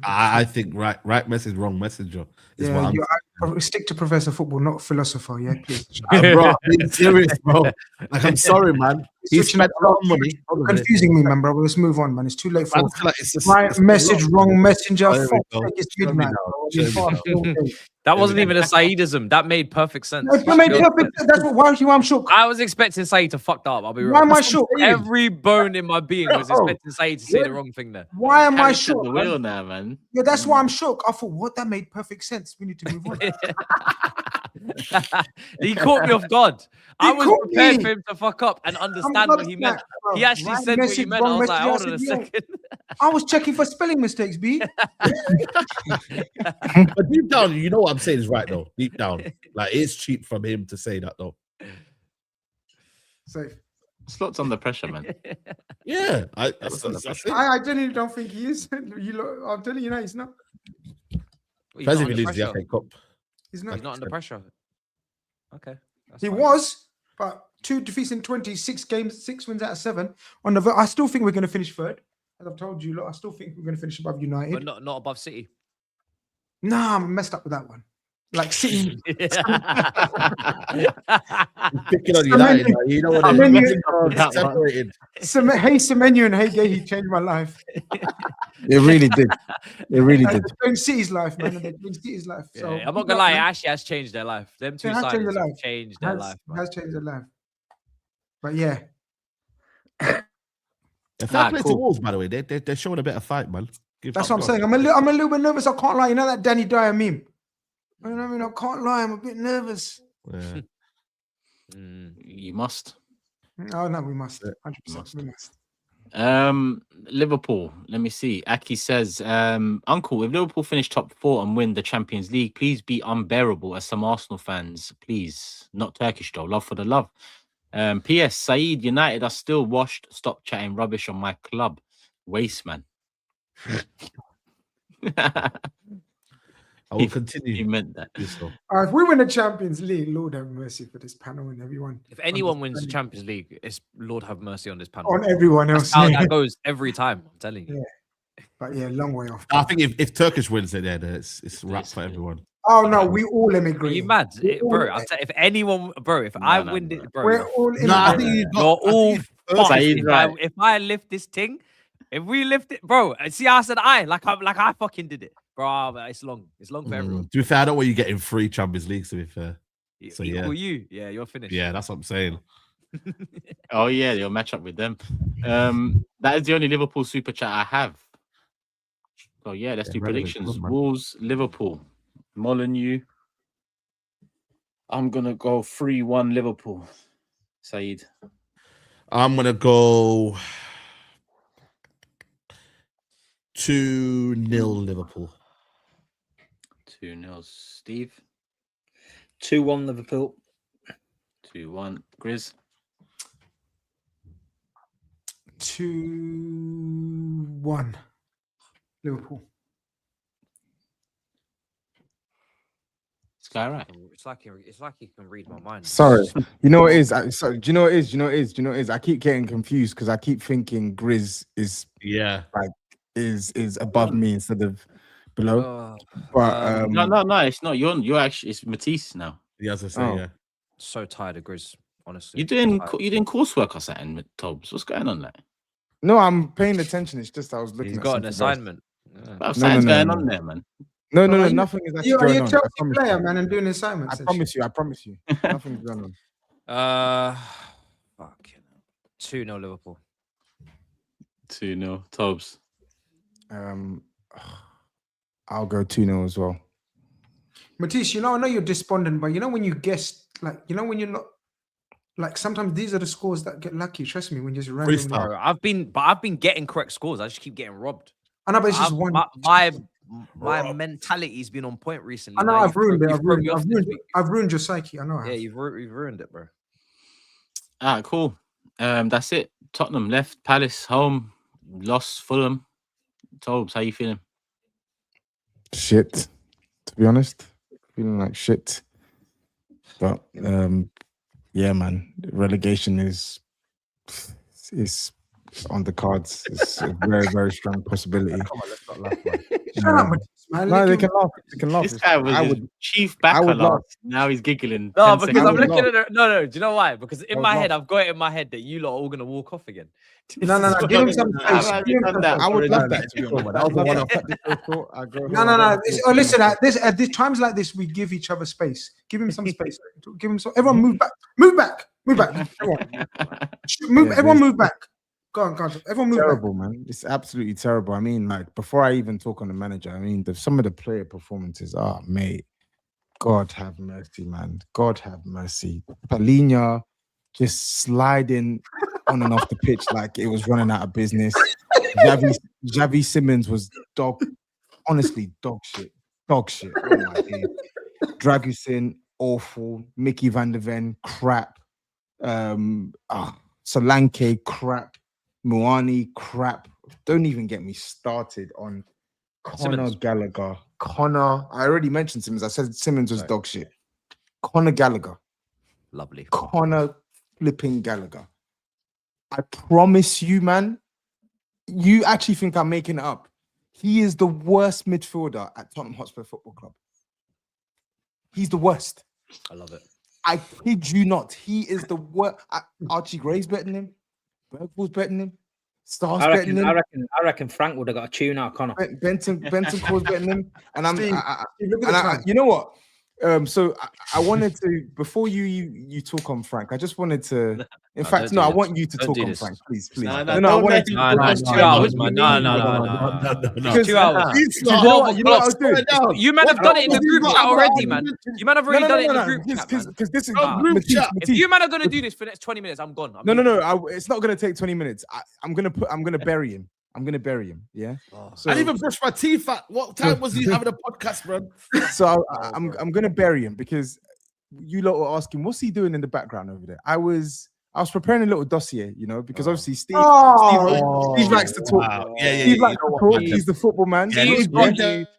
I think right message, wrong messenger. Is what I stick to professor football, not philosopher. Yeah, please. Bro, I'm serious, bro. Like, I'm sorry, man. He's spent a lot of money. Confusing me, man, bro. Let's move on, man. It's too late for right message, wrong messenger. It's midnight. That wasn't even a SAEEDism. That made perfect sense. That made perfect sense. That's why I'm shook. I was expecting SAEED to fuck that up. I'll be real. Why am I shook? Every bone in my being was expecting SAEED to say the wrong thing there. Why am I shook? The wheel now, man. Yeah, that's why I'm shook. I thought, what? That made perfect sense. We need to move on. He caught me off guard. I was prepared for him to fuck up and understand what he meant. He actually said what he meant. I was like, hold on a second. I was checking for spelling mistakes, B. But deep down, you know what I'm saying is right, though. Deep down. Like, it's cheap from him to say that, though. Safe. Slot's under pressure, man. Yeah. I genuinely don't think he is. I'm telling you now, he's not. Depends if he leaves the FA Cup. He's not under pressure. Okay. He was, but 2 defeats in 26 games, 6 wins out of 7. I still think we're going to finish third. As I've told you, I still think we're going to finish above United. But not above City. Nah, I'm messed up with that one. Like City. Picking on United, now. You know what it is. Separated. Hey, Semenyo and Hey Gay, he changed my life. It really did. It really did. They changed City's life, man. They changed City's life. So I'm not gonna lie, it actually has changed their life. Them two sides have changed their life. It has changed their life. But yeah. Fair play to Wolves, by the way. They're showing a bit of fight, man. That's what I'm saying. I'm a little bit nervous. I can't lie. You know that Danny Dyer meme? You know what I mean? I can't lie. I'm a bit nervous. Yeah. You must. Oh no, we must. 100%. We must. Liverpool. Let me see. Aki says, Uncle, if Liverpool finish top 4 and win the Champions League, please be unbearable as some Arsenal fans. Please. Not Turkish though. Love for the love. P.S. SAEED, United are still washed. Stop chatting rubbish on my club. Waste man. I will continue. He meant that. If we win the Champions League, Lord have mercy for this panel and everyone. If anyone wins the Champions League, it's Lord have mercy on this panel. On everyone else. That's how that goes every time. I'm telling you. Yeah. But yeah, long way off. I think if Turkish wins it, then it's wrap for everyone. Oh no, we all immigrate. Are you mad, bro? If anyone, bro, if I win it, bro, we're all you're all fucked. If I lift this thing, if we lift it, bro, see, I said like I fucking did it, bro. It's long for everyone. To be fair, I don't want you getting 3 Champions Leagues. To be fair, so yeah, you're finished. Yeah, that's what I'm saying. Oh yeah, you'll match up with them. That is the only Liverpool super chat I have. So yeah, let's do predictions. Wolves, Liverpool. Molyneux. I'm gonna go 3-1 Liverpool. SAEED. I'm gonna go 2-0 Liverpool. 2-0 Steve. 2-1 Liverpool. 2-1 GRIZZ. 2-1 Liverpool. Skyrack. It's like you can read my mind. Sorry, you know what it is. Do you know what it is? I keep getting confused because I keep thinking GRIZZ is is above me instead of below. But no, it's not. You're actually it's Matisse now. Yeah, as I say, yeah. So tired of GRIZZ, honestly. You're doing coursework or something with TOBS. What's going on there? No, I'm paying attention. It's just I was looking. He's got an assignment. Something's going on there, man. No, nothing is actually going on. You're a Chelsea player, man, and doing assignments. I promise you. Nothing's going on. 2-0 Liverpool. 2-0 TOBS. I'll go 2-0 as well. Matisse, I know you're despondent, but when you guess, when you're not, sometimes these are the scores that get lucky. Trust me, when you're just randomly. I've been getting correct scores. I just keep getting robbed. I know, but it's just one. My mentality's been on point recently. I know I've ruined it. I've ruined your psyche. I know. Yeah, you've ruined it, bro. Cool. That's it. Tottenham left, Palace home, lost Fulham. TOBS, how you feeling? Shit, to be honest, feeling like shit. But yeah, man, relegation is on the cards. It's a very, very strong possibility. Come on, let's not laugh, man. No, they can laugh. They can laugh. This guy was chief backer last. Now he's giggling. No, because I'm looking at it. No. Do you know why? Because in my head, I've got it in my head that you lot are all gonna walk off again. No. Give him some space. I would love that. To be honest, that was the one No. Oh, listen. At these times like this, we give each other space. Give him some space. Give him some. Everyone move back. Move back. Everyone move back. Go on. Everyone move terrible, back. Man. It's absolutely terrible. I mean, before I even talk on the manager, I mean, some of the player performances are, mate. God have mercy, man. God have mercy. Palhinha just sliding on and off the pitch like it was running out of business. Xavi Simmons was honestly dog shit. Oh my God. Dragusin, awful. Mickey van der Ven, crap. Solanke, crap. Muani, crap. Don't even get me started on Conor Gallagher. I already mentioned Simmons. I said Simmons was dog shit. Conor Gallagher. Lovely. Conor flipping Gallagher. I promise you, man, you actually think I'm making it up. He is the worst midfielder at Tottenham Hotspur Football Club. He's the worst. I love it. I kid you not. He is the worst. Archie Gray's better than him. Bergvall's better than him. Star's better than him. I reckon Frank would have got a tune out, Connor. Benton Cole's better than him. And you know what? So I wanted to, before you talk on Frank, I just wanted to. In fact, I want you to talk on Frank, please. No, I want to. No, 2 hours, man. No. 2 hours. You man have done it in the group chat already, man. You man have already done it in the group chat, man. Because this is group chat. If you man are gonna do this for the next 20 minutes, I'm gone. No. It's not gonna take 20 minutes. I'm gonna bury him. I'm gonna bury him. Yeah. So, I didn't even brush my teeth. What time was he having a podcast, bro? So I'm gonna bury him because you lot were asking, what's he doing in the background over there? I was preparing a little dossier, because obviously Steve likes to talk. Wow. Yeah. Steve likes to talk. He's the football man.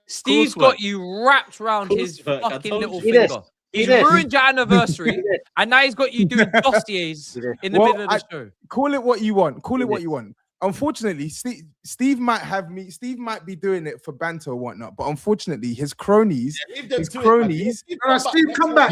Steve's got you wrapped around his fucking little finger. He's ruined your anniversary, and now he's got you doing dossiers in the middle of the show. Call it what you want. Unfortunately, Steve might be doing it for banter or whatnot, but unfortunately, his cronies, Steve, come back.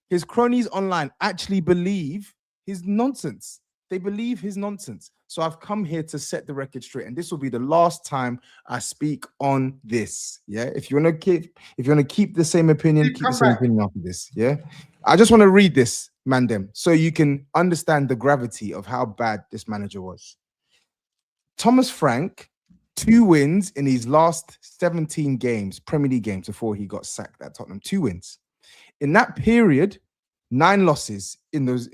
His cronies online actually believe his nonsense. They believe his nonsense. So I've come here to set the record straight, and this will be the last time I speak on this. Yeah, if you want to keep the same opinion, keep the same opinion after this. Yeah, I just want to read this, Mandem, so you can understand the gravity of how bad this manager was. Thomas Frank, 2 wins in his last 17 games, Premier League games, before he got sacked at Tottenham. 2 wins. In that period, 9 losses in those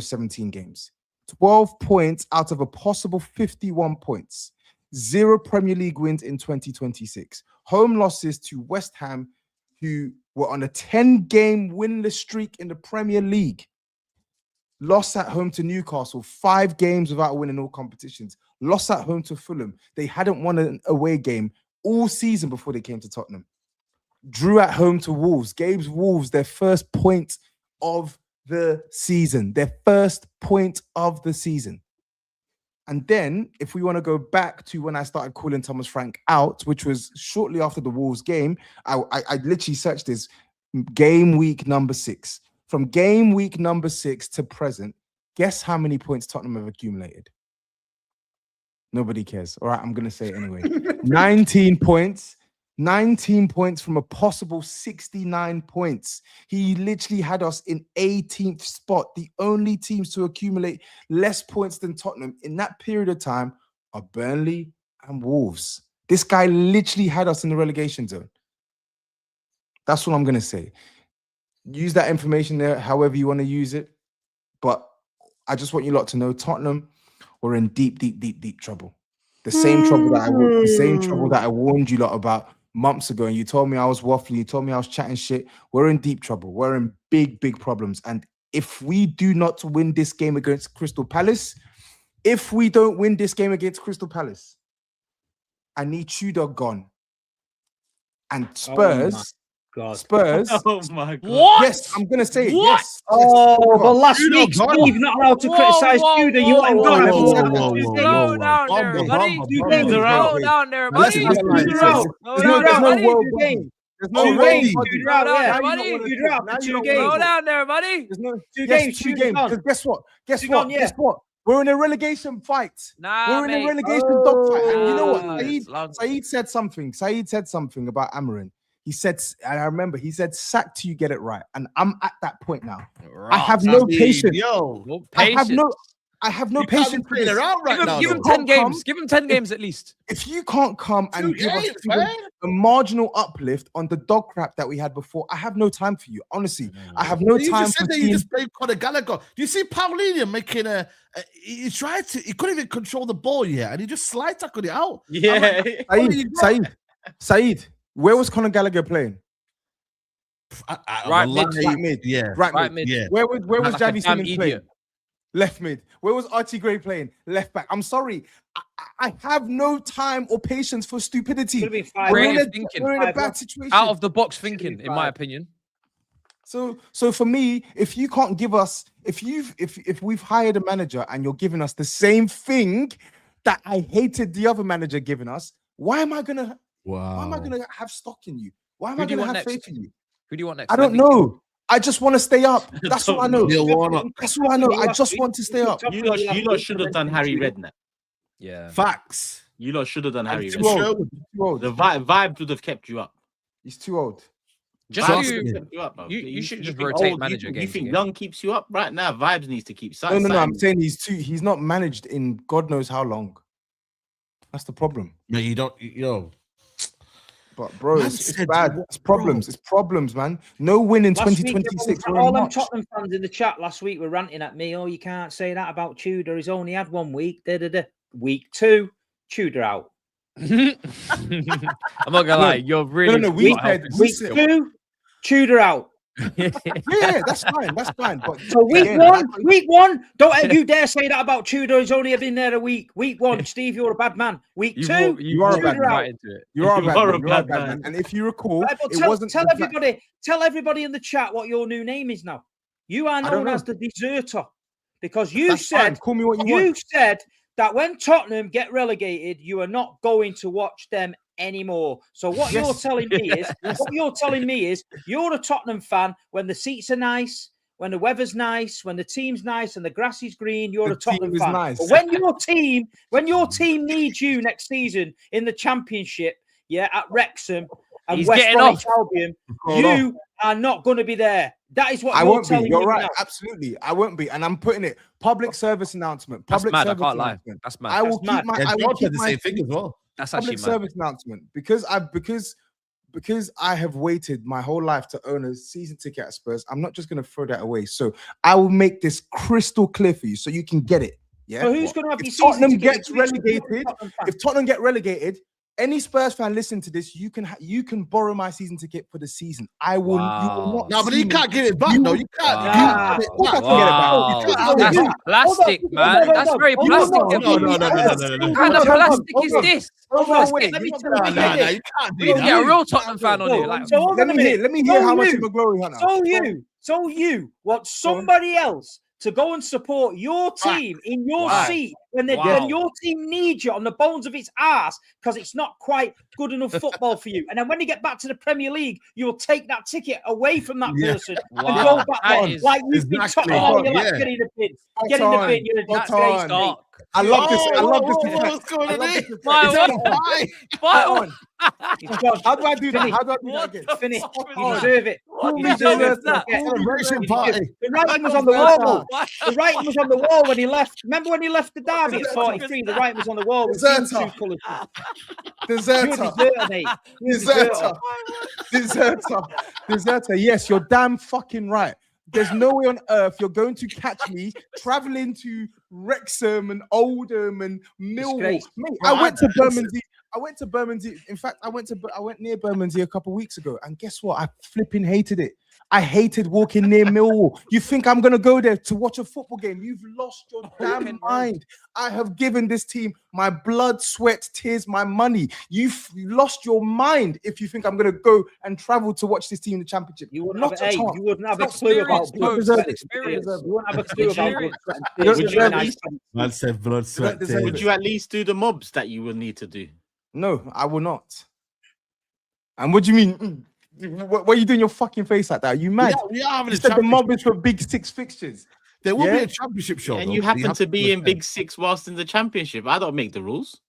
17 games. 12 points out of a possible 51 points. 0 Premier League wins in 2026. Home losses to West Ham, who were on a 10-game winless streak in the Premier League. Loss at home to Newcastle, 5 games without winning all competitions. Loss at home to Fulham. They hadn't won an away game all season before they came to Tottenham. Drew at home to Wolves. Gave Wolves their first point of the season. And then, if we want to go back to when I started calling Thomas Frank out, which was shortly after the Wolves game, I literally searched this game week number 6. From game week number 6 to present, guess how many points Tottenham have accumulated? Nobody cares. All right, I'm going to say it anyway. 19 points. 19 points from a possible 69 points. He literally had us in 18th spot. The only teams to accumulate less points than Tottenham in that period of time are Burnley and Wolves. This guy literally had us in the relegation zone. That's what I'm going to say. Use that information there however you want to use it. But I just want you lot to know Tottenham were in deep trouble. The same trouble that I warned you lot about months ago, and you told me I was waffling, you told me I was chatting shit. We're in deep trouble. We're in big problems. And if we do not win this game against Crystal Palace, I need Tudor gone. And Spurs. Spurs. Oh my God. What? Yes, I'm gonna say it. What? Yes. Oh, but last week, Steve, not allowed to criticize Tudor. You want him gone. Slow down there, buddy. Slow down there, buddy. There's no way. Slow down there, buddy. There's no 2 games. 2 games. Because guess what? Guess what? We're in a relegation fight. We're in a relegation dogfight. And you know what? Saeed said something. Saeed said something about Amarin. He said, and I remember he said, "Sack till you get it right." And I'm at that point now. I have no patience. I have no patience for this. Give him 10 games. Give him 10 games at least. If you can't come and give us a marginal uplift on the dog crap that we had before, I have no time for you. Honestly, I have no time. You said that you just played Conor Gallagher. Do you see Paulinho making he couldn't even control the ball yet, and he just slide tackled it out. Yeah. Saeed. Where was Conor Gallagher playing? Right mid. Yeah. Right mid. Yeah. Where was Javi Simmons playing? Left mid. Where was Archie Gray playing? Left back. I'm sorry. I have no time or patience for stupidity. We're in a bad situation. Out of the box thinking, in my opinion. So for me, if you can't give us, if we've hired a manager and you're giving us the same thing that I hated the other manager giving us, why am I gonna Wow. have stock in you? Why am Who I do you gonna want have next? faith in you? Who do you want next? I don't know. I just want to stay up. That's all I know. Neil Warnock. That's all I know. I just want to stay up. You lot should have done Harry Redknapp. Yeah. Facts. You lot should have done Harry Too Redknapp. old. Too old. The vibe would have kept you up. He's too old. Just Vibes you, would have kept you up, bro. you should just think rotate old, manager you game. think young keeps you up right now? Vibes needs to keep. No. I'm saying he's not managed in God knows how long. That's the problem. No, you don't. But bro, Man it's said bad. what, It's problems. It's problems, man. No win in Last week, 2026. all them Tottenham fans in the chat last week were ranting at me. Oh, you can't say that about Tudor. He's only had 1 week. Week 2, Tudor out. I'm not gonna lie, you're really No, week 2, Tudor out. Yeah, that's fine. That's fine. But so week one, don't you dare say that about Tudor. He's only been there a week. Week 1, Steve, you're a bad man. Week 2, you are a bad Tudor out. man. You are a bad man. And if you recall, Right, it wasn't. Tell everybody in the chat what your new name is now. You are known as the deserter because you said call me what you want. You said that when Tottenham get relegated, you are not going to watch them anymore. So what you're telling me is, you're a Tottenham fan when the seats are nice, when the weather's nice, when the team's nice and the grass is green. You're a Tottenham fan. Nice. But when your team needs you next season in the Championship, at Wrexham and West Bromwich Albion, you are not going to be there. That is what I won't be. You're right. Now. Absolutely, I won't be. And I'm putting it public service announcement. Public That's mad. service I can't lie. announcement. That's mad. I will keep my. I will keep the my same thing as well. That's public actually service announcement because I have waited my whole life to own a season ticket at Spurs. I'm not just going to throw that away. So I will make this crystal clear for you so you can get it. Yeah. So who's going to have if Tottenham gets relegated? If Tottenham get relegated, any Spurs fan listen to this, you can borrow my season ticket for the season. I will. Wow. You will not. No, but you can't get it back. No, you can't. Wow. That's plastic, man. That's very plastic. No. What kind of plastic is this? Let me tell you. You can't do Yeah, that. a real Tottenham fan on here. Like, Let me hear how much of a glory hunter. So you want somebody else to go and support your team in your seat when your team needs you on the bones of its ass because it's not quite good enough football for you. And then when you get back to the Premier League, you'll take that ticket away from that person and go back on. Like you've been talking about, you're like, get in the bin. Get in the bin, you're a disgrace, mate. I love this. I love this. What's going on here? How do I do that? How do I do that again? Finish. You deserve it. You deserve it. Celebration party. The writing was on the wall. The writing was on the wall when he left. Remember when he left the derby at 43? The writing was on the wall. Deserter. Deserter. Yes, you're damn fucking right. There's no way on earth you're going to catch me traveling to Wrexham and Oldham and Millwall. Mate, I went to Bermondsey. In fact, I went near Bermondsey a couple of weeks ago, and guess what? I flipping hated it. I hated walking near Millwall. You think I'm gonna go there to watch a football game? You've lost your damn mind. I have given this team my blood, sweat, tears, my money. You've lost your mind if you think I'm gonna go and travel to watch this team in the Championship. You wouldn't have a clue about blood, sweat, experience. You wouldn't have a clue about Man said blood, sweat. Would you at least do the mobs that you will need to do? No, I will not. And what do you mean? What are you doing your fucking face like that? Are you mad? We are having you said the mob is for Big Six fixtures. There will be a championship show. And you happen to be in Big Six whilst in the Championship. I don't make the rules.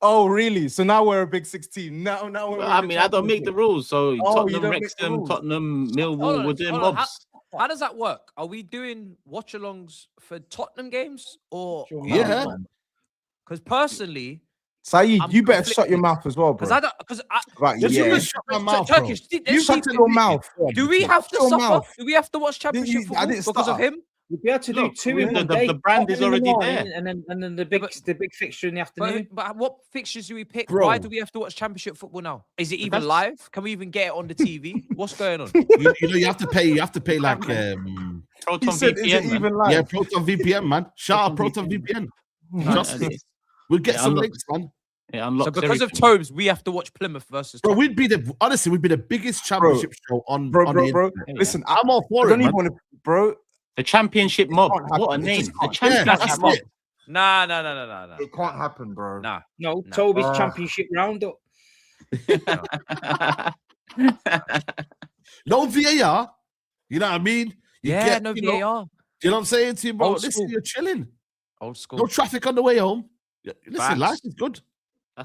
Oh, really? So now we're a Big 16. Now we're I don't make the rules. So Tottenham, Wrexham, Tottenham, Millwall, we're doing mobs. How does that work? Are we doing watch-alongs for Tottenham games or? Yeah. Because personally, SAEED, you better shut your mouth as well, bro. You shut my mouth, Turkish. You shut your mouth. Do we have to suffer? Do we have to watch Championship football because of him? We'd be able to do two in one day. The brand is already there, and then the big fixture in the afternoon. But what fixtures do we pick? Bro. Why do we have to watch Championship football now? Is it even live? Can we even get it on the TV? What's going on? You have to pay. You have to pay like Proton VPN. Yeah, Proton VPN, man. Shout out Proton VPN. Trust me. We'll get some links, man. So because of TOBS, we have to watch Plymouth versus. Bro, we'd be the biggest championship show on. Bro. Listen, I'm all for it, man. Bro. The Championship mob. What a name. The Championship mob. Nah. It can't happen, bro. Nah. No, Toby's championship roundup. No VAR. You know what I mean? You Yeah, get, no you know, VAR. you know what I'm saying to you, bro? Old Listen, school. you're chilling. Old school. No traffic on the way home. Listen, Facts. life is good.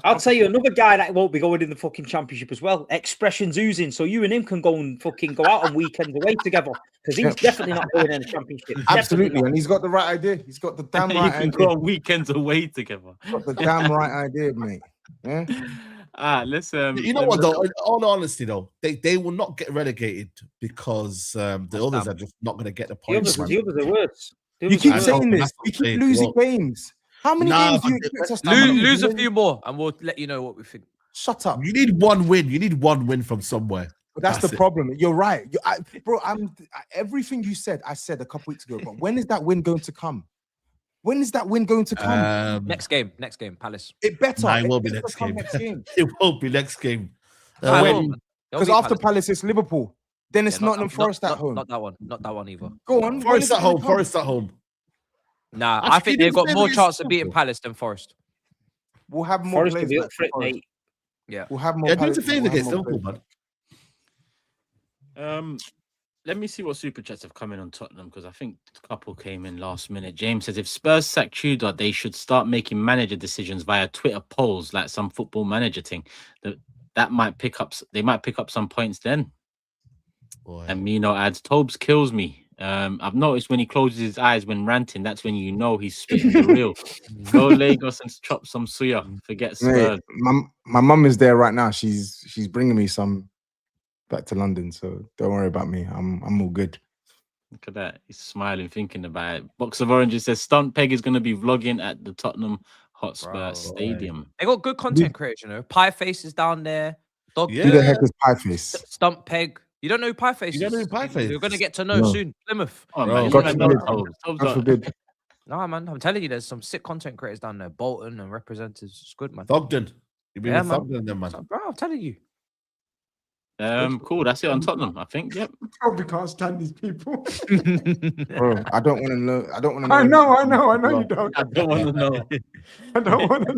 I'll tell you another guy that won't be going in the fucking championship as well. Expressions oozing, so you and him can go out on weekends away together because he's definitely not going in the championship. Absolutely, and he's got the right idea. He's got the damn You right can idea. go on weekends away together. Got the damn right idea, mate. Yeah. Listen. You know what though? In all honesty though, they will not get relegated because the others are just not going to get the points. The others are worse. You keep saying this. We keep losing games. How many games do you expect us to lose a few more, and we'll let you know what we think. Shut up. You need one win. You need one win from somewhere. But that's the problem. You're right. Bro, everything you said, I said a couple weeks ago. But when is that win going to come? When is that win going to come? Next game, Palace. It better. It will be next game. It will be next game. Because after Palace, it's Liverpool. Then it's Nottingham Forest at home. Not that one. Not that one either. Go on. Forest at home. Forest at home. Nah, I think they've got more chance of beating Palace than Forest. We'll have more Forest players. will be up for it, mate. Yeah. We'll have more. Do us a favour against Liverpool, man. Let me see what super chats have come in on Tottenham because I think a couple came in last minute. James says if Spurs sack Tudor, they should start making manager decisions via Twitter polls, like some football manager thing. That might pick up. They might pick up some points then. Boy. And Mino adds, Tobes kills me. I've noticed when he closes his eyes when ranting, that's when you know he's spitting the real. Go Lagos and chop some suya. Forget Spurs. My mum is there right now. She's bringing me some back to London, so don't worry about me. I'm all good. Look at that. He's smiling, thinking about it. Box of Oranges says Stunt Peg is going to be vlogging at the Tottenham Hotspur Stadium. They got good content creators, you know. Pie Face is down there. Who the heck is Pie Face? Stump Peg. You don't know who Pie Face is? You don't know who Pie Face is? You're going to get to know soon. Plymouth. Oh, man. God forbid. No, man. I'm telling you, there's some sick content creators down there. Bolton and representatives. It's good, man. Thugden. You've been with Thugden then, man. Bro, I'm telling you. Cool. That's it on Tottenham, I think. Yep. Probably can't stand these people. Bro, I don't want to know. I don't want to know. I know you don't. I don't want to know. I don't want to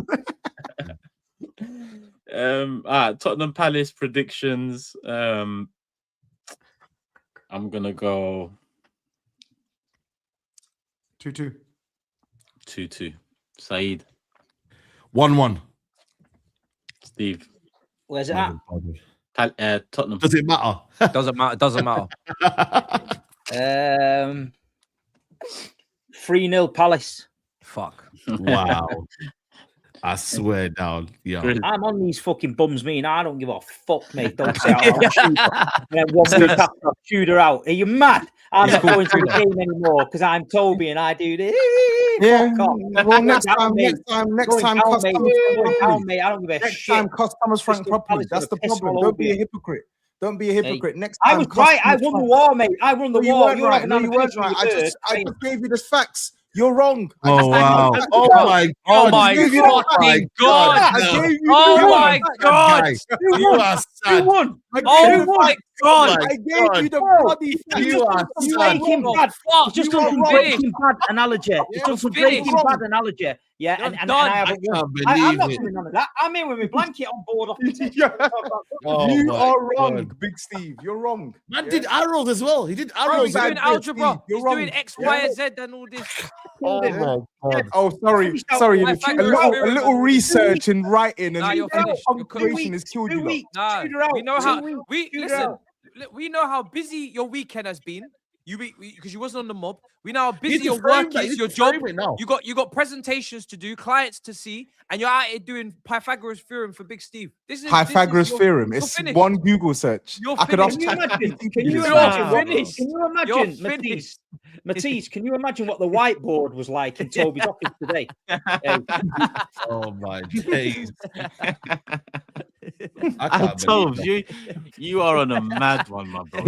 know. Tottenham Palace predictions. I'm gonna go 2-2. 2-2. SAEED. 1-1. Steve. Where's it at? Tottenham. Does it matter? Doesn't matter. Doesn't matter. 3-0 Palace. Fuck. Wow. I swear down. Yeah. I'm on these fucking bums, me, and I don't give a fuck, mate. Don't say I'll shoot her. And then 1 week after, I'll shoot her out. Are you mad? I'm not going to the game anymore because I'm Toby and I do this. Yeah. Well, next time, mate, I don't give a next shit. time, customers front properly. That's the problem. Don't be a hypocrite. Don't be a hypocrite. Next I time, was right. I won the war, mate. I won the war. You weren't right. No, you weren't right. I just gave you the facts. You're wrong. Oh wow! Oh my god! Oh my fucking god! Oh my god! You are sad. Oh my god! I gave you the bloody facts. You are Breaking Bad. It's just a Breaking Bad analogy. It's just a Breaking Bad analogy. Yeah, and I haven't won. I'm not doing none of that. I'm in with my blanket on board. You are wrong, Big Steve. You're wrong. Man did arrows as well. He did arrows. He's doing algebra. He's doing X, Y, and Z and all this. Oh my god! Oh, sorry. A little research and writing and you're finished. punctuation has killed you. We know how. We know how busy your weekend has been. Because you wasn't on the mob. We know how busy your work is, your job. You got presentations to do, clients to see, and you're out here doing Pythagoras theorem for Big Steve. Pythagoras theorem. It's one Google search. Can you imagine, Matisse? Can you imagine what the whiteboard was like in Toby's office today? Oh my days! Tobes, you are on a mad one, my bro.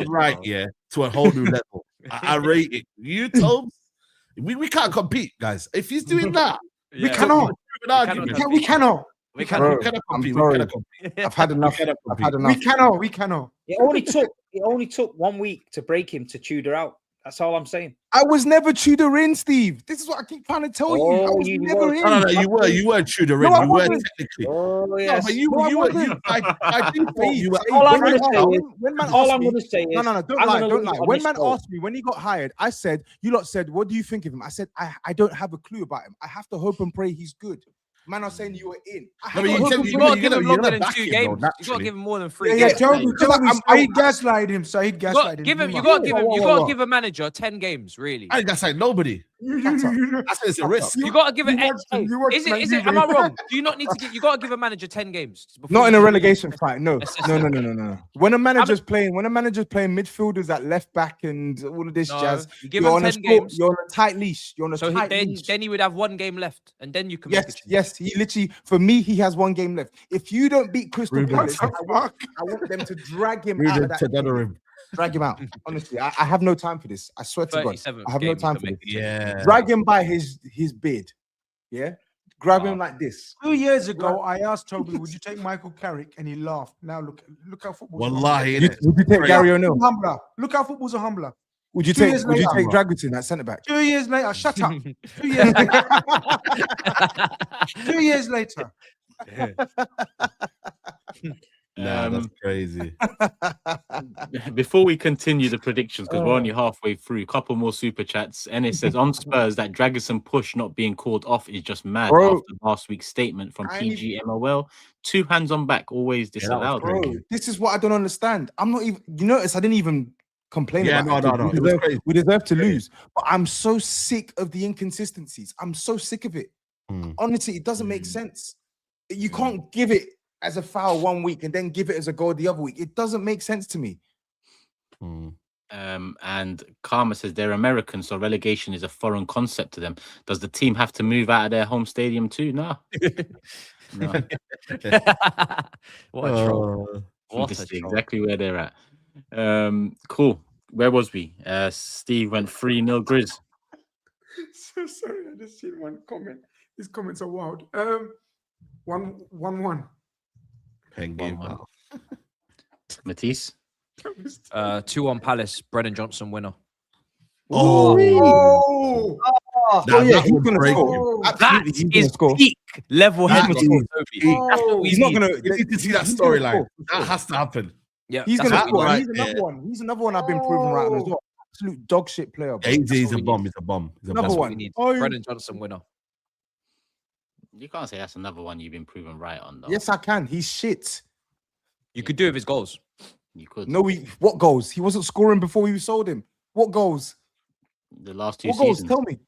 Right, yeah, to a whole new level. I rate it. You, Tobes, we can't compete, guys. If he's doing that, we cannot. We cannot. I'm sorry. I've had enough. We cannot. It only took 1 week to break him to Tudor out. That's all I'm saying. I was never Tudor in, Steve. This is what I keep trying to tell you. I was never in. No, you were Tudor in. No, I You were wasn't. technically. Oh yes. No, but you were. I do think you were. All I'm going to say is, when man all asked I'm me- going to say is, No, don't I'm lie, gonna don't leave lie. it on When this man note. asked me when he got hired, I said, you lot said, what do you think of him? I said, I don't have a clue about him. I have to hope and pray he's good. Man, I'm saying you were in. No, but you You got to give him longer than 2 games. You got to give him more than 3 Yeah, games. Toby, mate. Saeed gaslighted him. Saeed You got gaslighted to give him. him. You got to give him. You got to give a manager 10 games. Really. I think that's like nobody. I said it's a risk. You got to give it. Is it? Am I wrong? Do you not need to give? You got to give a manager 10 games. Not in a relegation fight. No. When a manager's playing midfielders at left back and all of this jazz, you give you're him on 10 games. You're on a tight leash. You're on a So tight leash. then he would have 1 game left, and then you can. Yes. He literally, for me, he has 1 game left. If you don't beat Crystal Palace, I want them to drag him out of that. Drag him out. Honestly, I have no time for this. I swear to God, I have no time for this. Yeah. Drag him by his beard. Yeah. Grab him like this. 2 years ago, I asked Toby, "Would you take Michael Carrick?" And he laughed. Now look how football's Wallahi, Would you take Gary O'Neill? humbler. Look how football's a humbler. Would you 2 take years later. Dragutin at centre back? 2 years later, shut up. 2 years later. 2 years later. That's crazy. Before we continue the predictions, because we're only halfway through, couple more super chats. And it says on Spurs that Dragutin push not being called off is just mad after last week's statement from PGMOL. 2 hands on back, always disallowed. This is what I don't understand. I'm not even. You notice I didn't even complain about it. No. We deserve to lose, but I'm so sick of the inconsistencies. I'm so sick of it. Honestly, it doesn't make sense. You can't give it as a foul 1 week and then give it as a goal the other week. It doesn't make sense to me. And Karma says they're American, so relegation is a foreign concept to them. Does the team have to move out of their home stadium too? No. What a troll. What a troll. Exactly where they're at. Cool. Where was we? Steve went 3-0 Grizz. So sorry, I just seen one comment. These comments are wild. 1-1. Penguin. Matisse. 2-1 Palace. Brennan Johnson winner. Oh, yeah, he's gonna score. Absolutely, he's gonna score. Peak level headed. He's not gonna. You need to see that storyline. That has to happen. Yeah, he's gonna score. He's another one. He's another one I've been proven right on as well. Absolute dog shit player. Yeah, he's a bomb. He's a bomb. Another one. Brennan Johnson winner. You can't say that's another one you've been proven right on, though. Yes, I can. He's shit. You could do with his goals. You could. No, what goals? He wasn't scoring before we sold him. What goals? The last 2 what seasons. Goals? Tell me.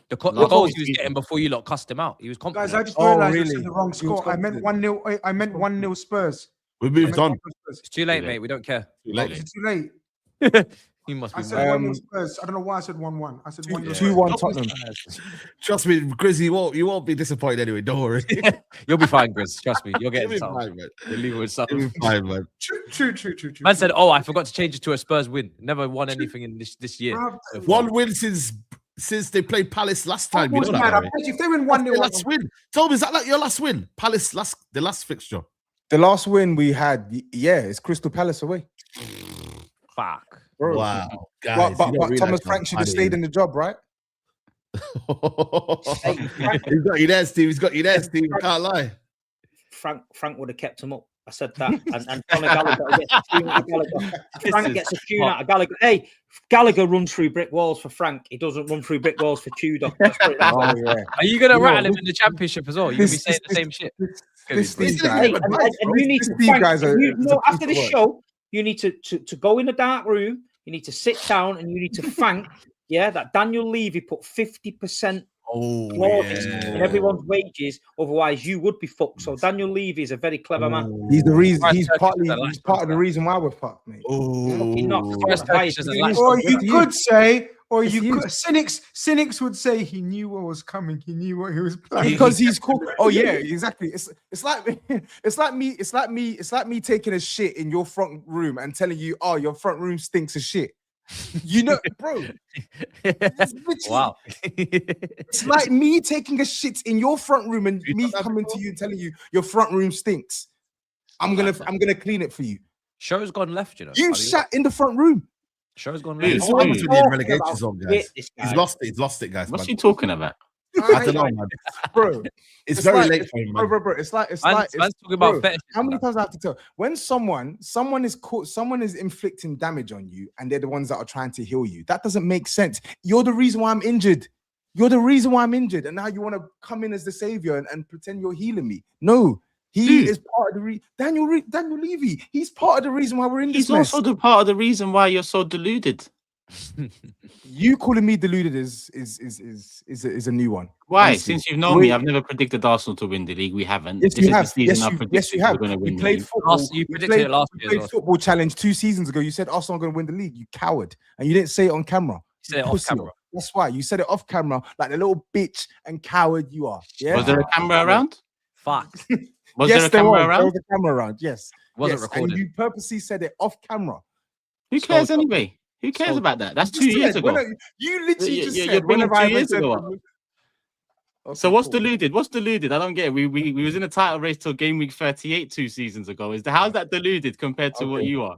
The goals he was getting before you lot cussed him out. He was confident. Guys, I just realized I said the wrong score. I meant 1-0. I meant 1-0 Spurs. We moved on. It's too late, mate. We don't care. Too late. It's too late. He must be. I said 1-0 Spurs. I don't know why I said 1-1. I said 2-1 Tottenham. Trust me, Grizz, you won't be disappointed anyway. Don't worry. You'll be fine, Grizz. Trust me. You'll get You'll it. be fine, man. You'll leave it with something. You'll be fine, man. True. Man said, "Oh, I forgot to change it to a Spurs win. Never won anything in this year. One win since they played Palace last time. You know that, right? If they win 1-0, last win. Toby, is that like your last win? Palace the last fixture. The last win we had, it's Crystal Palace away. Fuck. Bro. Wow, guys. But Thomas Frank should have stayed in the job, right? He's got you there, Steve. He's got you there, Steve. I can't lie. Frank would have kept him up. I said that. And Conor Gallagher gets a tune out of Gallagher. Frank gets a tune out of Gallagher. Hey, Gallagher runs through brick walls for Frank. He doesn't run through brick walls for Tudor. Are you going to rattle him in the championship as well? You're going to be saying the same shit? And you need to, Frank, after this show, you need to go in the dark room. You need to sit down and you need to thank, that Daniel Levy put 50% in everyone's wages. Otherwise, you would be fucked. So Daniel Levy is a very clever man. He's the reason. He's part of the reason why we're fucked, mate. Or you could say, cynics would say he knew what was coming. He knew what he was planning because he's cool. Oh yeah, exactly. It's like me taking a shit in your front room and telling you, oh, your front room stinks of shit. You know, bro. Wow. It's like me taking a shit in your front room and me coming to you and telling you your front room stinks. I'm gonna clean it for you. Show's gone left, you know. You sat in the front room. Show's gone It's late. almost with the relegation zone, guys. He's lost it. He's lost it, guys. What's man. he talking about? I don't know, man. Bro, It's very like, late for him, man. Bro, it's like Man's talking about fetishes, how many man. times I have to tell? When someone is caught, someone is inflicting damage on you, and they're the ones that are trying to heal you. That doesn't make sense. You're the reason why I'm injured. You're the reason why I'm injured, and now you want to come in as the savior and pretend you're healing me. No, he is part of the Daniel Levy. He's part of the reason why we're in this mess. He's also the part of the reason why you're so deluded. You calling me deluded is a new one. Why? Honestly. Since you've known me, I've never predicted Arsenal to win the league. We haven't. Yes, This you is have. the season I predicted Yes, you have. we're going to win You the played league. football. You predicted it last year as played well. football challenge 2 seasons ago. You said Arsenal are going to win the league. You coward, and you didn't say it on camera. You said it off Pussy. camera. That's why you said it off camera, like the little bitch and coward you are. Yeah. Was there a camera around? Fuck. Was Yes, there a camera There around? was a camera around. Yes. Wasn't Yes, recorded. And you purposely said it off camera. Who cares anyway? Who cares about that? That's 2 years ago. You literally just You're said bringing whenever 2 years ago up. Okay, So what's cool. deluded? What's deluded? I don't get it. We was in a title race till game week 38 2 seasons ago. How's that deluded compared to what you are?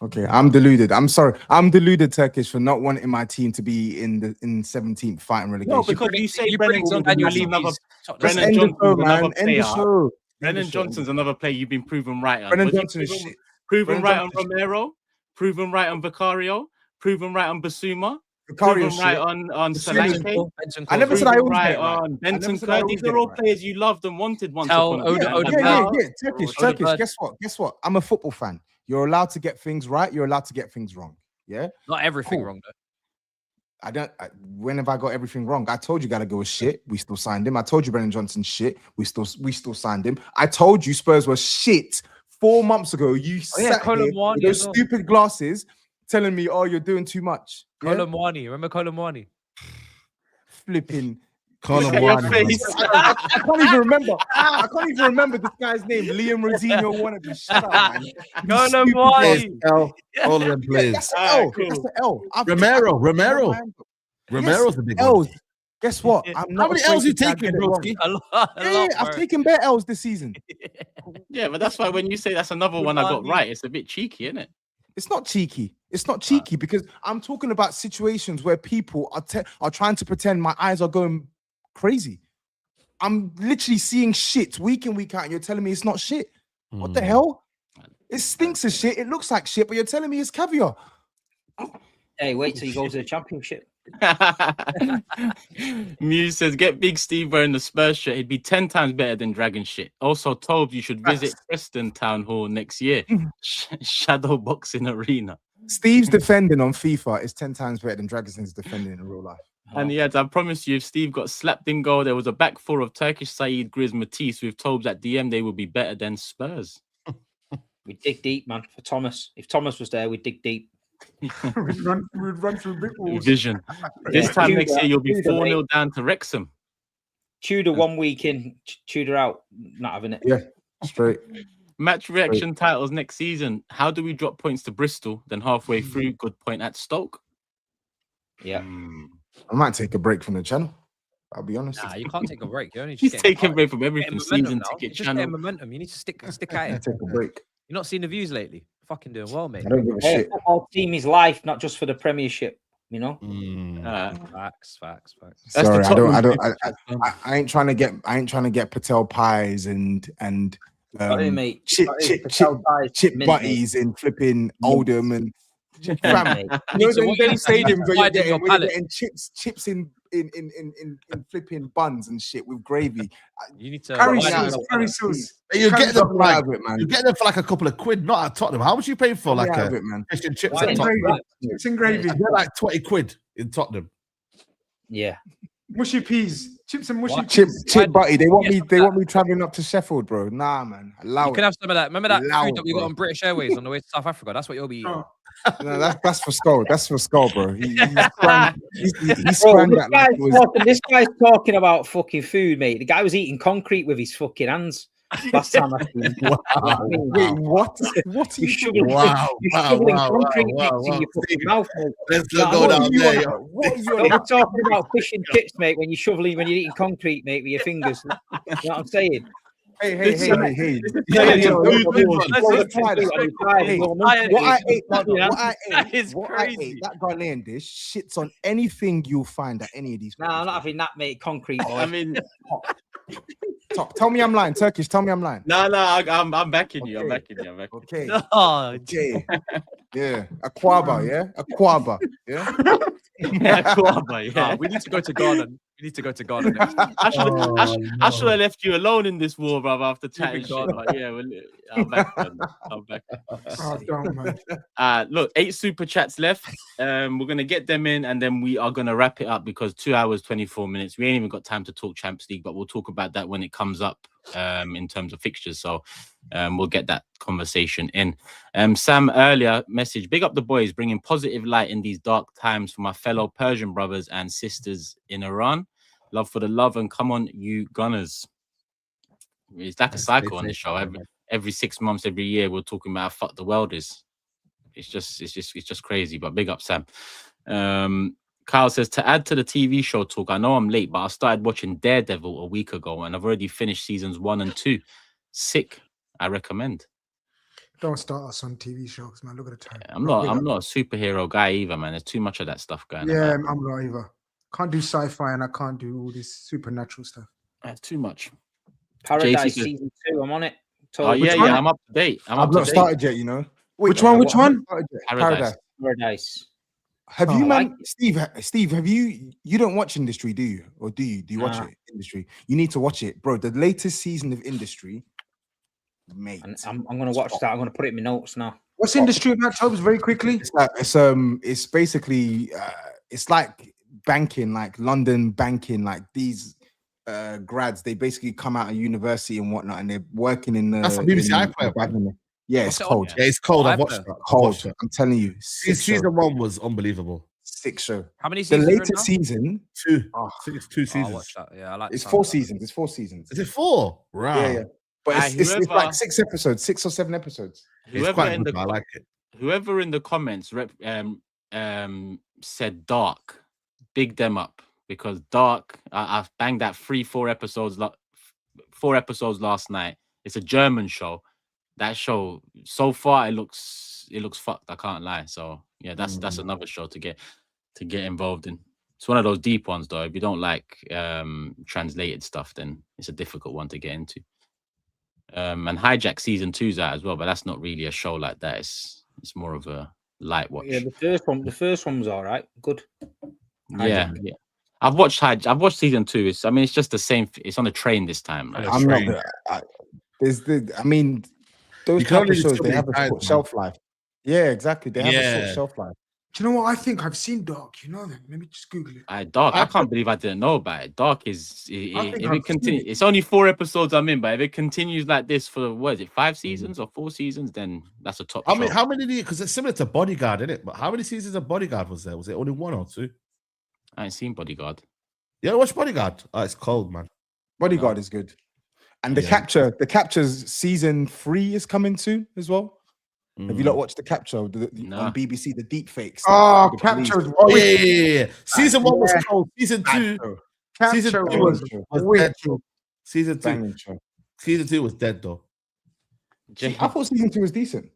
Okay, I'm deluded. I'm sorry. I'm deluded, Turkish, for not wanting my team to be in 17th fighting relegation. No, because you say you Brennan predict on Johnson's Daniel another. Levy's Brennan end the Johnson's show, another man. End the player. show. Brennan Johnson's another player you've been proven right on. Brennan Was he Johnson is proven- shit. Proven Brennan right on Johnson Romero, proven right on Vicario, proven right on Basuma, Vicario proven right shit. on Basuma's Solanke. I never said I proven always right get it right. on I never Benton said I Kerr. always These get are it all right. players you loved and wanted once Tell upon a time. Yeah. Turkish. Odegaard. Guess what? I'm a football fan. You're allowed to get things right. You're allowed to get things wrong. Yeah. Not everything Cool. wrong though. When have I got everything wrong? I told you Gallagher was shit. We still signed him. I told you Brennan Johnson shit. We still signed him. I told you Spurs were shit 4 months ago. You sat here with those stupid glasses telling me, "Oh, you're doing too much." Yeah? Colomwani. Remember Colomwani? Flipping. Colin Your Warner, man. face. I can't even remember. I can't even remember this guy's name. Liam Rosino wannabe. Shut up, man. Colomwani. All of them players. That's the L. That's the L. Romero's the big one. L's. Guess what? I'm How not many afraid L's you to taking, get it wrong. broski? A lot, I've taken bare L's this season. Yeah, but that's why when you say that's another one I got right, it's a bit cheeky, isn't it? It's not cheeky. It's not cheeky because I'm talking about situations where people are trying to pretend my eyes are going crazy. I'm literally seeing shit week in, week out, and you're telling me it's not shit. What the hell? It stinks of shit. It looks like shit, but you're telling me it's caviar. Hey, wait till you go to the championship. Muse says, get Big Steve wearing the Spurs shirt. He'd be 10 times better than Dragon shit. Also, Tobes, you should visit Preston Town Hall next year. Shadow boxing arena. Steve's defending on FIFA is 10 times better than Dragonson's defending in real life. And yeah, I promise you, if Steve got slapped in goal, there was a back four of Turkish, SAEED, GRIZZ, Matisse with Tobes at DM, they would be better than Spurs. We dig deep, man, for Thomas. If Thomas was there, we'd dig deep. we'd run through big walls. Vision. This time next year, you'll be 4-0 down to Wrexham. Tudor 1 week in, Tudor out. Not having it. Yeah, straight. Match reaction titles next season. How do we drop points to Bristol? Then halfway through, good point at Stoke. Yeah. I might take a break from the channel. I'll be honest. Nah, you can't take a break. You're only just He's taking a break from everything. Season now. ticket Just channel. getting momentum. You need to stick at it. Take a break. You're not seeing the views lately. Fucking doing well, mate. I don't give a Hey, shit. football team is life, not just for the Premiership. You know. Facts. That's Sorry, the I ain't trying to get Patel pies and Mate. chip mint, butties in flipping Oldham and fam. mate. You know, So what them you saying stadiums is where widen your you're palate. getting chips in flipping buns and shit with gravy. You need to Curry widen sauce. your Curry palate. sauce. You get them Something like out of it, man. you get them for like a couple of quid, not at Tottenham. How much you pay for like Something out a of it, man. fish and chips Why at didn't Tottenham? Gravy. Chips and gravy. They're like 20 quid in Tottenham. Yeah. Mushy peas. Chips and mushy What? peas. Chip butty. They want me traveling up to Sheffield, bro. Nah, man. Allow You it. can have some of that. Remember that Allow food it, that we got bro. on British Airways on the way to South Africa? That's what you'll be eating. Oh. No, that's for Skull. That's for Skull, bro. He scrammed Bro, that like it was. this guy's talking about fucking food, mate. The guy was eating concrete with his fucking hands last time I seen him. Wait, what? What are You're you shoveling, Wow, you're wow, shoveling wow, concrete wow, mix in wow. your fucking mouth, mate. Let's Nah, not go what down are you there. on yo. What are you Don't be talking about fish and chips, mate, when you're eating concrete, mate, with your fingers. You know what I'm saying? Hey. What I ate, that Ghanaian dish shits on anything you'll find at any of these. No, I'm not having that, mate. Concrete boy. I mean, tell me I'm lying. Turkish, tell me I'm lying. no, I'm backing you. I'm backing you. Okay. Oh, Okay. Yeah. Aquaba, yeah? Aquaba. Yeah. Aquaba, yeah. we need to go to Ghana. We need to go to Ghana next. I should have left you alone in this war, brother, after chatting shit. But yeah, I'm back. I'm back. Oh, don't, man. Look, 8 super chats left. We're gonna get them in, and then we are gonna wrap it up because 2 hours 24 minutes. We ain't even got time to talk Champions League, but we'll talk about that when it comes up in terms of fixtures. So we'll get that conversation in. Sam earlier message: big up the boys, bringing positive light in these dark times for my fellow Persian brothers and sisters in Iran. Love for the love, and come on, you Gunners. It's like a cycle on the show. Every 6 months, every year, we're talking about how fucked the world is. It's just crazy. But big up, Sam. Kyle says, to add to the TV show talk, I know I'm late, but I started watching Daredevil a week ago, and I've already finished seasons 1 and 2. Sick. I recommend. Don't start us on TV shows, man. Look at the time. I'm not a superhero guy either, man. There's too much of that stuff going on. Yeah, I'm not either. Can't do sci-fi and I can't do all this supernatural stuff. That's too much. Paradise season 2. I'm on it. Oh yeah, I'm up to date. I've not started yet, you know. Which one? Paradise. Have you, man, Steve? Have you? You don't watch Industry, do you? Or do you? Do you watch it? Industry. You need to watch it, bro. The latest season of Industry, mate. I'm gonna watch that. I'm gonna put it in my notes now. What's Industry about, TOBS? Very quickly. It's basically it's like banking, like London banking, like these grads. They basically come out of university and whatnot, and they're working in the. That's a BBC iPlayer. Yeah, it's cold. Yeah, it's cold. I've watched that. Cold. I'm telling you. Season 1 was unbelievable. Sick show. How many The seasons? latest season, 2. I think it's 2 seasons. I'll watch that. Yeah, I like. It's 4 seasons. It's 4 seasons. Is it 4? Right. Yeah. But it's like 6 episodes, 6 or 7 episodes. It's quite good. I like it. Whoever in the comments said Dark, big them up, because Dark, I've banged that 4 episodes last night. It's a German show. That show so far it looks fucked. I can't lie. So yeah, that's another show to get involved in. It's one of those deep ones though. If you don't like translated stuff, then it's a difficult one to get into. And Hijack season 2's out as well, but that's not really a show like that. It's more of a light watch. Yeah, the first one was all right. Good. Yeah. I've watched season 2. It's just the same. It's on a train this time. Right? I'm not. Those type of shows, they have a short shelf life. Yeah, exactly. They have a short shelf life. Do you know what I think? I've seen Dark. You know that? Let me just Google it. Dark. I can't believe I didn't know about it. Dark is if it continues. It's only 4 episodes I'm in, but if it continues like this for 5 seasons or 4 seasons, then that's a top. How many? Because it's similar to Bodyguard, isn't it? But how many seasons of Bodyguard was there? Was it only 1 or 2? I ain't seen Bodyguard. Yeah, watch Bodyguard. Oh, it's cold, man. Bodyguard is good. And the Capture's season 3 is coming soon as well. Have you not watched the Capture on BBC, the deep fakes? Oh, Capture. Yeah. Season 1 was cold. Season 2. Season 2 was dead. Season 2 was dead though. I thought season 2 was decent.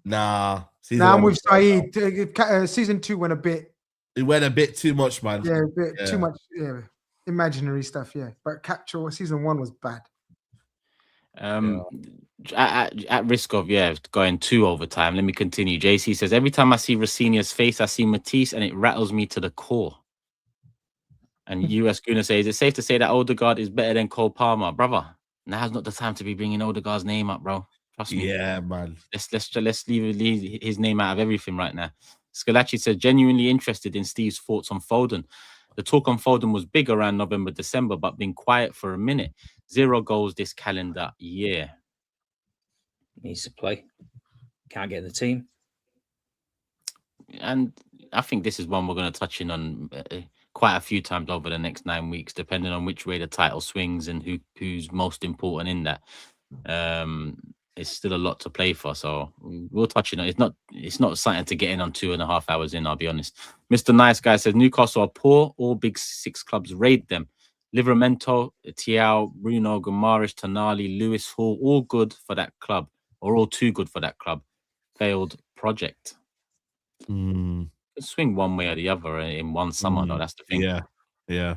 Nah. I'm with SAEED. Season 2 went a bit. It went a bit too much, man. Yeah, a bit too much. Yeah, imaginary stuff. Yeah, but Capture season 1 was bad. At risk of going 2 overtime, let me continue. JC says, every time I see Rosinia's face, I see Matisse and it rattles me to the core. And US Guna says, is it safe to say that Odegaard is better than Cole Palmer? Brother, now's not the time to be bringing Odegaard's name up, bro. Trust me. Yeah, man. Let's leave his name out of everything right now. Scalacci says, genuinely interested in Steve's thoughts on Foden. The talk on Foden was big around November, December, but been quiet for a minute. 0 goals this calendar year. Needs to play. Can't get in the team. And I think this is one we're going to touch in on quite a few times over the next 9 weeks, depending on which way the title swings and who's most important in that. It's still a lot to play for, so we'll touch on it. It's not something to get in on 2.5 hours in, I'll be honest. Mr. Nice Guy says Newcastle are poor. All big 6 clubs raid them. Livramento, Tiao, Bruno, Gomarish, Tonali, Lewis Hall, all good for that club, or all too good for that club. Failed project. Swing one way or the other in one summer, though. That's the thing. Yeah.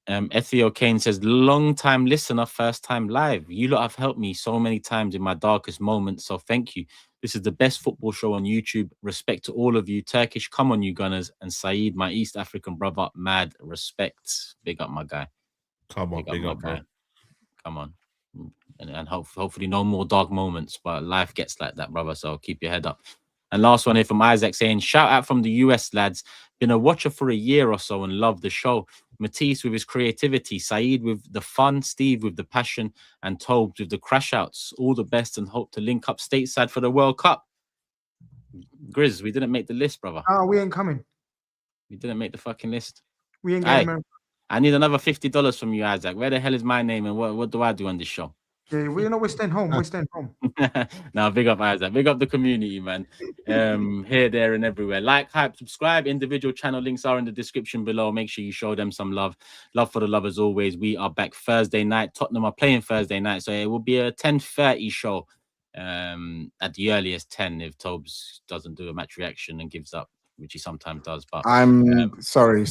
Ethio Kane says, long time listener, first time live. You lot have helped me so many times in my darkest moments, so thank you. This is the best football show on YouTube. Respect to all of you. Turkish, come on, you Gunners. And SAEED, my East African brother, mad respect. Big up, my guy. Come on, big up, bro. Come on. And hopefully no more dark moments, but life gets like that, brother, so keep your head up. And last one here from Isaac saying, shout out from the US, lads. Been a watcher for a year or so and love the show. Matisse with his creativity, SAEED with the fun, Steve with the passion, and Tobes with the crash outs. All the best and hope to link up stateside for the World Cup. Grizz, we didn't make the list, brother. Oh, we ain't coming. We didn't make the fucking list. We ain't getting I need another $50 from you, Isaac. Where the hell is my name and what do I do on this show? Yeah, we're staying home. We're staying home. Now, big up Isaac. Big up the community, man. Here, there, and everywhere. Like, hype, subscribe. Individual channel links are in the description below. Make sure you show them some love. Love for the love as always. We are back Thursday night. Tottenham are playing Thursday night, so it will be a 10:30 show. At the earliest 10 if Tobes doesn't do a match reaction and gives up, which he sometimes does. But I'm sorry.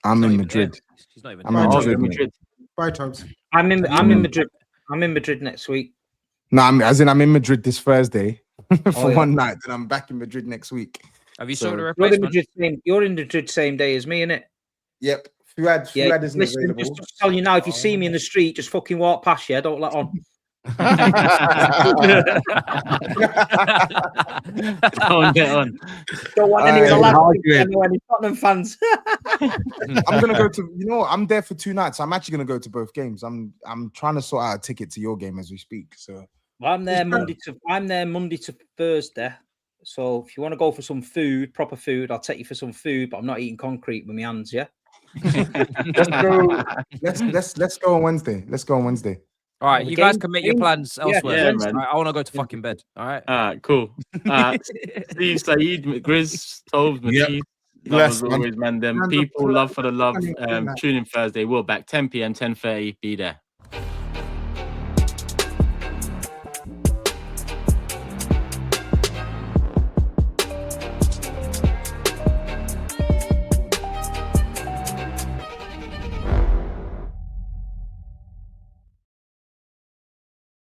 I'm in Madrid. He's not even. I'm in Madrid. Bye, Tobes. I'm in Madrid. I'm in Madrid next week. No, I'm in Madrid this Thursday for one night, and I'm back in Madrid next week. Have you saw the replacement? You're in Madrid same day as me, innit? Yep. Fuad isn't available. Just telling you now, if you see me in the street, just fucking walk past you. Don't let on. Don't get on. Don't want any of the lads. Any Tottenham fans. I'm gonna go to. I'm there for 2 nights. I'm actually gonna go to both games. I'm trying to sort out a ticket to your game as we speak. So I'm there Monday to Thursday. So if you want to go for some food, proper food, I'll take you for some food. But I'm not eating concrete with my hands. Yeah. Let's go on Wednesday. Let's go on Wednesday. All right, you guys can make your plans elsewhere. Yeah, man. I want to go to fucking bed. All right. Cool. Steve, SAEED, Grizz, Tobes, Matisse. Love as always, man. Them people, love for the love. Tune in Thursday. We're back 10 p.m., 10:30. Be there.